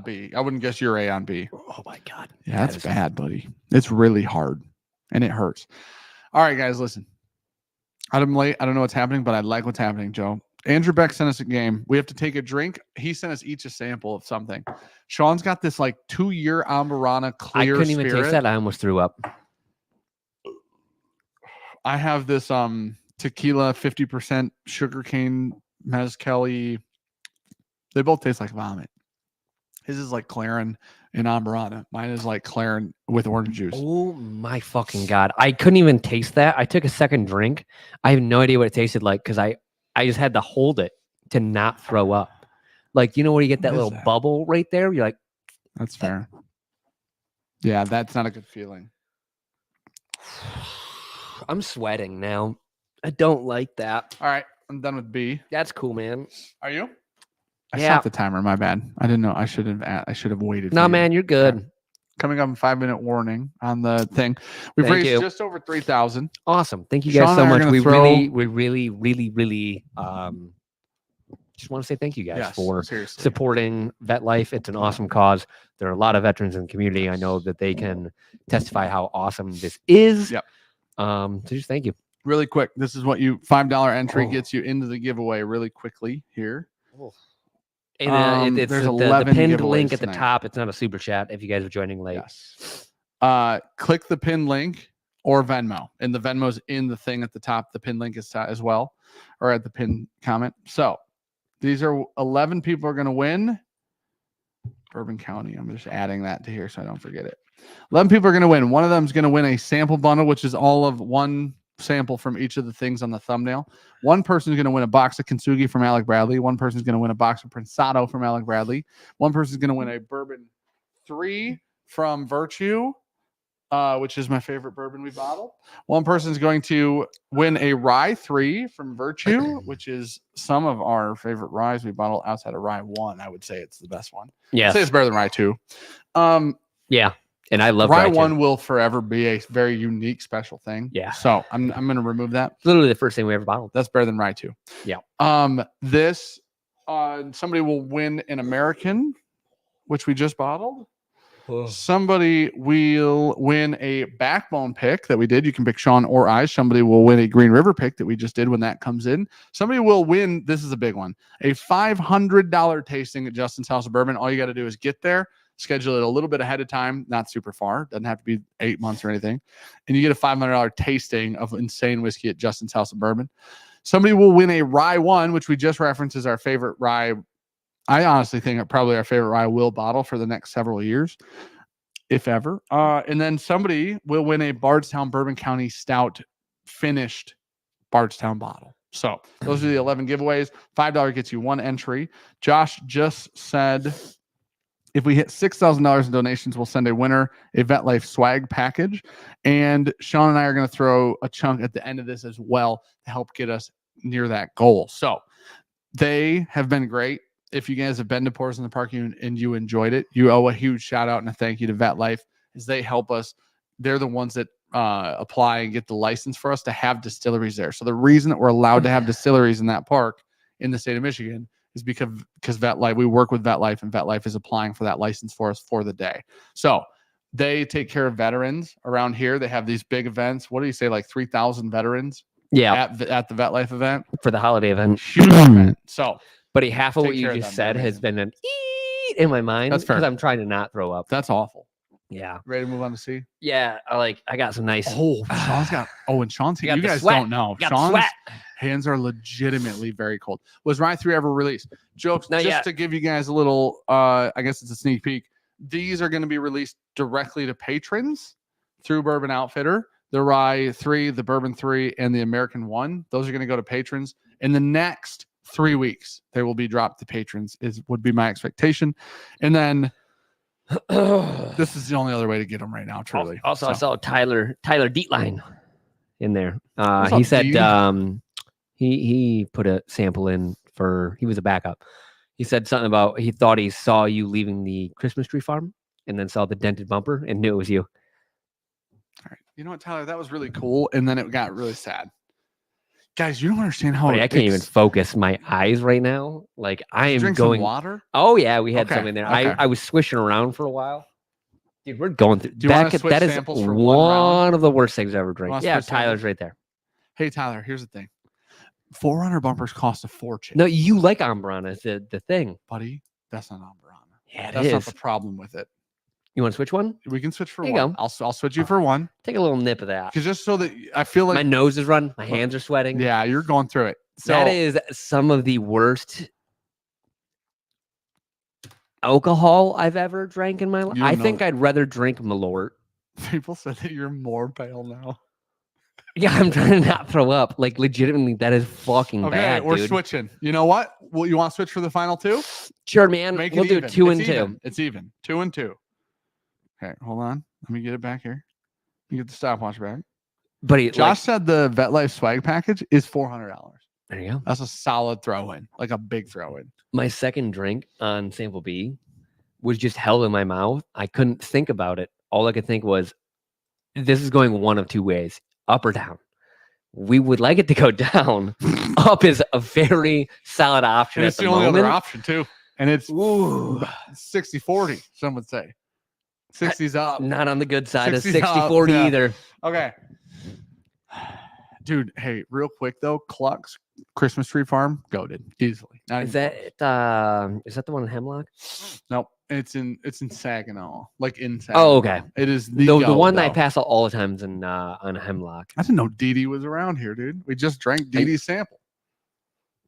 B. I wouldn't guess your A on B. Oh my God. Yeah, that's bad, buddy. It's really hard and it hurts. All right, guys, listen. I'm late. I don't know what's happening, but I like what's happening, Joe. Andrew Beck sent us a game. We have to take a drink. He sent us each a sample of something. Sean's got this like 2-year Ambarana clear I couldn't even spirit. taste that. I almost threw up. I have this tequila 50% sugarcane mezcal. They both taste like vomit. His is like Claren and Ambarana. Mine is like Claren with orange juice. Oh my fucking God. I couldn't even taste that. I took a second drink. I have no idea what it tasted like because I just had to hold it to not throw up. Like, you know where you get that little bubble right there? You're like, that's fair. Yeah, that's not a good feeling. I'm sweating now. I don't like that. All right, I'm done with B. That's cool, man. Are you? I Yeah. stopped the timer. My bad. I didn't know. I should have waited. No, man, you're good. Okay. Coming up, 5-minute warning on the thing. We've raised just over 3,000. Awesome. Thank you guys so much. We really just want to say thank you guys for supporting Vetlife. It's an awesome cause. There are a lot of veterans in the community. I know that they can testify how awesome this is. Yep. So just thank you. Really quick. This is what you $5 entry gets you into the giveaway really quickly here. And it's there's the pinned link at the tonight. top. It's not a super chat if you guys are joining late. Yes. Click the pinned link or Venmo. And the Venmo's in the thing at the top. The pinned link is as well, or at the pinned comment. So these are 11 people are going to win. Bourbon County. I'm just adding that to here so I don't forget it. 11 people are going to win. One of them is going to win a sample bundle, which is all of one sample from each of the things on the thumbnail. One person is going to win a box of Kintsugi from Alec Bradley. One person is going to win a box of Prensado from Alec Bradley. One person is going to win a Bourbon 3 from Virtue, which is my favorite bourbon we bottled. One person is going to win a Rye 3 from Virtue, which is some of our favorite ryes we bottle outside of Rye 1. I would say it's the best one. Yeah, I'd say it's better than Rye 2. Yeah. And I love Rye 1 will forever be a very unique, special thing. Yeah. So I'm going to remove that. Literally the first thing we ever bottled. That's better than Rye 2. Yeah. This somebody will win an American, which we just bottled. Whoa. Somebody will win a Backbone pick that we did. You can pick Sean or I. Somebody will win a Green River pick that we just did when that comes in. Somebody will win. This is a big one. A $500 tasting at Justin's House of Bourbon. All you got to do is get there. Schedule it a little bit ahead of time, not super far. Doesn't have to be 8 months or anything. And you get a $500 tasting of insane whiskey at Justin's House of Bourbon. Somebody will win a Rye 1, which we just referenced as our favorite rye. I honestly think probably our favorite rye will bottle for the next several years, if ever. And then somebody will win a Bardstown Bourbon County Stout finished Bardstown bottle. So those are the 11 giveaways. $5 gets you one entry. Josh just said, if we hit $6,000 in donations, we'll send a winner a Vetlife swag package. And Sean and I are going to throw a chunk at the end of this as well to help get us near that goal. So they have been great. If you guys have been to Pours in the Park and you enjoyed it, you owe a huge shout out and a thank you to Vetlife as they help us. They're the ones that apply and get the license for us to have distilleries there. So the reason that we're allowed to have distilleries in that park in the state of Michigan is because Vetlife, we work with Vetlife, and Vetlife is applying for that license for us for the day. So they take care of veterans around here. They have these big events. What do you say, like 3,000 veterans? Yeah, at the Vetlife event for the holiday event. Huge event. So, buddy, half of what you just said has been an eat in my mind. That's fair. Because I'm trying to not throw up. That's awful. Yeah. Ready to move on to C? Yeah, I got some nice. Oh, Sean's got. Oh, and Sean's. You guys sweat. don't know. Got Sean's sweat. hands are legitimately very cold. Was Rye 3 ever released? Jokes. Not just yet. to give you guys a little. I guess it's a sneak peek. These are going to be released directly to patrons through Bourbon Outfitter. The Rye 3, the Bourbon 3, and the American 1. Those are going to go to patrons in the next 3 weeks. They will be dropped to patrons. Would be my expectation, and then. This is the only other way to get them right now, truly. Also, I saw Tyler Dietline in there. What's He up, said D? he put a sample in he was a backup. He said something about he thought he saw you leaving the Christmas tree farm and then saw the dented bumper and knew it was you. All right. You know what, Tyler? That was really cool. And then it got really sad. Guys, you don't understand how Buddy, I can't even focus my eyes right now. Like I am drink going. some water. Oh yeah, we had Okay, some in there. okay. I was swishing around for a while. Dude, we're going through. Do you want to switch that is samples for one round? one of the worst things I ever drank. wanna Yeah, switch Tyler's samples? right there. Hey Tyler, here's the thing. 400 bumpers cost a fortune. No, you like Ambrana, is the thing. Buddy, that's not Ambrana. Yeah, That's it not is. the problem with it. You want to switch one? We can switch for There you one. go. I'll switch you for one. Take a little nip of that. Because just so that I feel like My nose is running. My hands are sweating. yeah, you're going through it. So That is some of the worst alcohol I've ever drank in my life. You I know think that. I'd rather drink Malort. people said that you're more pale now. Yeah, I'm trying to not throw up. Like, legitimately, that is fucking Okay, bad, we're dude. switching. You know what? Well, you want to switch for the final two? Sure, man. Make We'll it do even. 2 It's and even. 2. It's even. 2 and 2. Okay, hold on. Let me get it back here. Let me get the stopwatch back. But Josh said the Vetlife swag package is $400. there you go. That's a solid throw in, like a big throw in. My second drink on Sample B was just held in my mouth. I couldn't think about it. All I could think was, this is going one of two ways, up or down. We would like it to go down. Up is a very solid option And at it's the the only moment. other option too. And it's Ooh, 60-40, some would say. 60's up. not on the good side of 60's up, 60-40 yeah. either. Okay. Dude, hey, real quick though, Cluck's Christmas Tree Farm, goated easily. Not Is even that the one in Hemlock? close. Nope. It's in Saginaw. Like in Saginaw. Oh, okay. It is The goat, one that I though. pass out all the times in on Hemlock. I didn't know Dee was around here, dude. We just drank Dee sample.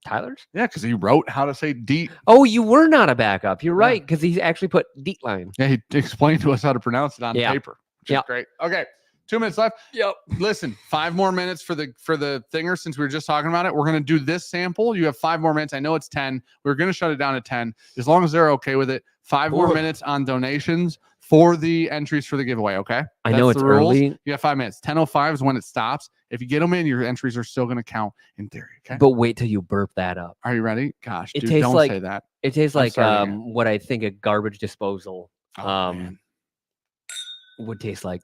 Tyler's? Yeah, because he wrote how to say Dee. Oh, you were not a backup. You're Yeah. right, because he actually put Deet line. Yeah, he explained to us how to pronounce it on Yeah. paper, which is Yep. great. Okay, 2 minutes left. Yep. Listen, 5 more minutes for the thinger since we were just talking about it. We're gonna do this sample. You have 5 more minutes. I know it's 10. We're gonna shut it down at 10 as long as they're okay with it. 5 more Ooh. minutes on donations for the entries for the giveaway. Okay. I know That's it's the rules. early, You have 5 minutes. 10:05 is when it stops. If you get them in, your entries are still gonna count in theory. Okay. but wait till you burp that up. Are you ready? Gosh, It dude, tastes don't like- say that. It tastes I'm like starting again. what I think a garbage disposal Oh, man. would taste like.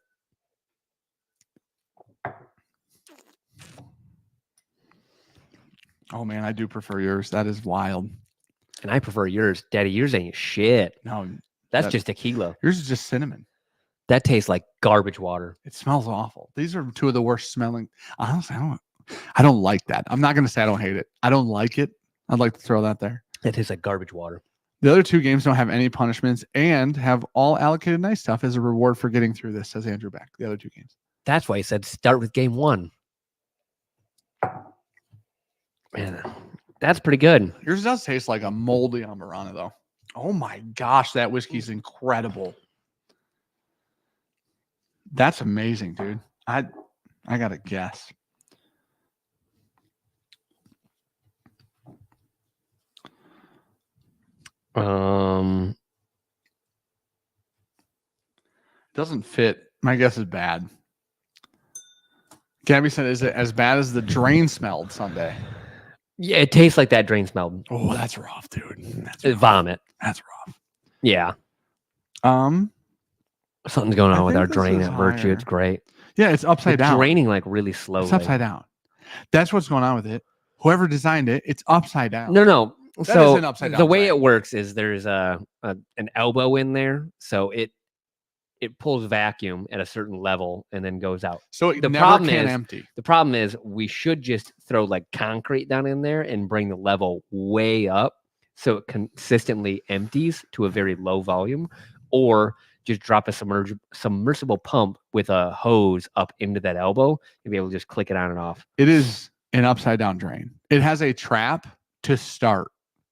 Oh man, I do prefer yours. That is wild. And I prefer yours. Daddy, yours ain't shit. No, That's That- just tequila. yours is just cinnamon. That tastes like garbage water. It smells awful. These are 2 of the worst smelling. Honestly, I don't like that. I'm not gonna say I don't hate it. I don't like it. I'd like to throw that there. That tastes like garbage water. The other 2 games don't have any punishments and have all allocated nice stuff as a reward for getting through this, says Andrew Beck. The other 2 games. That's why he said start with game 1. Man, that's pretty good. Yours does taste like a moldy Ambarana, though. Oh my gosh, that whiskey's incredible. That's amazing, dude. I gotta guess. Doesn't fit. My guess is bad. Gabby said, "Is it as bad as the drain smelled Sunday?" Yeah, it tastes like that drain smell. Oh, that's rough, dude. That's rough. Vomit. That's rough. Yeah. Something's going I on with think our this drain is at Virtue. higher. It's great. Yeah, it's upside It's down. draining like really slowly. It's upside down. That's what's going on with it. Whoever designed it, it's upside down. No. That So is an upside the down way drain. it works is there's an elbow in there, so it pulls vacuum at a certain level and then goes out. So it The never problem can is- empty. The problem is we should just throw like concrete down in there and bring the level way up so it consistently empties to a very low volume, or just drop a submersible pump with a hose up into that elbow and be able to just click it on and off. It is an upside down drain. It has a trap to start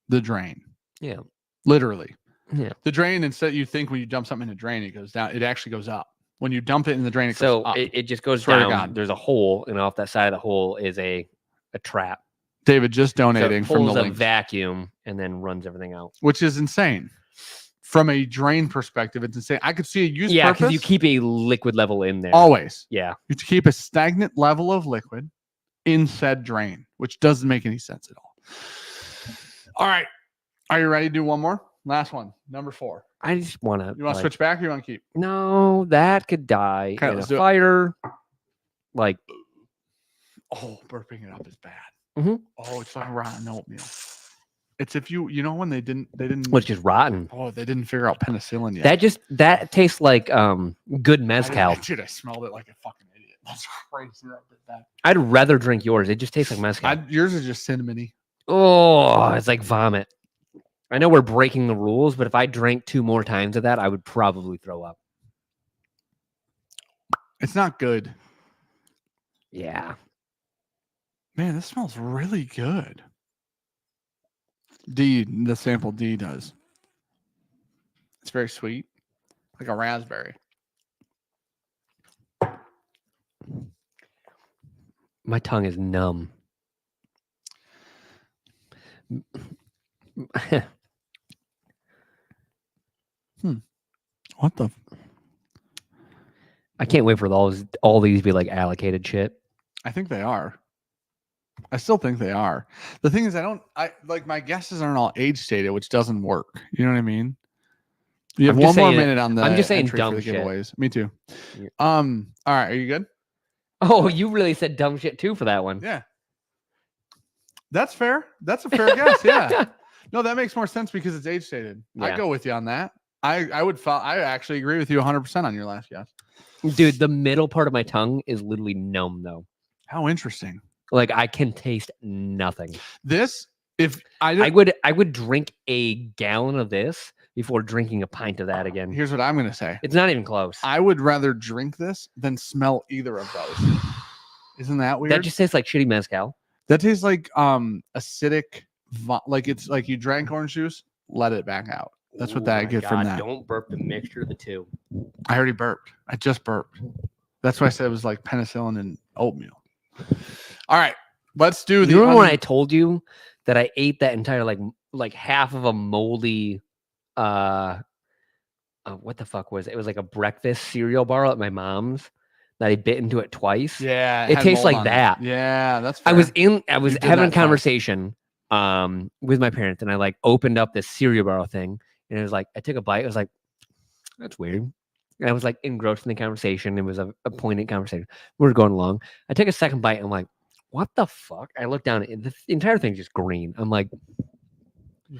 the drain. Yeah. Literally. Yeah. The drain, instead, you think when you dump something in a drain, it goes down. It actually goes up. When you dump it in the drain, it So goes up. it just goes Swear to down. God. There's a hole, and off that side of the hole is a trap. David just So donating it from the pulls a link, vacuum and then runs everything out. which is insane. From a drain perspective, it's insane. I could see a use Yeah, purpose. because you keep a liquid level in there. always. Yeah. You keep a stagnant level of liquid in said drain, which doesn't make any sense at all. All right. Are you ready to do one more? Last one, number 4. I just want to. You want to switch back or you want to keep? No, that could die Okay, in a let's do it. fire. Like, Oh, burping it up is bad. Mhm. Oh, it's like rotten oatmeal. It's if you when they didn't Which is rotten. oh, they didn't figure out penicillin yet. That tastes like good mezcal. Dude, I smelled it like a fucking idiot. That's crazy that did that. I'd rather drink yours. It just tastes like mezcal. Yours is just cinnamony. Oh, it's like vomit. I know we're breaking the rules, but if I drank 2 more times of that, I would probably throw up. It's not good. Yeah. Man, this smells really good. The sample D does. It's very sweet, like a raspberry. My tongue is numb. What the? I can't wait for all these to be like allocated shit. I think they are. I still think they are. The thing is, I like my guesses aren't all age stated, which doesn't work. You know what I mean? You have I'm one just more saying minute on the I'm just saying entry for dumb the shit. giveaways. Me too. Yeah. All right. Are you good? Oh, you really said dumb shit too for that one. Yeah. That's fair. That's a fair guess. Yeah. No, that makes more sense because it's age stated. Yeah. I'd go with you on that. I actually agree with you 100% on your last guess. Dude, the middle part of my tongue is literally numb though. How interesting. Like I can taste nothing. This, if I would drink a gallon of this before drinking a pint of that again. Here's what I'm going to say. It's not even close. I would rather drink this than smell either of those. Isn't that weird? That just tastes like shitty mezcal. That tastes like acidic, like it's like you drank orange juice, let it back out. That's what that I get from that. Don't burp the mixture of the two. I already burped. I just burped. That's why I said it was like penicillin and oatmeal. All right, let's do the. You remember when I told you that I ate that entire like half of a moldy, what the fuck was it? It was like a breakfast cereal bar at my mom's that I bit into it twice. Yeah, it tastes like that. Yeah, that's fair. I was having a that conversation with my parents, and I like opened up this cereal bar thing, and it was like I took a bite. I was like, that's weird. And I was like engrossed in the conversation. It was a poignant conversation. We were going along. I took a second bite, and I'm like, what the fuck? I looked down, and the entire thing's just green. I'm like, yeah,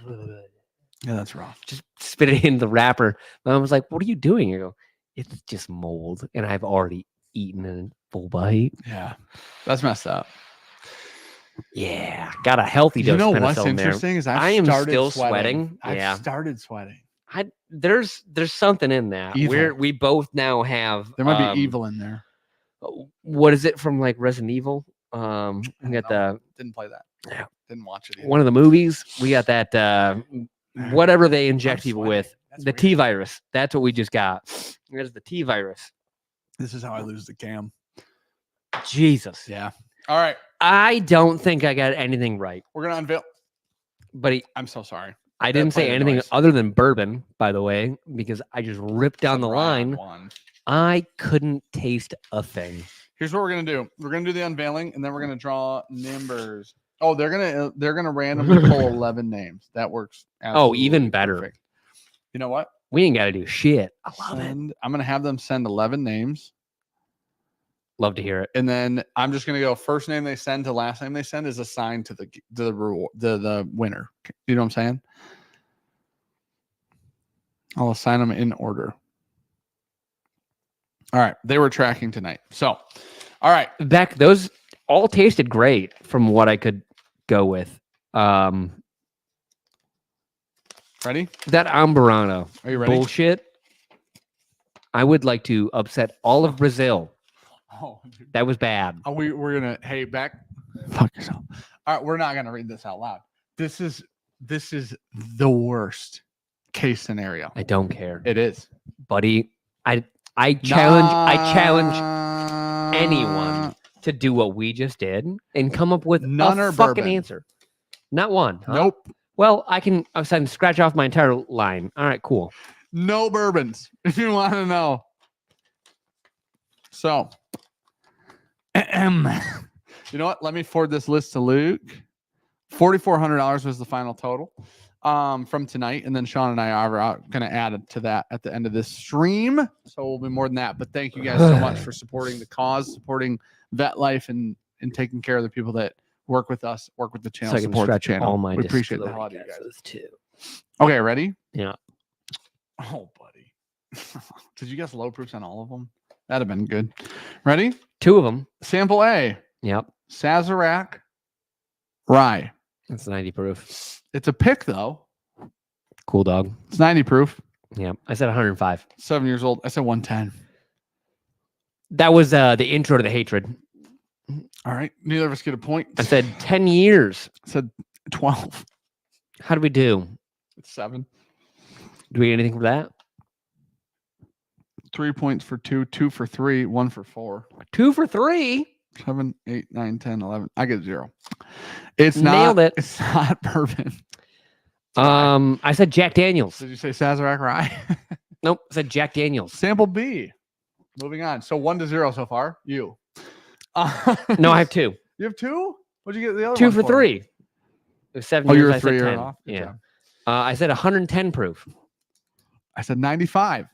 that's rough. Just spit it in the wrapper. My mom was like, what are you doing? I go, it's just mold, and I've already eaten a full bite. Yeah, that's messed up. Yeah, got a healthy dose. You know of what's penicillin interesting there. is I am still sweating. Yeah, I've started sweating. There's something in that. Evil. We both now have. There might be evil in there. What is it from like Resident Evil? We got didn't play that. Yeah, didn't watch it either. One of the movies. We got that whatever they inject people with. That's the weird. T virus. That's what we just got. There's the T virus. This is how I lose the cam. Jesus. Yeah. All right. I don't think I got anything right. We're gonna unveil. But I'm so sorry. I didn't say anything noise. other than bourbon, by the way, because I just ripped down the line. One. I couldn't taste a thing. Here's what we're gonna do. We're gonna do the unveiling, and then we're gonna draw numbers. Oh, they're gonna randomly pull 11 names. That works. Oh, even better. Perfect. You know what? We ain't got to do shit. I love it. I'm gonna have them send 11 names, Love to hear it. and then I'm just gonna go first name they send to last name they send is assigned to the winner. You know what I'm saying? I'll assign them in order. All right, they were tracking tonight. So, all right, Beck, those all tasted great from what I could go with. ready? That Amburano Are you ready? bullshit. I would like to upset all of Brazil. Oh, dude. That was bad. We're gonna back. Fuck yourself. All right, we're not gonna read this out loud. This is the worst case scenario. I don't care, It is. buddy. I challenge anyone to do what we just did and come up with None a are fucking bourbon. answer. Not one. Huh? Nope. Well, I can scratch off my entire line. All right, cool. No bourbons. If you want to know. So, you know what? Let me forward this list to Luke. $4,400 was the final total from tonight, and then Sean and I are going to add it to that at the end of this stream. So we'll be more than that. But thank you guys so much for supporting the cause, supporting Vetlife, and and taking care of the people that work with us, work with the channel, So I can support the stretch channel. all my We discs appreciate to the the hell out of you weekend, guys. those too. Okay, ready? Yeah. Oh, buddy. Did you guess low proofs on all of them? That'd have been good. Ready? 2 of them. Sample A. Yep. Sazerac rye. That's 90 proof. It's a pick, though. Cool dog. It's 90 proof. Yep. I said 105. 7 years old. I said 110. That was the intro to the hatred. All right. Neither of us get a point. I said 10 years. I said 12. How do we do? It's 7. Do we get anything for that? 3 points for 2, 2 for 3, 1 for 4. 2 for 3. 7, 8, 9, 10, 11. I get 0. It's Nailed not. it. It's not bourbon. I said Jack Daniels. Did you say Sazerac rye? Nope. I said Jack Daniels. Sample B. Moving on. So 1-0 so far. You. No, I have 2. You have 2? What'd you get the other 2 one for 3. It was 7 Oh, years. you're I 3 said years 10. off. Good Yeah. job. I said 110 proof. I said 95.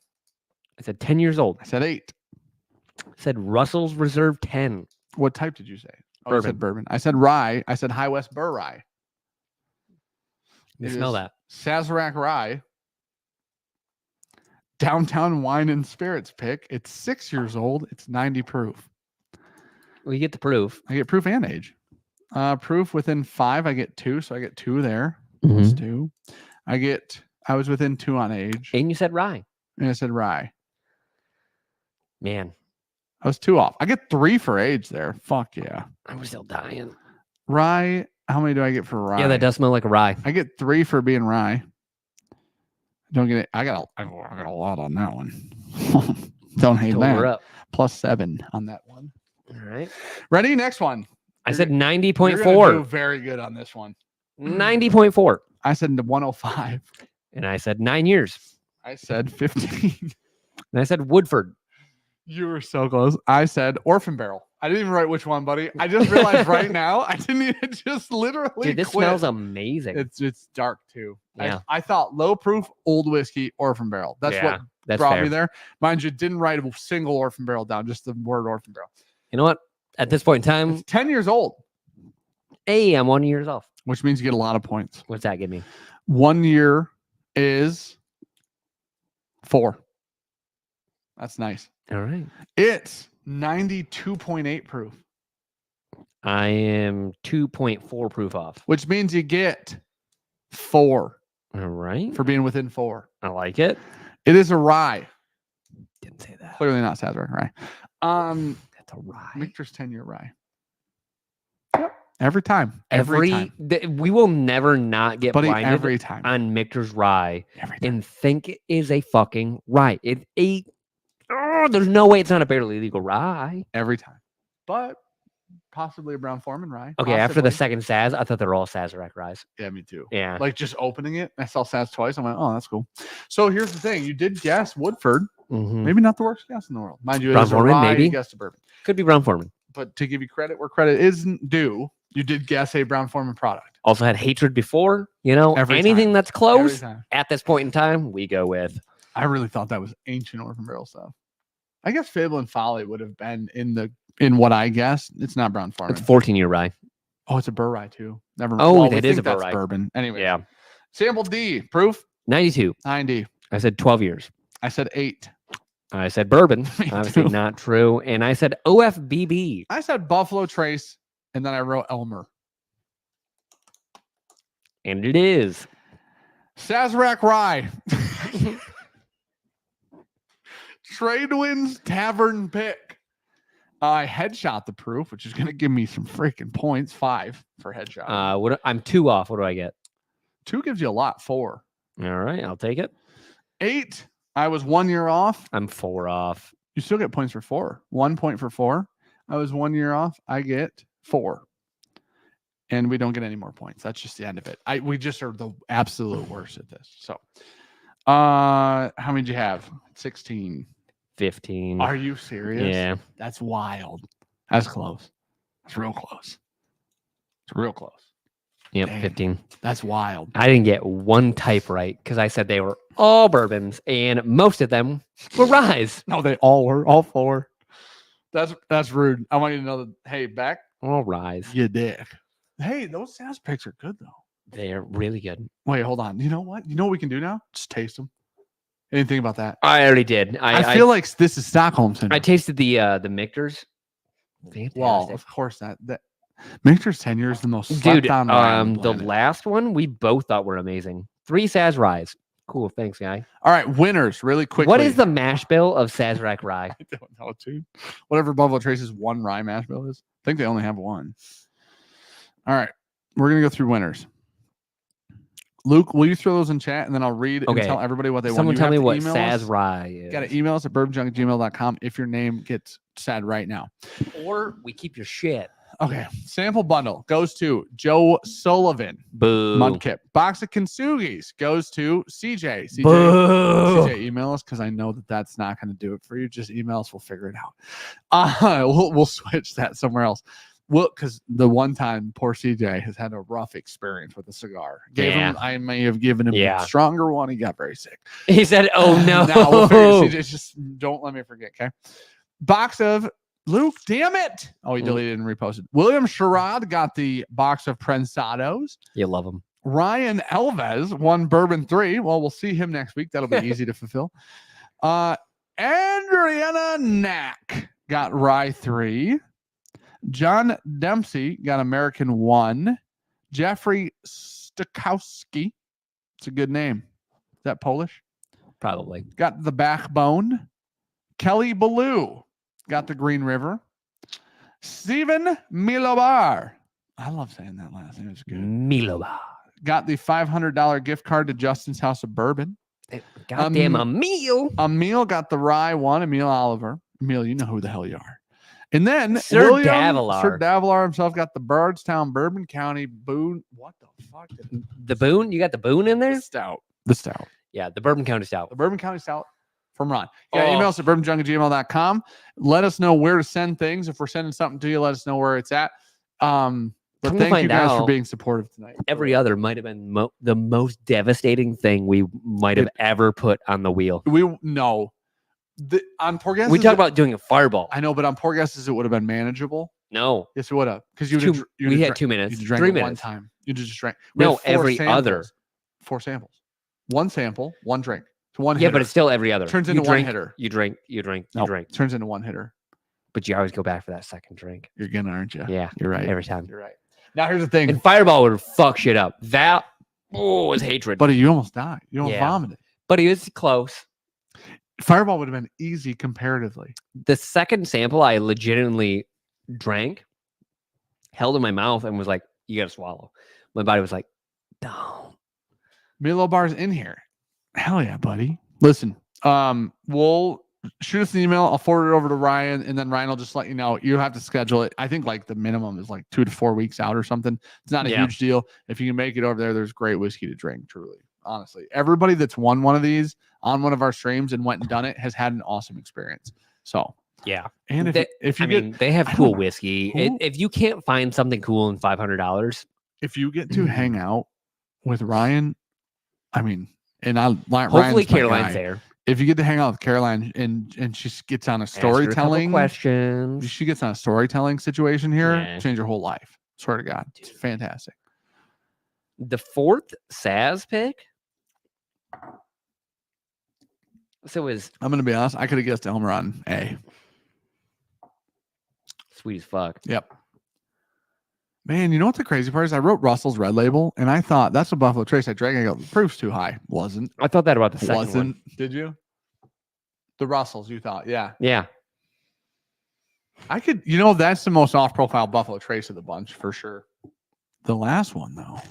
I said 10 years old. I said 8. I said Russell's Reserve 10. What type did you say? Oh, Bourbon. I said bourbon. I said rye. I said High West Burr rye. You It smell is that. Sazerac rye. Downtown Wine and Spirits pick. It's 6 years old. It's 90 proof. Well, you get the proof. I get proof and age. Proof within 5, I get 2. So I get 2 there. Plus 2. I was within 2 on age. And you said rye. And I said rye. Man, I was 2 off. I get 3 for age there. Fuck yeah. I'm still dying. Rye. How many do I get for rye? Yeah, that does smell like a rye. I get 3 for being rye. Don't get it. I got a lot on that one. Don't hate Total that. up. Plus 7 on that one. All right. Ready? Next one. I said You're gonna 90.4. do very good on this one. 90.4. I said 105. And I said 9 years. I said 15. And I said Woodford. You were so close. I said Orphan Barrel. I didn't even write which one, buddy. I just realized right now. I didn't even just literally. Dude, this quit. smells amazing. It's dark too. Yeah. I thought low proof old whiskey Orphan Barrel. That's what brought me there. Mind you, didn't write a single Orphan Barrel down, just the word Orphan Barrel. You know what? At this point in time, It's 10 years old, hey, I'm 1 year off. which means you get a lot of points. What's that give me? 1 year is 4. That's nice. All right. It's 92.8 proof, I am 2.4 proof off. which means you get 4 All right. for being within 4. I like it. It is a rye. Didn't say that. Clearly not Sazerac rye. That's a rye. Michter's 10-year rye. Yep. Every time. We will never not get Buddy, blinded every time. on Michter's rye Every time. and think it is a fucking rye. There's no way it's not a barely legal rye. Every time. But possibly a Brown Foreman rye. Okay, after the Possibly. second Saz, I thought they were all Sazerac ryes. Yeah, me too. Yeah. Like just opening it, I saw Saz twice. I went, oh, that's cool. So here's the thing. You did guess Woodford. Mhm. Maybe not the worst guess in the world. Mind you, it Brown is a Foreman, rye. maybe. You guessed a bourbon. Could be Brown Foreman. But to give you credit where credit isn't due, you did guess a Brown Foreman product. Also had hatred before. You know, Every anything time. that's Every close time. at this point in time, we go with. I really thought that was ancient Orphan Barrel stuff. I guess Fable and Folly would have been in what I guessed. It's not Brown Foreman. It's 14-year rye. Oh, it's a Burr rye too. Never. Oh, well, we that is think a Burr that's rye. bourbon. Anyway, Yeah. Sample D proof 92. 90. I said 12 years. I said 8. I said bourbon. Me Obviously too. not true. And I said OFBB. I said Buffalo Trace, and then I wrote Elmer. And it is. Sazerac Rye. Trade Winds Tavern pick. I headshot the proof, which is going to give me some freaking points. 5 for headshot. I'm 2 off. What do I get? 2 gives you a lot. 4. All right, I'll take it. 8. I was 1 year off. I'm 4 off. You still get points for 4. 1 point for 4. I was 1 year off. I get 4. And we don't get any more points. That's just the end of it. We just are the absolute worst at this. So, how many did you have? 16. 15. Are you serious? Yeah. That's wild. That's close. That's real close. It's real close. Yep, Dang. 15. That's wild. I didn't get one type right because I said they were all bourbons and most of them were ryes. No, they all were. All 4. That's rude. I want you to know that. Hey, Beck, All rise. You dick. Hey, those Sass picks are good though. They're really good. Wait, hold on. You know what? You know what we can do now? Just taste them. Anything about that? I already did. I feel like this is Stockholm syndrome. I tasted the Michter's. Fantastic. Well, of course that Michter's tenure is the most slept on wine on the planet. last one we both thought were amazing. 3 Saz Ryes. Cool, thanks, guy. All right, winners, really quickly. What is the mash bill of Sazerac Rye? I don't know, dude. Whatever Buffalo Trace's one rye mash bill is. I think they only have one. All right, we're gonna go through winners. Luke, will you throw those in chat and then I'll read and tell everybody what they want. Someone tell me what Saz Rye is. You got to email us at bourbonjunk@gmail.com if your name gets said right now. Or we keep your shit. Okay. Sample bundle goes to Joe Sullivan. Boo. Mudkip. Box of Kintsugi's goes to CJ. Boo. CJ, email us because I know that's not going to do it for you. Just email us. We'll figure it out. We'll switch that somewhere else. Well, because the one time poor CJ has had a rough experience with a cigar. I may have given him a stronger one. He got very sick. He said, "Oh no!" Now we'll figure. CJ, just don't let me forget. Okay. Box of Luke. Damn it! Oh, he deleted and reposted. William Sherrod got the box of Prensados. You love him. Ryan Elvez won Bourbon 3. Well, we'll see him next week. That'll be easy to fulfill. Adriana Knack got Rye 3. John Dempsey got American 1. Jeffrey Stukowski. It's a good name. Is that Polish? Probably. Got the Backbone. Kelly Ballou got the Green River. Stephen Milobar. I love saying that last name. It's good. Milobar. Got the $500 gift card to Justin's House of Bourbon. Goddamn Emil. Emil got the Rye 1. Emil Oliver. Emil, you know who the hell you are. And then Sir Davilar himself got the Bardstown Bourbon County Boone. What the fuck? The Boone? You got the Boone in there? The Stout. Yeah, the Bourbon County Stout. The Bourbon County Stout from Ron. Email us at bourbonjunk@gmail.com. Let us know where to send things. If we're sending something to you, let us know where it's at. But thank you guys for being supportive tonight. Every other might have been the most devastating thing we might have ever put on the wheel. On Poor Guesses, we talked about doing a fireball. I know, but on Poor Guesses, it would have been manageable. No. Yes, it would have. Because we had 2 minutes. You drank 3 it minutes. one time. You just drank. No, every other. 4 samples. One sample, one drink. It's one hitter. Yeah, but it's still every other. Turns into one hitter. You drink. Turns into one hitter. But you always go back for that second drink. You're gonna, aren't you? Yeah. You're right. Every time. You're right. Now here's the thing. And fireball would fuck shit up. That was hatred. Buddy, you almost died. You almost vomited. But he was close. Fireball would have been easy comparatively. The second sample I legitimately drank, held in my mouth, and was like, "You gotta swallow." My body was like, "Don't." Milo Bar's in here. Hell yeah, buddy. Listen, we'll shoot us an email. I'll forward it over to Ryan, and then Ryan will just let you know. You have to schedule it. I think like the minimum is like 2 to 4 weeks out or something. It's not a huge deal. If you can make it over there, there's great whiskey to drink, truly. Honestly, everybody that's won one of these on one of our streams and went and done it has had an awesome experience. So yeah, and if they have cool whiskey. If you can't find something cool in $500, if you get to hang out with Ryan, hopefully Ryan's Caroline's there. If you get to hang out with Caroline and she gets on a storytelling questions, she gets on a storytelling situation here, change your whole life. Swear to God, it's fantastic. The 4th Saz pick. So I'm going to be honest. I could have guessed Elmer on A. Sweet as fuck. Yep. Man, you know what the crazy part is? I wrote Russell's Red Label, and I thought that's a Buffalo Trace. I drank. I go, the proof's too high. Wasn't. I thought that about the second one. Did you? The Russells, you thought? Yeah. Yeah. I could. That's the most off-profile Buffalo Trace of the bunch for sure. The last one though,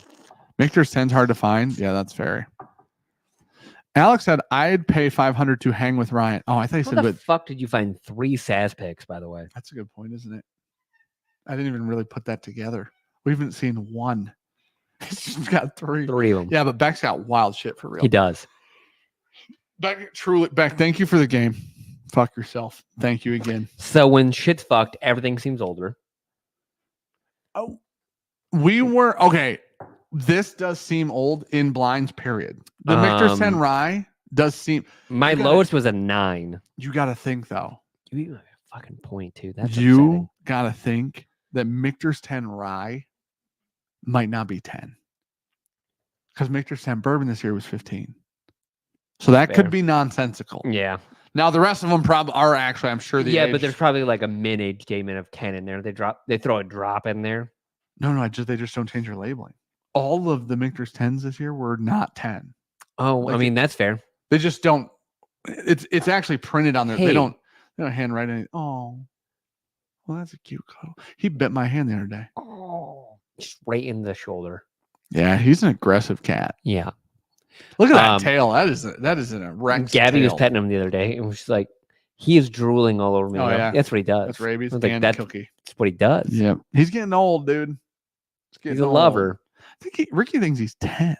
Michter's 10's hard to find. Yeah, that's fair. Alex said I'd pay $500 to hang with Ryan. Oh, I thought he said, "How the fuck did you find 3 Saz picks?" By the way, that's a good point, isn't it? I didn't even really put that together. We haven't seen one. He's got 3. 3 of them. Yeah, but Beck's got wild shit for real. He does. Beck, thank you for the game. Fuck yourself. Thank you again. So when shit's fucked, everything seems older. Oh, we were okay. This does seem old in blinds, period. The Michter's 10 Rye does seem. My lowest was a 9. You got to think, though. You got a fucking point, too. That's you got to think that Michter's 10 rye might not be 10. Because Michter's 10 bourbon this year was 15. So that Fair. could be nonsensical. Yeah. Now the rest of them probably are actually, I'm sure the But there's probably like a mid-age statement of 10 in there. They throw a drop in there. No, they just don't change their labeling. All of the Michter's 10s this year were not 10. Oh, Like I mean, that's fair. They just don't. It's actually printed on there. Hey. They don't handwrite anything. Oh, well, that's a cute cuddle. He bit my hand the other day. Oh, just right in the shoulder. Yeah, he's an aggressive cat. Yeah. Look at that tail. That is an erect Gabby tail. was petting him the other day, and was like, he is drooling all over me. Oh, yeah. That's what he does. That's rabies. Like, And that's cookie. what he does. Yeah, he's getting old, dude. He's a lover. I think Ricky thinks he's 10.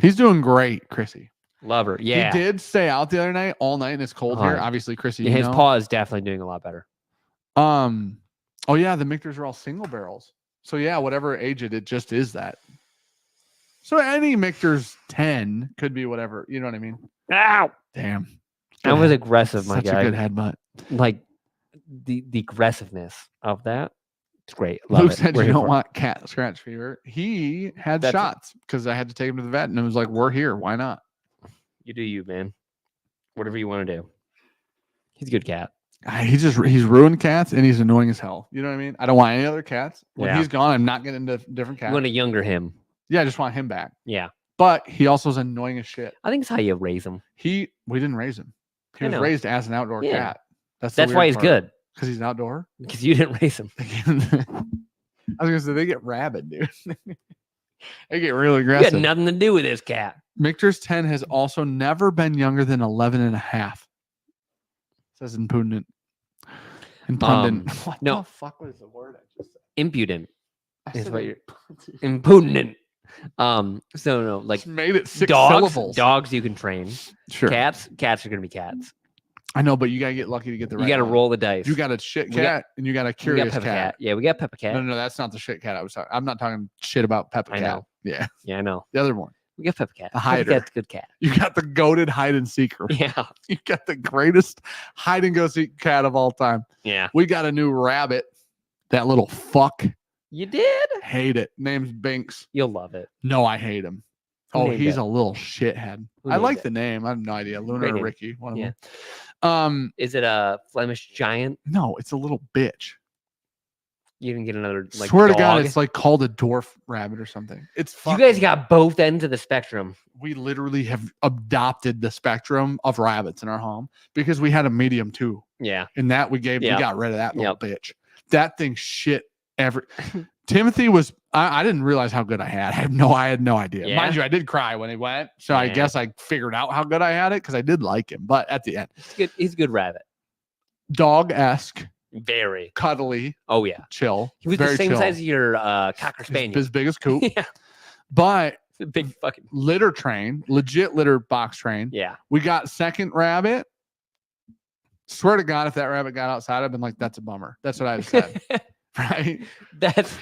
He's doing great, Chrissy. Lover. Yeah. He did stay out the other night all night, and it's cold here. Obviously, Chrissy. Yeah, his paw is definitely doing a lot better. Oh yeah, the Michters are all single barrels. So yeah, whatever age it just is that. So any Michter's 10 could be whatever. You know what I mean? Ow! Damn. That was aggressive, my Such guy. a good headbutt. Like the aggressiveness of that. It's great. Love Luke it. said We're you here don't for it. want cat scratch fever. He had shots because I had to take him to the vet, and it was like, we're here. Why not? You do you, man. Whatever you want to do. He's a good cat. He's ruined cats, and he's annoying as hell. You know what I mean? I don't want any other cats. When Yeah. he's gone, I'm not getting into different cats. You want a younger him. Yeah, I just want him back. Yeah. But he also is annoying as shit. I think it's how you raise him. We didn't raise him. He I was know. raised as an outdoor Yeah. cat. That's why he's good. Because he's outdoor. Because you didn't raise him. I was gonna say they get rabid, dude. They get really You aggressive. got nothing to do with this cat. Michter's 10 has also never been younger than 11 and a half. Says impudent. Impudent. What no. the fuck was the word I just said? Impudent I is said what you're impudent. So no, like just made it 6 dogs. syllables. Dogs you can train. Sure. Cats are gonna be cats. I know, but you gotta get lucky to get the right You gotta one. roll the dice. You got a shit We got- cat and you got a We got curious Peppa cat. Yeah, we got Peppa Cat. No, that's not the shit cat I was talking. I'm not talking shit about Peppa I Cat. know. Yeah, Yeah, I know. the other one. We got Peppa Cat. The Peppa hider. Cat's a good cat. You got the goated hide and seeker. Yeah. You got the greatest hide and go seek cat of all time. Yeah. We got a new rabbit. That little fuck. You did? Hate it. Name's Binks. You'll love it. No, I hate him. Who Oh, named he's it? a little shithead. Who I named like it? the name. I have no idea. Luna Great or name. Ricky. One of Yeah. them. Is it a Flemish giant? No, it's a little bitch. You didn't get another like Swear dog? to God, it's like called a dwarf rabbit or something. It's You guys got both ends of the spectrum. we literally have adopted the spectrum of rabbits in our home because we had a medium too. Yeah. And that we Yeah. got rid of that little bitch. That thing shit Timothy was I didn't realize how good I had. I had no idea. Yeah? Mind you, I did cry when he went. So I Yeah. guess I figured out how good I had it because I did like him. But at the end, He's a good rabbit. Dog-esque, Very. cuddly, Oh yeah. chill. He was very the same chill. size as your Cocker Spaniel. His biggest coop. Yeah. But It's a big fucking litter train, legit litter box train. yeah. We got second rabbit. Swear to God, if that rabbit got outside, I've been like, that's a bummer. That's what I said. Right? That's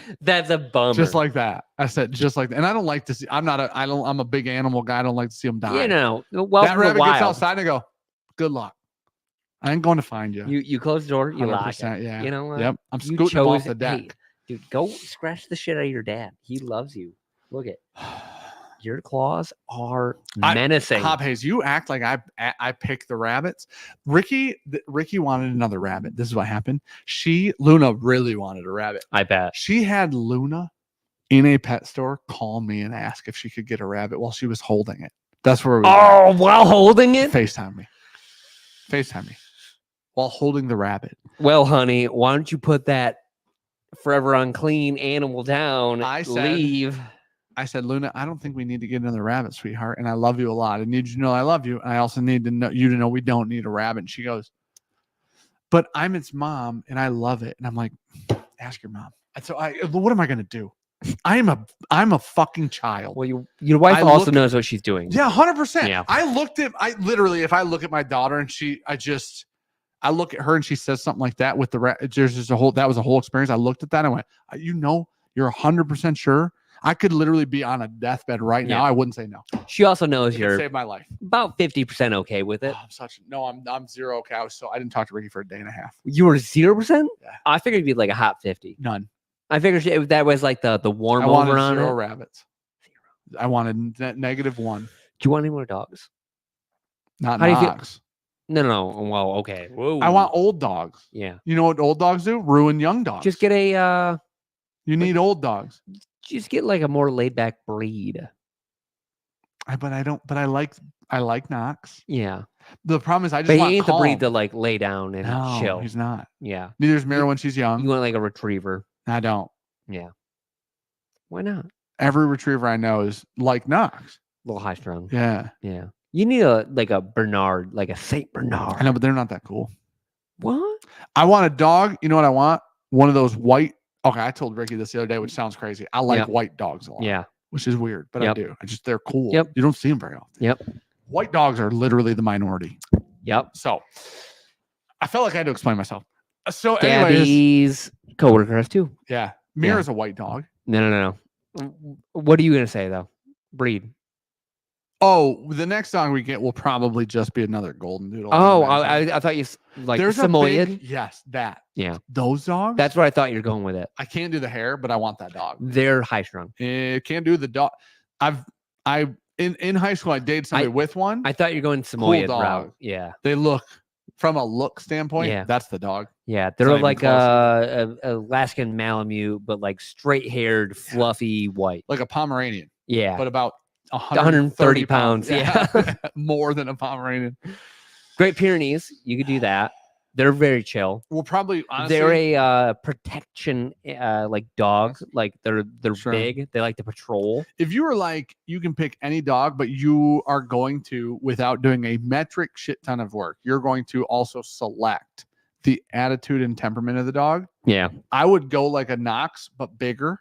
a bummer. Just like that. I said just like that. And I don't like to see I'm a big animal guy. I don't like to see them die. you know. Well, that rabbit gets outside and I go, good luck. I ain't going to find you. You close the door, you lock it. 100%, yeah. You know what? Yep. I'm You scooting him off chose- the deck. hey, dude, go scratch the shit out of your dad. He loves you. Look at your claws are menacing. Hop Hayes, you act like I picked the rabbits. Ricky wanted another rabbit. This is what happened. Luna really wanted a rabbit. I bet. She had Luna in a pet store call me and ask if she could get a rabbit while she was holding it. That's where we Oh, while holding it? FaceTime me while holding the rabbit. Well, honey, why don't you put that forever unclean animal down? Leave. I said, Luna, I don't think we need to get another rabbit, sweetheart. And I love you a lot. I need you to know I love you. And I also need to know you to know we don't need a rabbit. And she goes, but I'm its mom and I love it. And I'm like, ask your mom. And so what am I going to do? I'm a fucking child. Well, your wife also knows what she's doing. Yeah, 100%. Yeah. If I look at my daughter and I look at her and she says something like that with the that was a whole experience. I looked at that and I went, you're 100% sure. I could literally be on a deathbed right now. Yeah. I wouldn't say no. She also knows It you're saved my life. about 50% okay with it. I'm zero okay. I didn't talk to Ricky for a day and a half. You were 0%? Yeah. I figured it'd be like a hot 50. None. I figured that was like the warm I wanted over on zero it. rabbits. I wanted -1. Do you want any more dogs? Not How do you feel- Knox. No. Well, okay. Whoa. I want old dogs. Yeah. You know what old dogs do? Ruin young dogs. Just get a You need old dogs. just get like a more laid back breed. But I like Knox. Yeah. The problem is I just But he want ain't the breed to calm. like lay down and No, chill. he's not. Yeah. Neither is Mira when she's young. You want like a retriever. I don't. Yeah. Why not? Every retriever I know is like Knox. A little high strung. Yeah. Yeah. You need a Bernard, like a Saint Bernard. I know, but they're not that cool. What? I want a dog. You know what I want? One of those white. Okay, I told Ricky this the other day, which sounds crazy. I like Yep. white dogs a lot. Yeah. Which is weird, but I Yep. do. They're cool. Yep. You don't see them very often. Yep. White dogs are literally the minority. Yep. So I felt like I had to explain myself. So anyways, Gabby's coworker has too. yeah. Mira's a white dog. No. What are you gonna say though? Breed. Oh, the next dog we get will probably just be another golden doodle. Oh, imagine. I thought you like There's a Samoyed. big, yes, that. Yeah. Those dogs. That's where I thought you were going with it. I can't do the hair, but I want that dog. They're high strung. Can't do the dog. In high school I dated somebody with one. I thought you were going Samoyed dog. route. Yeah. They look from a look standpoint. Yeah. That's the dog. Yeah. not They're even like close. a Alaskan Malamute, but like straight haired, fluffy white. Like a Pomeranian, Yeah. but about 130 pounds. Yeah. More than a Pomeranian. Great Pyrenees. You could do that. They're very chill. We'll probably honestly, They're a protection like dog. Like they're Sure. big. They like to patrol. if you were like, you can pick any dog, but you are going to, without doing a metric shit ton of work, you're going to also select the attitude and temperament of the dog. Yeah. I would go like a Knox, but bigger.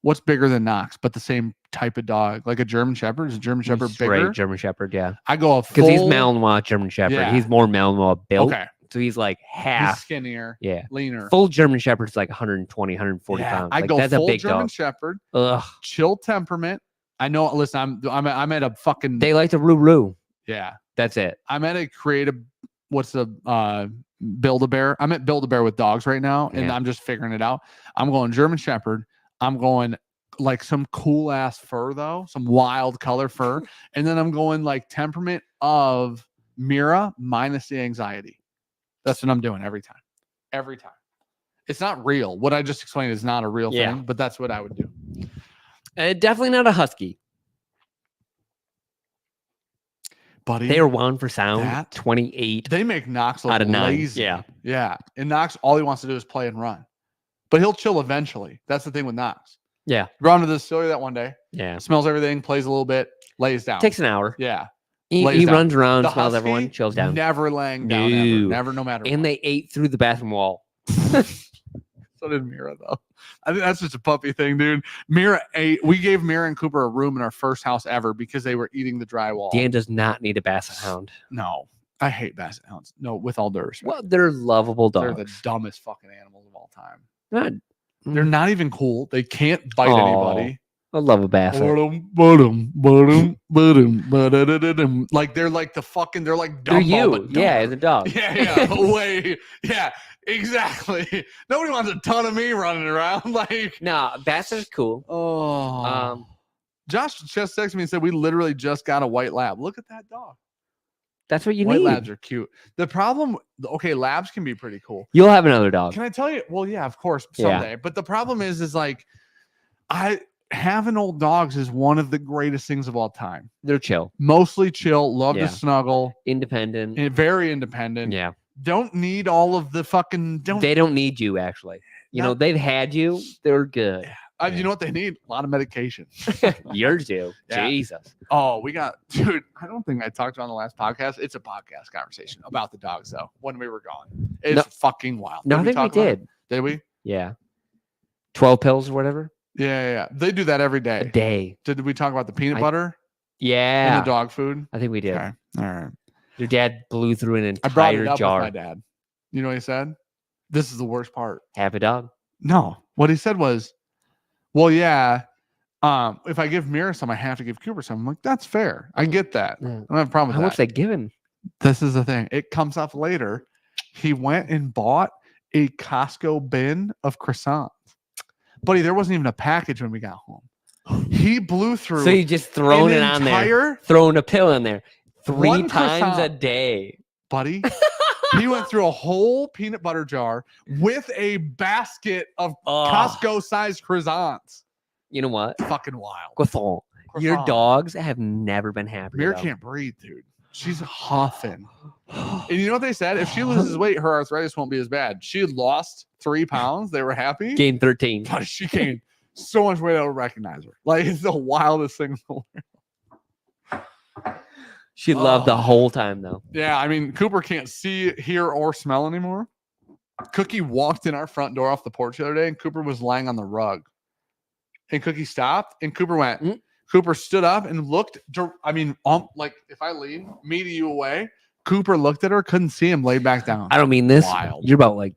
What's bigger than Knox, but the same type of dog? Like a German Shepherd? Is a German Shepherd Straight bigger? German Shepherd. Yeah. I go a Because he's full- Malinois German Shepherd. Yeah. He's more Malinois built. Okay. So he's like He's half. skinnier, Yeah. leaner. Full German Shepherd's like 120, 140 Yeah, pounds. I Like, go that's full a big German dog. Shepherd, Ugh. chill temperament. I know. Listen, I'm at a fucking They like to roo. yeah. That's it. I'm at a creative. What's the Build-A-Bear? I'm at Build-A-Bear with dogs right now, and Yeah. I'm just figuring it out. I'm going German Shepherd. I'm going like some cool ass fur though, some wild color fur, and then I'm going like temperament of Mira minus the anxiety. That's what I'm doing every time. Every time. It's not real. What I just explained is not a real Yeah. thing, but that's what I would do. Definitely not a husky. Buddy, They are wound for sound. That- 28 they make Knox look out of 9. lazy. Yeah. Yeah. And Knox, all he wants to do is play and run. But he'll chill eventually. That's the thing with Knox. Yeah. Brought him to the distillery that one day. Yeah. Smells everything, plays a little bit, lays down. Takes an hour. Yeah. He lays down. runs around, The smells husky, everyone, chills down. Never laying down ever. No. Never, no matter And what. they ate through the bathroom wall. So did Mira though. I think that's just a puppy thing, dude. Mira ate. We gave Mira and Cooper a room in our first house ever because they were eating the drywall. Dan does not need a basset hound. No. I hate basset hounds. No, with all due respect. Well, they're lovable dogs. They're the dumbest fucking animals of all time. Not- They're not even cool. They can't bite Aw. anybody. I love a basset. Like they're like the fucking. They're like They're Dumbo, you. but Yeah, dumber. as a dog. Yeah. Way. Yeah. Exactly. Nobody wants a ton of me running around. Like. No, basset's cool. Oh. Josh just texted me and said we literally just got a white lab. Look at that dog. That's what you White need. labs are cute. The problem, okay, labs can be pretty cool. You'll have another dog. Can I tell you? Well, yeah, of course, Yeah. someday. But the problem is like, having old dogs is one of the greatest things of all time. They're chill, Mostly chill, love Yeah. to snuggle, independent. and very independent. Yeah, Don't need all of the fucking. they don't need you actually. You know, Not- they've had you. They're good. You know what they need? A lot of medication. Yours do. Yeah. Jesus. Oh, dude. I don't think I talked about on the last podcast. It's a podcast conversation about the dogs, though. When we were gone, it's No. fucking wild. No, I Did think we talk about it? did. Did we? Yeah. 12 pills or whatever Yeah. They do that every a day. day. Did we talk about the peanut I- butter and Yeah. the dog food? I think we did. Okay. All right. Your dad blew through an I brought it entire up jar. with my dad. You know what he said? This is the worst part. Have a dog. No. What he said was, well, yeah, If I give Mira some, I have to give Cooper some. I'm like, that's fair. I get that. I don't have a problem with How that. much they giving? This is the thing. It comes up later. He went and bought a Costco bin of croissants. Buddy, there wasn't even a package when we got home. He blew through. So you just throwing it on there, throwing a pill in there 3 times a day, buddy. He went through a whole peanut butter jar with a basket of Costco-sized croissants. You know what? Fucking wild. Croissant. Your dogs have never been happy. Mira can't breathe, dude. She's huffing. And you know what they said? If she loses weight, her arthritis won't be as bad. She lost 3 pounds. They were happy. Gained 13. But she gained so much weight, I don't recognize her. Like, it's the wildest thing in the world. She loved the whole time, though. Yeah, I mean, Cooper can't see, hear, or smell anymore. Cookie walked in our front door off the porch the other day, and Cooper was lying on the rug. And Cookie stopped, and Cooper went. Cooper stood up and looked. I mean, like if I lean me to you away, Cooper looked at her, couldn't see him, laid back down. I don't mean this. Wild. You're about like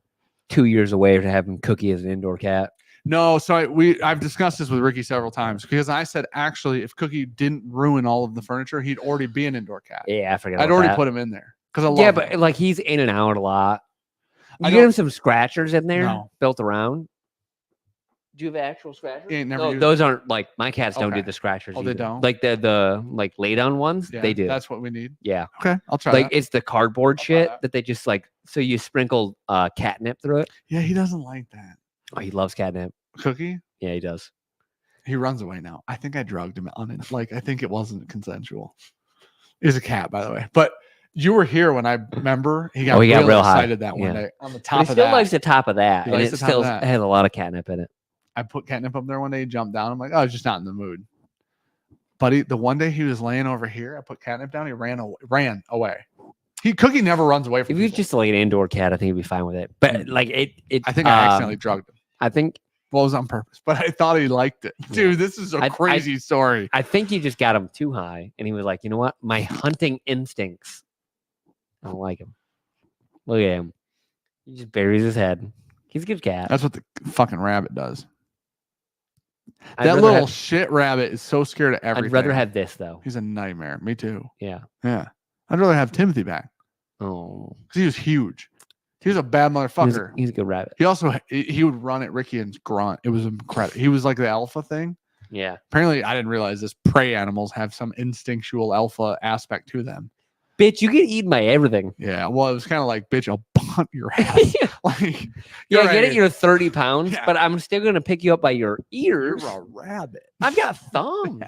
2 years away from having Cookie as an indoor cat. No, so I've discussed this with Ricky several times because I said actually if Cookie didn't ruin all of the furniture, he'd already be an indoor cat. Yeah, I forgot. I'd already put him in there because I love him. but like he's in and out a lot. You get him some scratchers in there built around. Do you have actual scratchers? No, those aren't like my cats don't do the scratchers. Oh, either. they don't? Like the like lay down ones, Yeah, they do. That's what we need. Yeah. Okay, I'll try. Like that. it's the cardboard shit that. that they just like so you sprinkle catnip through it. Yeah, he doesn't like that. Oh, he loves catnip. Cookie? Yeah, he does. He runs away now. I think I drugged him on it. Like I think it wasn't consensual. He's a cat, by the way. But you were here when I remember he got, real excited high. That one day on the top of that. He still likes the top of that, and it still has a lot of catnip in it. I put catnip up there one day, he jumped down. I'm like, oh, he's just not in the mood. Buddy, the one day he was laying over here, I put catnip down, he ran away. Cookie never runs away from If he was just like an indoor cat, I think he'd be fine with it. But like it I think I accidentally drugged him. I think it was on purpose, but I thought he liked it. Dude, this is a crazy story. I think you just got him too high, and he was like, you know what? My hunting instincts. I don't like him. Look at him. He just buries his head. He's a good cat. That's what the fucking rabbit does. That little shit rabbit is so scared of everything. I'd rather have this though. He's a nightmare. Me too. Yeah. Yeah. I'd rather have Timothy back. Oh. Because he was huge. He was a bad motherfucker. He's a good rabbit. He also he would run at Ricky and grunt. It was incredible. He was like the alpha thing. Yeah. Apparently, I didn't realize this. Prey animals have some instinctual alpha aspect to them. Bitch, you get eaten by everything. Yeah. Well, it was kind of like, bitch, I'll punt your ass. Like, yeah, I get it. You're 30 pounds, but I'm still gonna pick you up by your ears. You're a rabbit. I've got thumbs.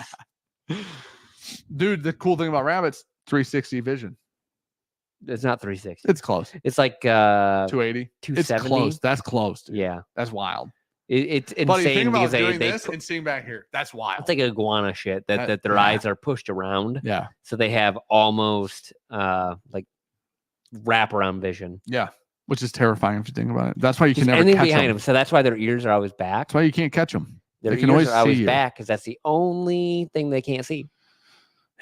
Dude, the cool thing about rabbits, 360 vision. It's not 360. It's close. It's like 280. 270. It's close. That's close. Dude. Yeah. That's wild. It's insane. Buddy, think about because doing they this and seeing back here. That's wild. It's like iguana shit that their eyes are pushed around. Yeah. So they have almost like wraparound vision. Yeah. Which is terrifying if you think about it. That's why you can never anything catch behind them. So that's why their ears are always back. That's why you can't catch them. Their they can ears always are always see you. back because that's the only thing they can't see.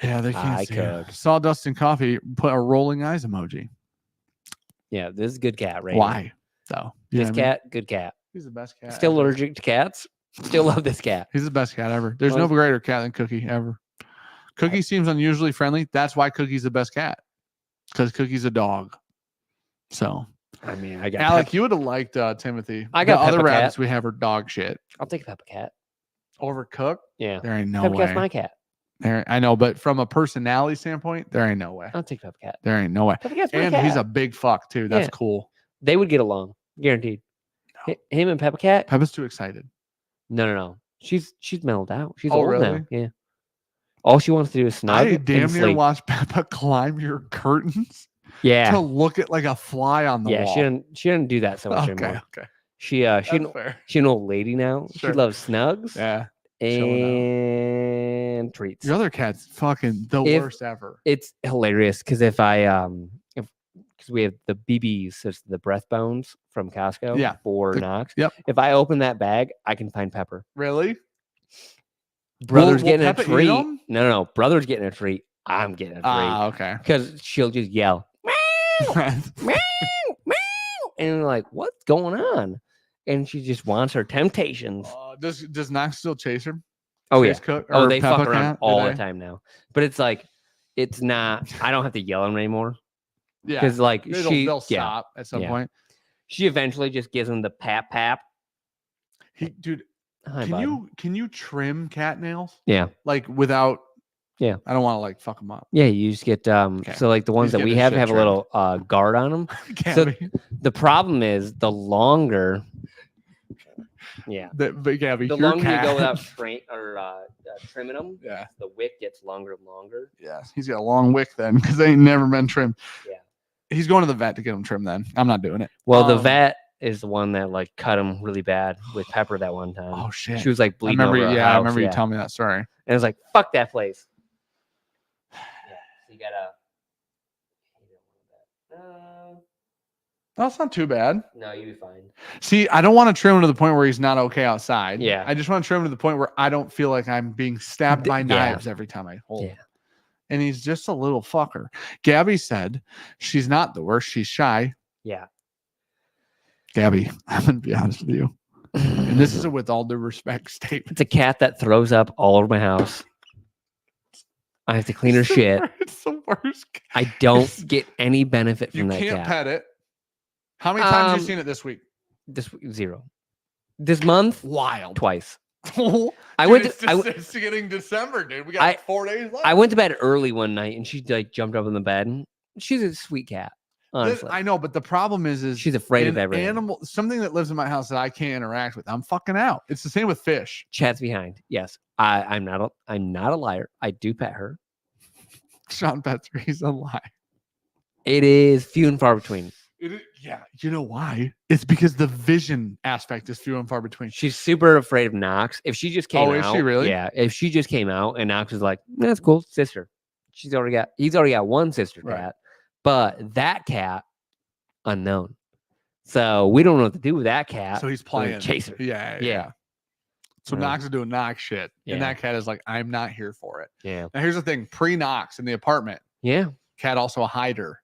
Yeah, they can't I see. could. Sawdust and coffee put a rolling eyes emoji. Yeah, this is a good cat, right? Why? Though This cat, good cat. He's the best cat. Still ever. allergic to cats. Still love this cat. He's the best cat ever. There's no greater cat than Cookie ever. Cookie seems unusually friendly. That's why Cookie's the best cat. Because Cookie's a dog. So, I mean, I got Alec, you would have liked Timothy. I got the other Peppa rabbits Cat. we have are dog shit. I'll take Peppa Cat. Over Cook? Yeah. There ain't no Peppa way. Cat's my cat. I know, but from a personality standpoint, there ain't no way. I'll take Peppa Cat. There ain't no way. Peppa Cat's my And cat. he's a big fuck too. That's Yeah. cool. They would get along, guaranteed. Him and Peppa Cat. Peppa's too excited. No. She's mellowed out. She's Oh, old really? now. Yeah. All she wants to do is snuggle. I damn and near sleep. watched Peppa climb your curtains Yeah. to look at like a fly on the Yeah. wall. She didn't do that so much Okay, anymore. okay. She That's fair. an old lady now. Sure. She loves snugs Yeah. chilling out. and treats. Your other cat's fucking the worst ever. It's hilarious because if because we have the BBs, so it's the breath bones from Costco. Yeah. For Knox. Yep. If I open that bag, I can find Pepper. Really? Brother's Will getting Peppa a eat treat. 'em? No. Brother's getting a treat. I'm getting a treat. Ah, okay. Because she'll just yell, meow, meow, meow. And we're like, what's going on? And she just wants her temptations. Does Knox still chase her? Oh Chase yeah. Cook Oh, or they fuck Peppa around Cat, do all the they? time now. But it's like, it's not. I don't have to yell at them anymore Yeah, because like they'll stop at some yeah. point. She eventually just gives them the pap. Dude, Hi, can bud. you trim cat nails? Yeah. Like without. Yeah. I don't want to like fuck them up. Yeah, you just get so like the ones He's that we getting his have shit a little guard on them. So Gabby. the problem is the longer But Gabby, the your longer cat. you go without trimming them, Yeah. the wick gets longer and longer. Yeah, he's got a long wick then because they ain't never been trimmed. Yeah. He's going to the vet to get him trimmed then. I'm not doing it. Well, the vet is the one that like cut him really bad with Pepper that one time. Oh shit. She was like I bleeding remember, over her I house, remember you telling me that story. And I was like, fuck that place. Yeah. So you gotta No, it's not too bad. no, you'll be fine. See, I don't want to trim him to the point where he's not okay outside. Yeah. I just want to trim him to the point where I don't feel like I'm being stabbed by knives every time I hold. Yeah. And he's just a little fucker. Gabby said she's not the worst. She's shy. Yeah. Gabby, I'm going to be honest with you. And this is a with all due respect statement. It's a cat that throws up all over my house. I have to clean her shit. It's the worst. I don't get any benefit You from that can't cat. pet it. How many times have you seen it this week? This zero. This month, Wild. twice. Dude, it's getting December, dude. We got 4 days left. I went to bed early one night and she like jumped up in the bed. She's a sweet cat. Honestly. I know, but the problem is she's afraid of an everything. animal, something that lives in my house that I can't interact with. I'm fucking out. It's the same with fish. Chat's behind. Yes, I'm not a liar. I do pet her. Sean pets her. He's a lie. It is few and far between. Yeah, you know why? It's because the vision aspect is few and far between. She's super afraid of Knox. If she just came out, is she really? Yeah. If she just came out and Knox was like, that's cool, sister. He's already got one sister cat, but that cat unknown. So we don't know what to do with that cat. So he's playing chaser. Yeah. So Knox is doing Knox shit, and that cat is like, I'm not here for it. Yeah. Now here's the thing: pre-Knox in the apartment. Yeah. Cat also a hider,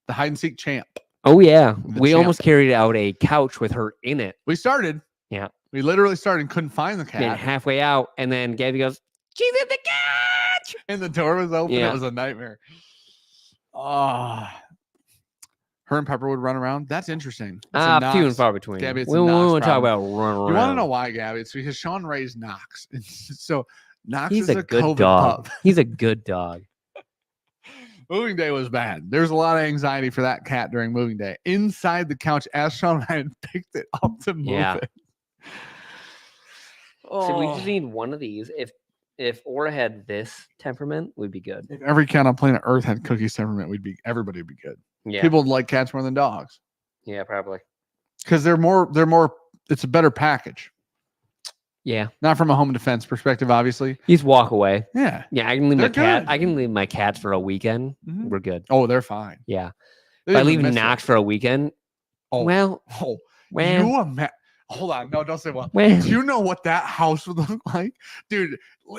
the hide and seek champ. Oh yeah, we champ. almost carried out a couch with her in it. We started. Yeah. We literally started and couldn't find the cat. And halfway out, and then Gabby goes, "She's in the couch," and the door was open. Yeah. It was a nightmare. Oh, her and Pepper would run around. That's interesting. Few and far between. Gabby, it's we a Knox want to talk problem. about run around. You want to know why, Gabby? It's because Sean raised Knox. So Knox He's is a a good COVID dog. pup. He's a good dog. Moving day was bad. There's a lot of anxiety for that cat during moving day. Inside the couch, as Sean and I had picked it up to move it. So we just need one of these. If Aura had this temperament, we'd be good. If every cat on planet Earth had Cookie's temperament, everybody would be good. Yeah. People would like cats more than dogs. Yeah, probably. Because they're more. It's a better package. Yeah. Not from a home defense perspective, obviously. You just walk away. Yeah. Yeah, I can leave They're my cat. good. I can leave my cats for a weekend. Mhm. We're good. Oh, they're fine. Yeah. They If I didn't leave miss Knox it. for a weekend, well, hold on. No, don't say well. Well. Do you know what that house would look like? Dude,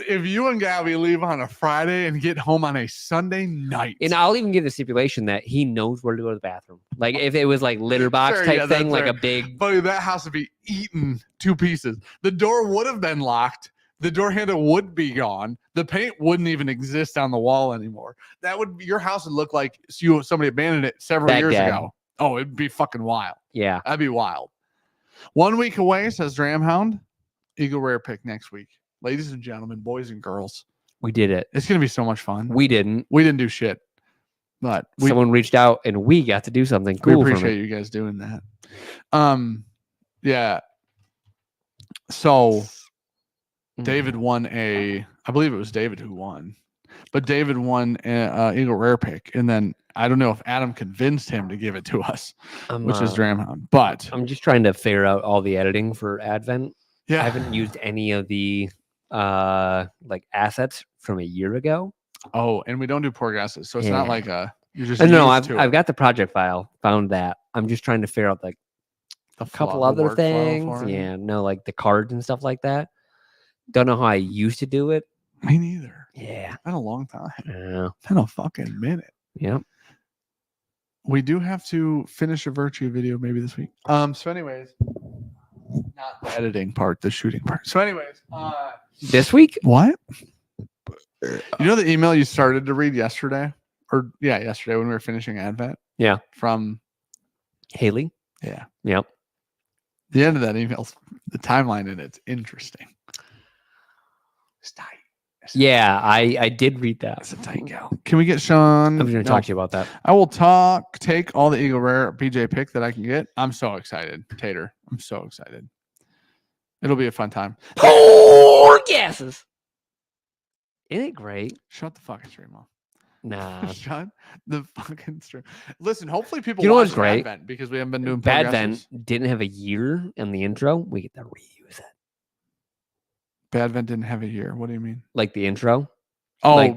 if you and Gabby leave on a Friday and get home on a Sunday night. and I'll even give the stipulation that he knows where to go to the bathroom. Like if it was like litter box Sure, type yeah, thing, that's like a right. big. Buddy, that house would be eaten to pieces. The door would have been locked. The door handle would be gone. The paint wouldn't even exist on the wall anymore. That would your house would look like somebody abandoned it several years Baghdad. ago. Oh, it'd be fucking wild. Yeah. That'd be wild. 1 week away, says Dramhound. Eagle Rare pick next week. Ladies and gentlemen, boys and girls. We did it. It's gonna be so much fun. We didn't. We didn't do shit. But Someone reached out and we got to do something we cool. from appreciate it. you guys doing that. Yeah. So David won I believe it was David who won, but David won Eagle Rare pick, and then I don't know if Adam convinced him to give it to us, which is Dramhound. But I'm just trying to figure out all the editing for Advent. yeah, I haven't used any of the like assets from a year ago. Oh, and we don't do poor gases, so it's not like you're just no. used to I've it. got the project file. Found that. I'm just trying to figure out like The a couple the other workflow things. for it. Yeah, no, like the cards and stuff like that. Don't know how I used to do it. Me neither. Yeah, Been a long time. yeah, Been a fucking minute. yep. We do have to finish a virtue video maybe this week. So anyways, not the editing part, the shooting part. So anyways, This week? What? You know the email you started to read yesterday? Yesterday when we were finishing Advent? Yeah. From Haley? Yeah. Yep. The end of that email, the timeline in it's interesting. It's tight. Yeah, I did read that. It's a tight gal. Can we get Sean? I'm going to talk to you about that. I will take all the Eagle Rare PJ pick that I can get. I'm so excited. Tater. I'm so excited. It'll be a fun time. Four gases. Isn't it great? Shut the fucking stream off. Nah. Shut the fucking stream. Listen, hopefully people You know watch what's great? Bad Vent because we haven't been doing Bad progressives. Vent didn't have a year in the intro. We get to reuse it. Bad Vent didn't have a year. What do you mean? Like the intro. Oh, like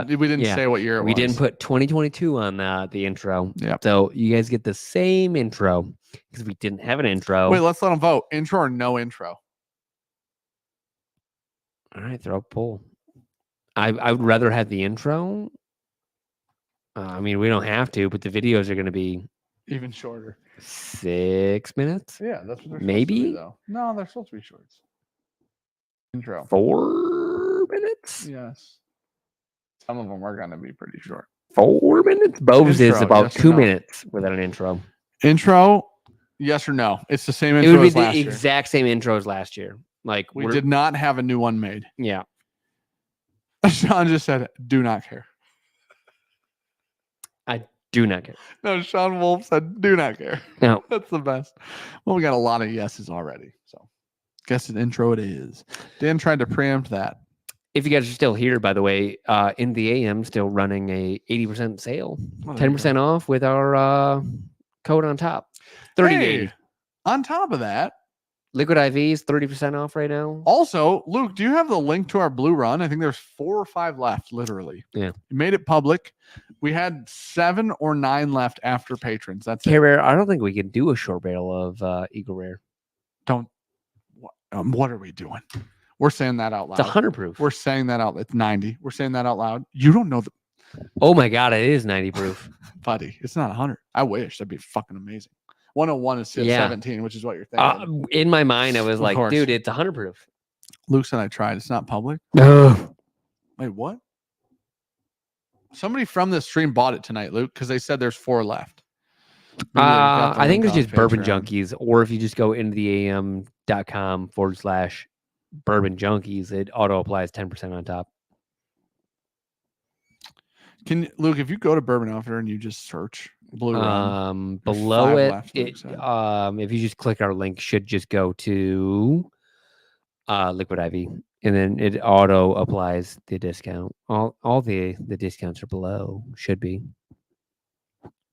we didn't yeah. say what year it We was. didn't put 2022 on the intro. Yeah. So you guys get the same intro because we didn't have an intro. Wait, let's let them vote. Intro or no intro? All right, throw a poll. I would rather have the intro. I mean, we don't have to, but the videos are going to be Even shorter. 6 minutes. Yeah, that's what they're Maybe? supposed to be, though. No, they're supposed to be shorts. Intro. 4 minutes. Yes. Some of them are going to be pretty short. 4 minutes. Bove's is Intro, about yes or 2 no? minutes without an intro. Intro, yes or no? It's the same It intro would be as last the year. exact same intro as last year. Like We did not have a new one made. Yeah. Sean just said, do not care. I do not care. No, Sean Wolf said, do not care. No. That's the best. Well, we got a lot of yeses already. So guess an intro it is. Dan tried to preempt that. If you guys are still here, by the way, in the AM still running a 80% sale, Oh, there you 10% off with our code on top. 30 to 80. Hey, on top of that, Liquid IV is 30% off right now. also, Luke, do you have the link to our Blue Run? I think there's 4 or 5 left, literally. Yeah. You made it public. We had 7 or 9 left after patrons. That's it. Rare. I don't think we can do a short barrel of Eagle Rare. What are we doing? We're saying that out loud. It's 100 proof. We're saying that out. It's 90. We're saying that out loud. You don't know the Oh my God, it is 90 proof. buddy. It's not 100. I wish that'd be fucking amazing. 101 is Yeah. 17, which is what you're thinking. In my mind, I was Of like, course. dude, it's 100 proof. Luke said I tried. It's not public. No. Wait, what? Somebody from this stream bought it tonight, Luke, because they said there's 4 left. Maybe they got the I think link it's on just Bourbon Patreon. Junkies, or if you just go into the am.com/Bourbon Junkies, it auto applies 10% on top. Can Luke, if you go to Bourbon Outfitter and you just search Blue Run, there's Below 5 it, left, Luke said. if you just click our link, should just go to Liquid IV, and then it auto applies the discount. All the discounts are below, should be.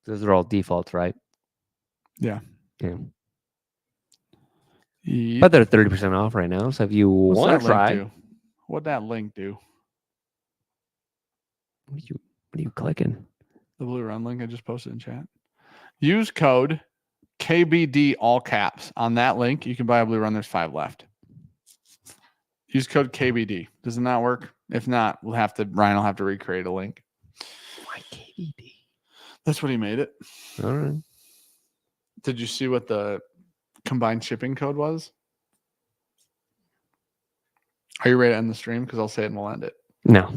Those are all defaults, right? Yeah. Yeah. Yep. But they're 30% off right now. So if you What's want that to link try, do? What'd that link do? what are you clicking? The Blue Run link I just posted in chat. Use code KBD all caps on that link. You can buy a Blue Run. There's 5 left. Use code KBD. Does it not work? If not, Ryan will have to recreate a link. Why KBD? That's what he made it. All right. Did you see what the combined shipping code was? Are you ready to end the stream? Because I'll say it and we'll end it. No.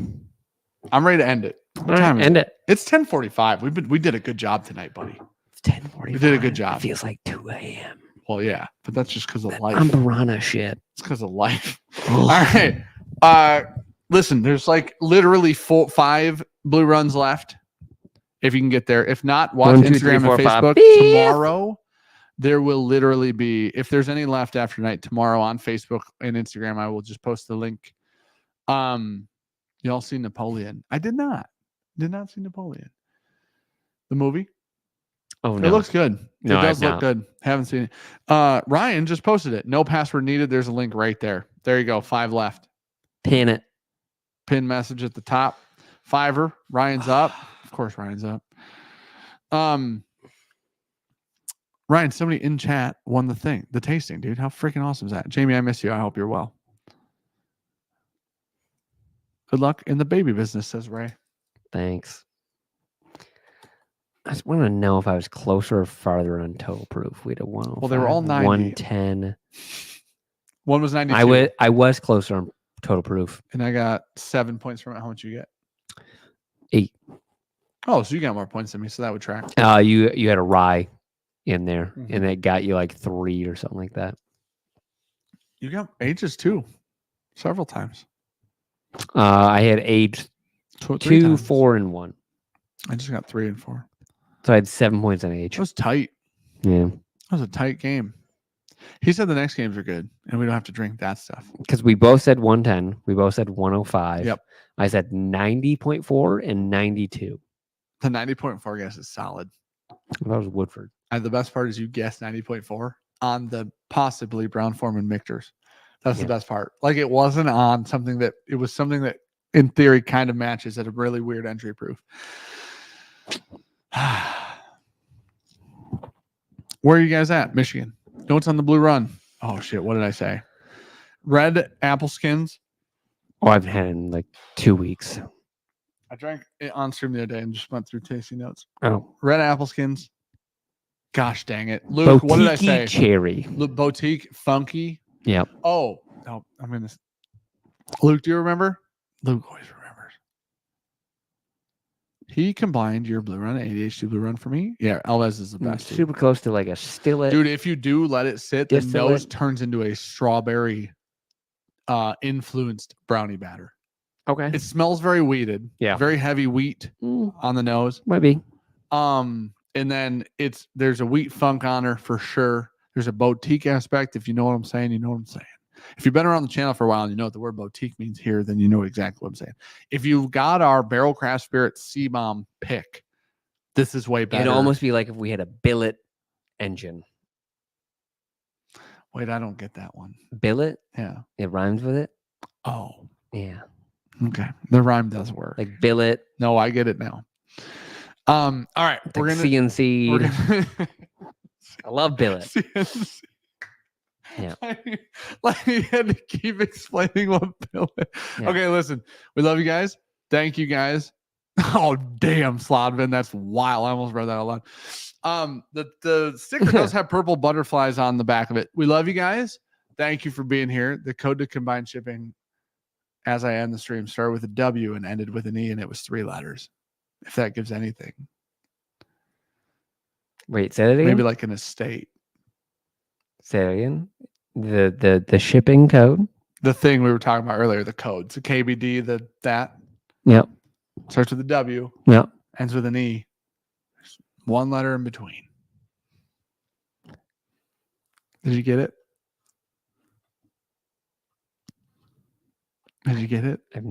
I'm ready to end it. All What time right, is end it? it. It's 10:45. We did a good job tonight, buddy. It's 10:45. We did a good job. It feels like 2 a.m. Well, yeah, but that's just because of life. I'm piranha shit. It's because of life. All right. Listen, there's like literally 5 Blue Runs left. If you can get there. If not, watch 1, 2, 3, Instagram 4, and 5. Facebook. Beep. Tomorrow, there will literally be, if there's any left after night, tomorrow on Facebook and Instagram, I will just post the link. Y'all see Napoleon? I did not. Did not see Napoleon. The movie? Oh, no. It looks good. No, it does I've look not. good. Haven't seen it. Ryan just posted it. No password needed. There's a link right there. There you go. 5 left. Pin it. Pin message at the top. Fiverr. Ryan's up. Of course, Ryan's up. Ryan, somebody in chat won the tasting, dude. How freaking awesome is that? Jamie, I miss you. I hope you're well. Good luck in the baby business, says Ray. Thanks. I just want to know if I was closer or farther on total proof. We had a 105, Well, they were all 90. 110. One was 92. I was closer on total proof. And I got 7 points from it. How much you get? 8. Oh, so you got more points than me, so that would track. You had a rye in there, Mhm. and it got you like 3 or something like that. You got ages too, several times. I had aged 3 2, times. 4, and 1. I just got 3 and 4. So I had 7 points on age. That was tight. Yeah, That was a tight game. He said the next games are good, and we don't have to drink that stuff. because we both said 110. We both said 105. Yep. I said 90.4 and 92. The 90.4 guess is solid. That was Woodford. And the best part is you guessed 90.4 on the possibly Brown Forman Michter's. That's the best part. Like it wasn't on something that it was something that in theory kind of matches at a really weird entry proof. Where are you guys at? Michigan. No, it's on the Blue Run. Oh shit, what did I say? Red apple skins. Oh, I've had it in like 2 weeks. I drank it on stream the other day and just went through tasting notes. Oh, Red apple skins. Gosh dang it. Luke, what did I say? Cherry. Boutique funky. Yep. Oh, no, I'm in this. Luke, do you remember? Luke always remembers. He combined your Blue Run, ADHD Blue Run for me. Yeah, Alves is the best. Dude. Super close to like a Stillet. Dude, if you do let it sit, the Distillate. nose turns into a strawberry influenced brownie batter. Okay. It smells very wheated. Yeah. Very heavy wheat on the nose. Might be. And then there's a wheat funk on her for sure. There's a boutique aspect. If you know what I'm saying, you know what I'm saying. If you've been around the channel for a while and you know what the word boutique means here, then you know exactly what I'm saying. If you've got our Barrel Craft Spirit C-Bomb pick, this is way better. It'd almost be like if we had a billet engine. Wait, I don't get that one. Billet? Yeah. It rhymes with it? Oh. Yeah. Okay. The rhyme does work. Like billet. No, I get it now. All right. It's we're like gonna CNC. I love billet. CNC. Yeah. Like you had to keep explaining what billet. Yeah. Okay, listen. We love you guys. Thank you guys. Oh damn, Slodvin. That's wild. I almost read that out loud. The sticker does have purple butterflies on the back of it. We love you guys. Thank you for being here. The code to combine shipping, as I end the stream, started with a W and ended with an E, and it was 3 letters. If that gives anything. Wait, say that again. Maybe like an estate. Say it again. The shipping code. The thing we were talking about earlier, the codes, the KBD, that. Yep. Starts with a W. Yep. Ends with an E. There's 1 letter in between. Did you get it? Did you get it?